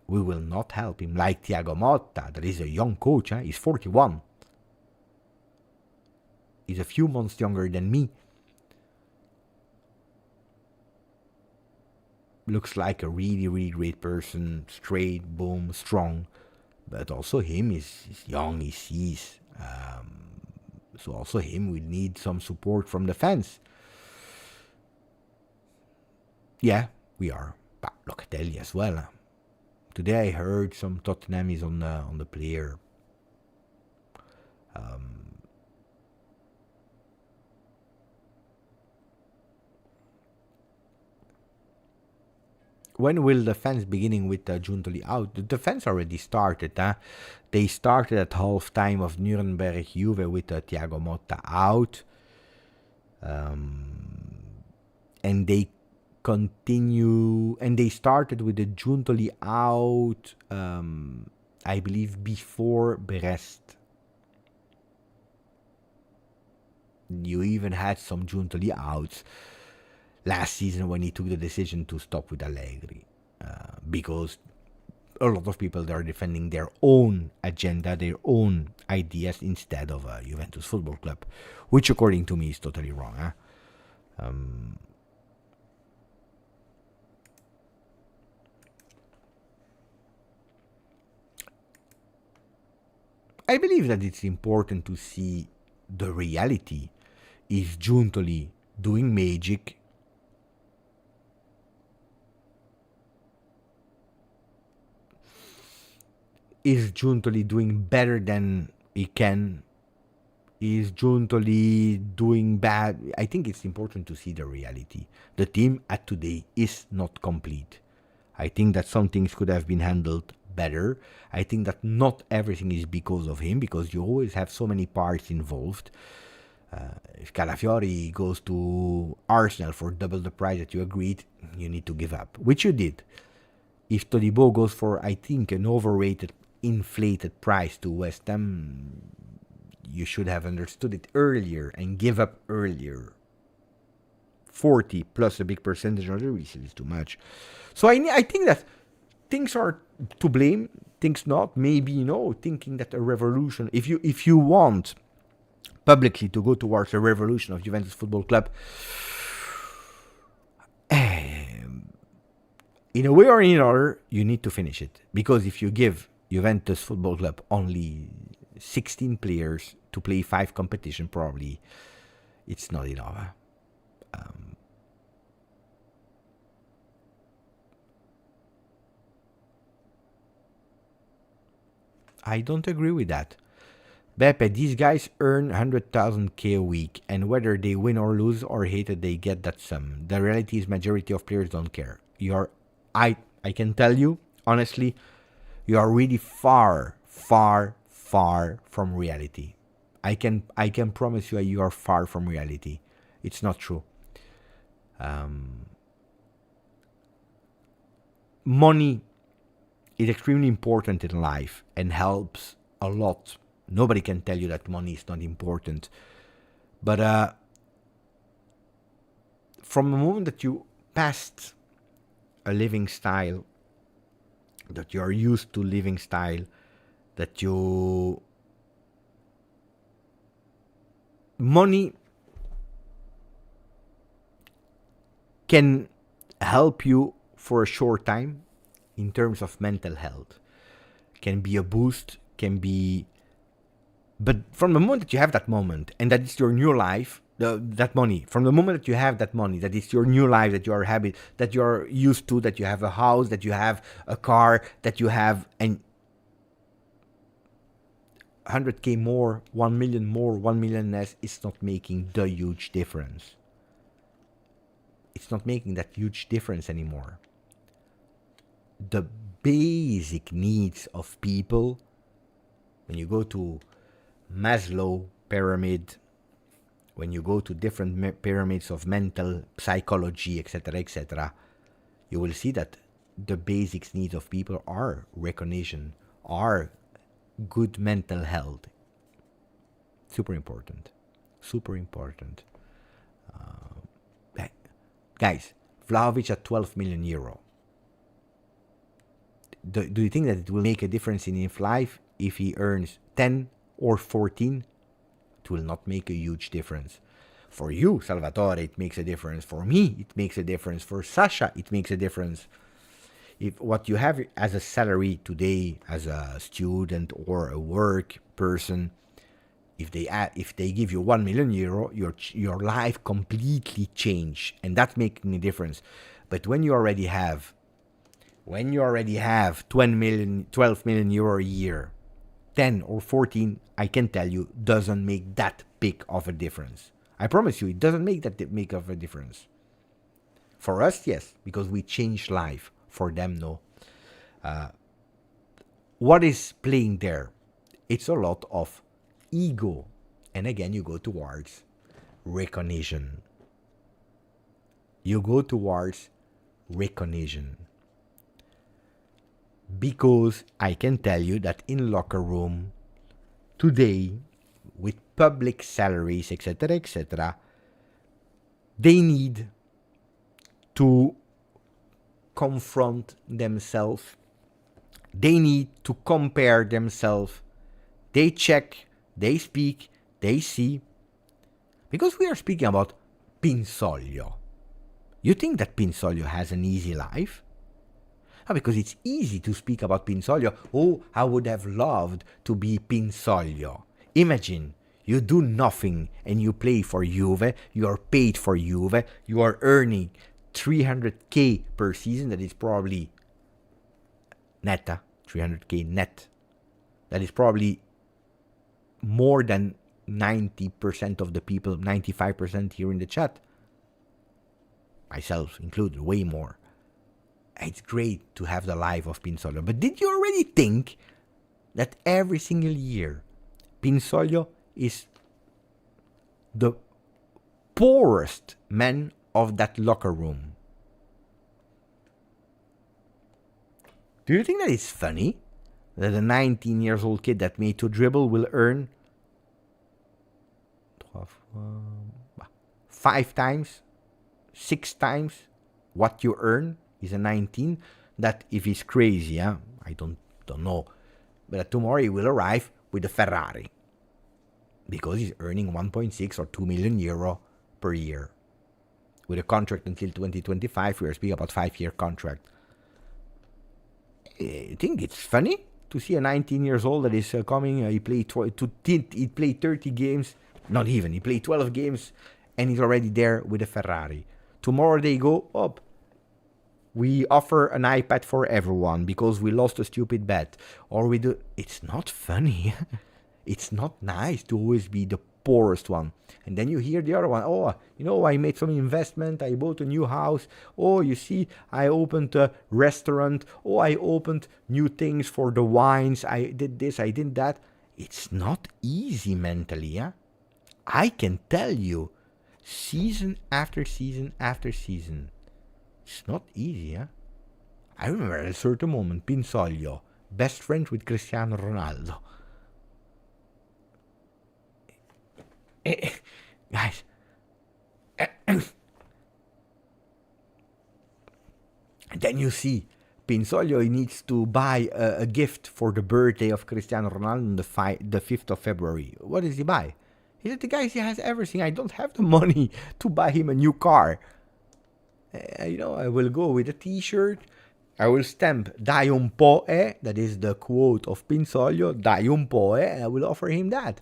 We will not help him. Like Thiago Motta, that is a young coach. He's 41. He's a few months younger than me. Looks like a really, really great person. Straight, boom, strong. But also him is young, he sees. So also him will need some support from the fans. Yeah, we are. But Locatelli as well. Today I heard some Tottenham is on the player. When will the fans beginning with Giuntoli out? The fans already started. They started at half time of Nuremberg Juve with Thiago Motta out. And they continue, and they started with the Giuntoli out, I believe, before Brest. You even had some Giuntoli outs last season when he took the decision to stop with Allegri, because a lot of people are defending their own agenda, their own ideas instead of Juventus Football Club, which according to me is totally wrong. I believe that it's important to see the reality. Is Giuntoli doing magic? Is Giuntoli doing better than he can? Is Giuntoli doing bad? I think it's important to see the reality. The team at today is not complete. I think that some things could have been handled better. I think that not everything is because of him, because you always have so many parts involved. If Calafiori goes to Arsenal for double the price that you agreed, you need to give up, which you did. If Todibo goes for, I think, an overrated, inflated price to West Ham, you should have understood it earlier and give up earlier. 40 plus a big percentage of the resale is too much. So I think that things are to blame, things not. Maybe, thinking that a revolution, if you want publicly to go towards a revolution of Juventus Football Club, in a way or in another, you need to finish it. Because if you give Juventus Football Club only 16 players to play 5 competition, probably it's not enough. I don't agree with that. Beppe, these guys earn 100,000 a week, and whether they win or lose or hate it, they get that sum. The reality is majority of players don't care. I can tell you, honestly, you are really far from reality. I can promise you are far from reality. It's not true. Money is extremely important in life and helps a lot. Nobody can tell you that money is not important. But from the moment that you passed a living style, that you are used to living style, that money can help you for a short time in terms of mental health. Can be a boost, but from the moment that you have that moment, and that is your new life, that money, from the moment that you have that money, that is your new life, that you are happy, that you are used to, that you have a house, that you have a car, that you have, and 100K more, 1 million more, 1 million less, it's not making the huge difference. It's not making that huge difference anymore. The basic needs of people, when you go to Maslow pyramid, when you go to different pyramids of mental psychology, etc., you will see that the basic needs of people are recognition, are good mental health. Super important. Guys, Vlahovic at 12 million euro. Do you think that it will make a difference in his life if he earns 10 or 14? It will not make a huge difference. For you, Salvatore, it makes a difference. For me, it makes a difference. For Sasha, it makes a difference. If what you have as a salary today, as a student or a work person, if they give you 1 million euro, your life completely change, and that's making a difference. But when you already have 12 million euro a year, 10 or 14, I can tell you, doesn't make that big of a difference. I promise you, it doesn't make that big of a difference. For us, yes, because we change life. For them, no. What is playing there? It's a lot of ego. And again, you go towards recognition. You go towards recognition. Because I can tell you that in locker room, today, with public salaries, etc., they need to confront themselves. They need to compare themselves. They check, they speak, they see. Because we are speaking about Pinsoglio. You think that Pinsoglio has an easy life? Because it's easy to speak about Pinsoglio. Oh, I would have loved to be Pinsoglio. Imagine, you do nothing and you play for Juve, you are paid for Juve, you are earning 300k per season, that is probably netta, 300k net. That is probably more than 90% of the people, 95% here in the chat. Myself included, way more. It's great to have the life of Pinsoglio. But did you already think that every single year Pinsoglio is the poorest man of that locker room? Do you think that it's funny that a 19 years old kid that made to dribble will earn 5 times, 6 times what you earn? He's a 19. That if he's crazy, I don't know. But tomorrow he will arrive with a Ferrari because he's earning 1.6 or 2 million euro per year. With a contract until 2025, we are speaking about 5-year contract. I think it's funny to see a 19 years old that is coming. He played 30 games, not even. He played 12 games, and he's already there with a Ferrari. Tomorrow they go up. We offer an iPad for everyone because we lost a stupid bet, or we do. It's not funny. It's not nice to always be the poorest one. And then you hear the other one. Oh, I made some investment. I bought a new house. Oh, you see, I opened a restaurant. Oh, I opened new things for the wines. I did this, I did that. It's not easy mentally, yeah? I can tell you, season after season after season, it's not easy, yeah? I remember at a certain moment, Pinsoglio, best friend with Cristiano Ronaldo. Guys, then you see Pinsoglio, he needs to buy a gift for the birthday of Cristiano Ronaldo on the 5th of February. What does he buy? He said, the guy, he has everything. I don't have the money to buy him a new car. I will go with a t-shirt. I will stamp Dai un po', that is the quote of Pinsoglio, Dai un po', and I will offer him that.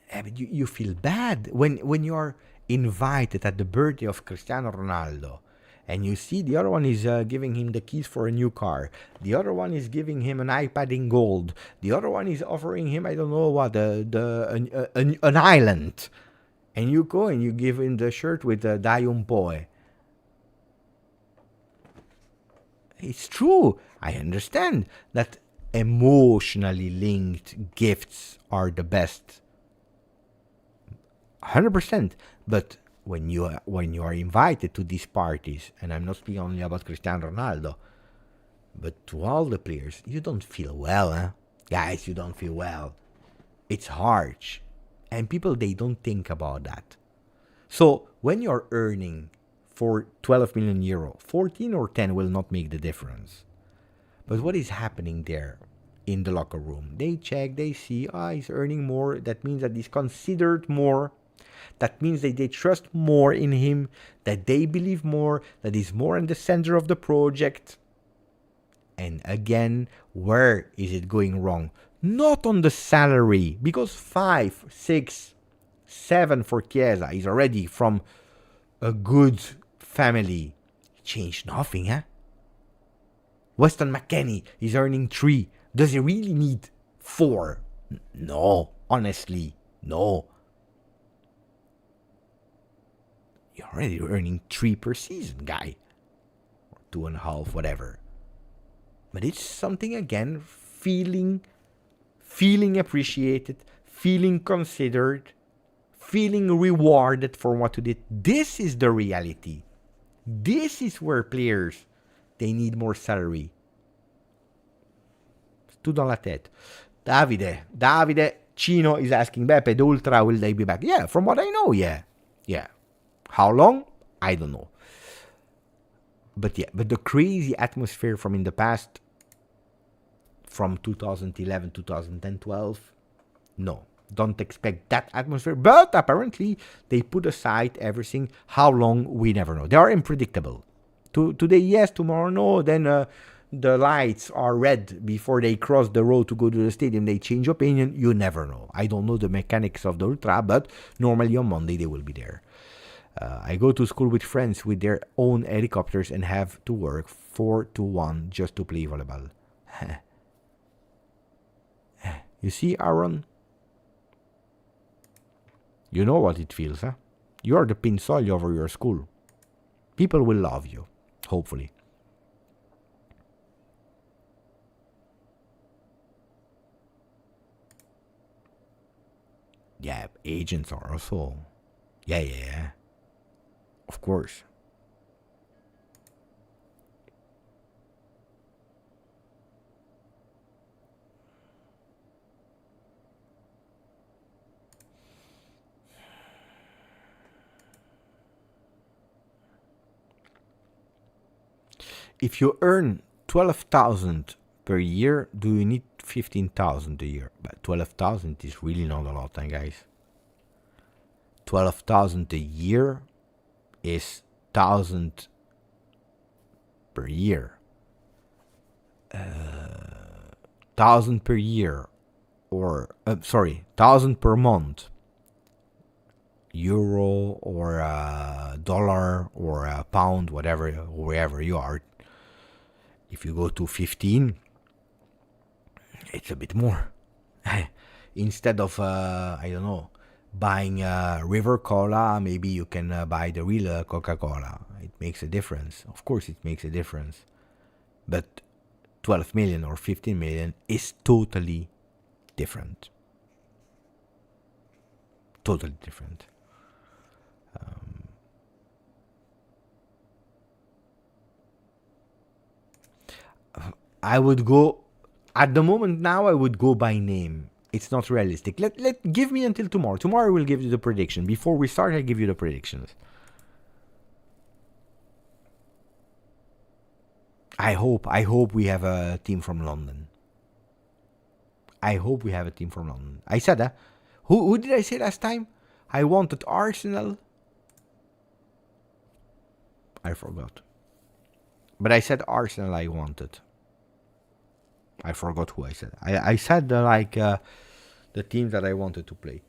But you feel bad when you're invited at the birthday of Cristiano Ronaldo and you see the other one is giving him the keys for a new car, the other one is giving him an iPad in gold, the other one is offering him, I don't know what, an island, and you go and you give him the shirt with the Dai un po'. It's true, I understand that emotionally linked gifts are the best. 100%. But when you are invited to these parties, and I'm not speaking only about Cristiano Ronaldo, but to all the players, you don't feel well, huh? Guys, you don't feel well. It's harsh. And people, they don't think about that. So when you're earning for 12 million euro, 14 or 10 will not make the difference. But what is happening there in the locker room? They check, they see, he's earning more. That means that he's considered more. That means that they trust more in him, that they believe more, that he's more in the center of the project. And again, where is it going wrong? Not on the salary, because 5, 6, 7 for Chiesa is already from a good family. Change nothing, huh? Weston McKennie is earning 3. Does he really need 4? No, honestly, no. You're already earning 3 per season, guy. Or 2.5, whatever. But it's something, again, feeling appreciated, feeling considered, feeling rewarded for what you did. This is the reality. This is where players, they need more salary. Stu dans la tête. Davide Chino is asking, Beppe, the Ultra, will they be back? Yeah, from what I know, yeah. Yeah. How long? I don't know. But the crazy atmosphere from in the past, from 2011, 2010, 12, no. Don't expect that atmosphere. But apparently, they put aside everything. How long? We never know. They are unpredictable. Today, yes. Tomorrow, no. Then the lights are red before they cross the road to go to the stadium. They change opinion. You never know. I don't know the mechanics of the Ultra, but normally on Monday, they will be there. I go to school with friends with their own helicopters and have to work 4 to 1 just to play volleyball. You see, Aaron? You know what it feels, huh? You are the pinsolio over your school. People will love you, hopefully. Yeah, agents are also. Yeah. Of course. If you earn 12,000 per year, do you need 15,000 a year? But 12,000 is really not a lot, guys. 12,000 a year is 1,000 per year. 1,000 per year, or 1,000 per month. Euro or dollar or pound, whatever, wherever you are. If you go to 15, it's a bit more. Instead of, I don't know, buying River Cola, maybe you can buy the real Coca-Cola. It makes a difference. Of course, it makes a difference. But 12 million or 15 million is totally different. Totally different. I would go, at the moment now, I would go by name. It's not realistic. Give me until tomorrow. Tomorrow I will give you the prediction. Before we start, I give you the predictions. I hope we have a team from London. I said that. Who did I say last time? I wanted Arsenal. I forgot. But I said Arsenal I wanted. I forgot who I said. I said the teams that I wanted to play.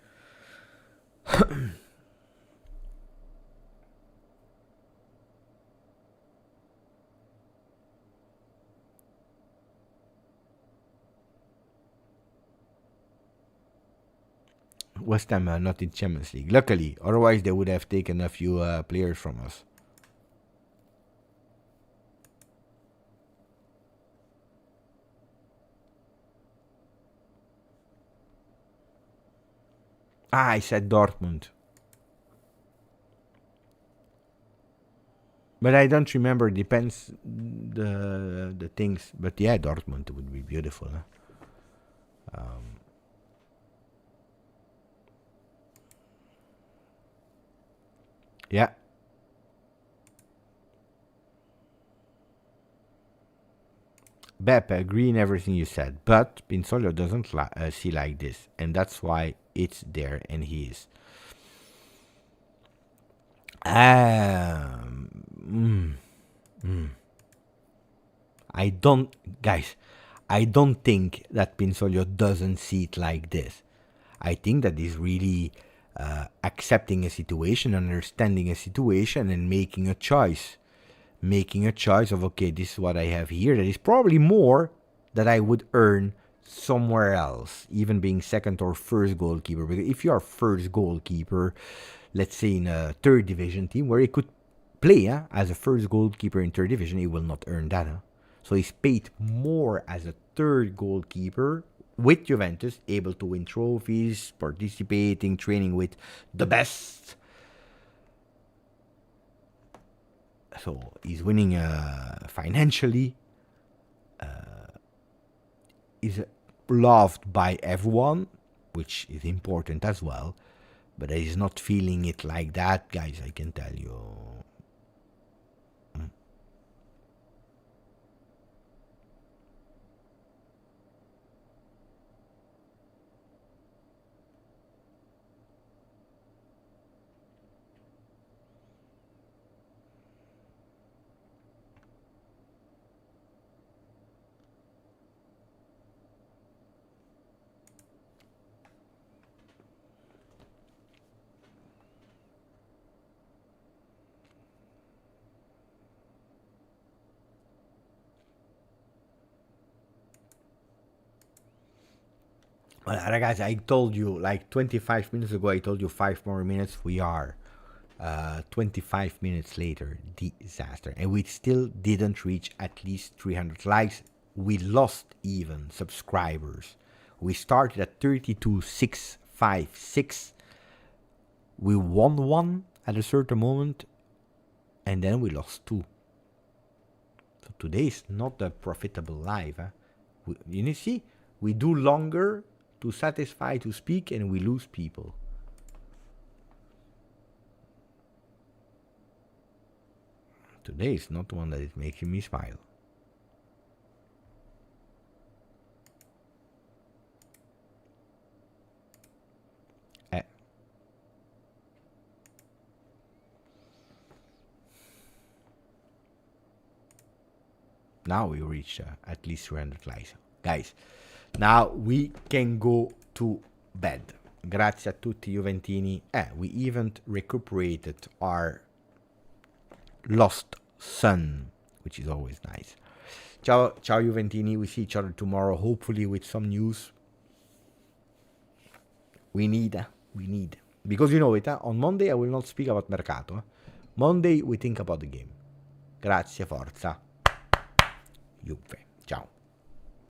West Ham not in Champions League. Luckily, otherwise they would have taken a few players from us. I said Dortmund. But I don't remember. Depends the things. But yeah, Dortmund would be beautiful. Huh? Yeah. Beppe, agree in everything you said, but Pinsolio doesn't see like this, and that's why it's there, and he is. I don't think that Pinsolio doesn't see it like this. I think that he's really accepting a situation, understanding a situation, and making a choice. Making a choice of, okay, this is what I have here. That is probably more that I would earn somewhere else, even being second or first goalkeeper. Because if you are first goalkeeper, let's say in a third division team where he could play as a first goalkeeper in third division, he will not earn that. So he's paid more as a third goalkeeper with Juventus, able to win trophies, participating, training with the best. So he's winning financially. Is loved by everyone, which is important as well. But he's not feeling it like that, guys, I can tell you. Well, guys, I told you like 25 minutes ago, I told you 5 more minutes. We are 25 minutes later. Disaster. And we still didn't reach at least 300 likes. We lost even subscribers. We started at 32,656. We won one at a certain moment. And then we lost two. So today is not a profitable live. You see, we do longer to satisfy, to speak, and we lose people. Today is not one that is making me smile. Now we reached at least 300 likes. Guys, now we can go to bed. Grazie a tutti Juventini. We even recuperated our lost son, which is always nice. Ciao Juventini. We see each other tomorrow, hopefully with some news. We need. Because you know it, on Monday I will not speak about Mercato. Monday we think about the game. Grazie, forza. Juve. Ciao.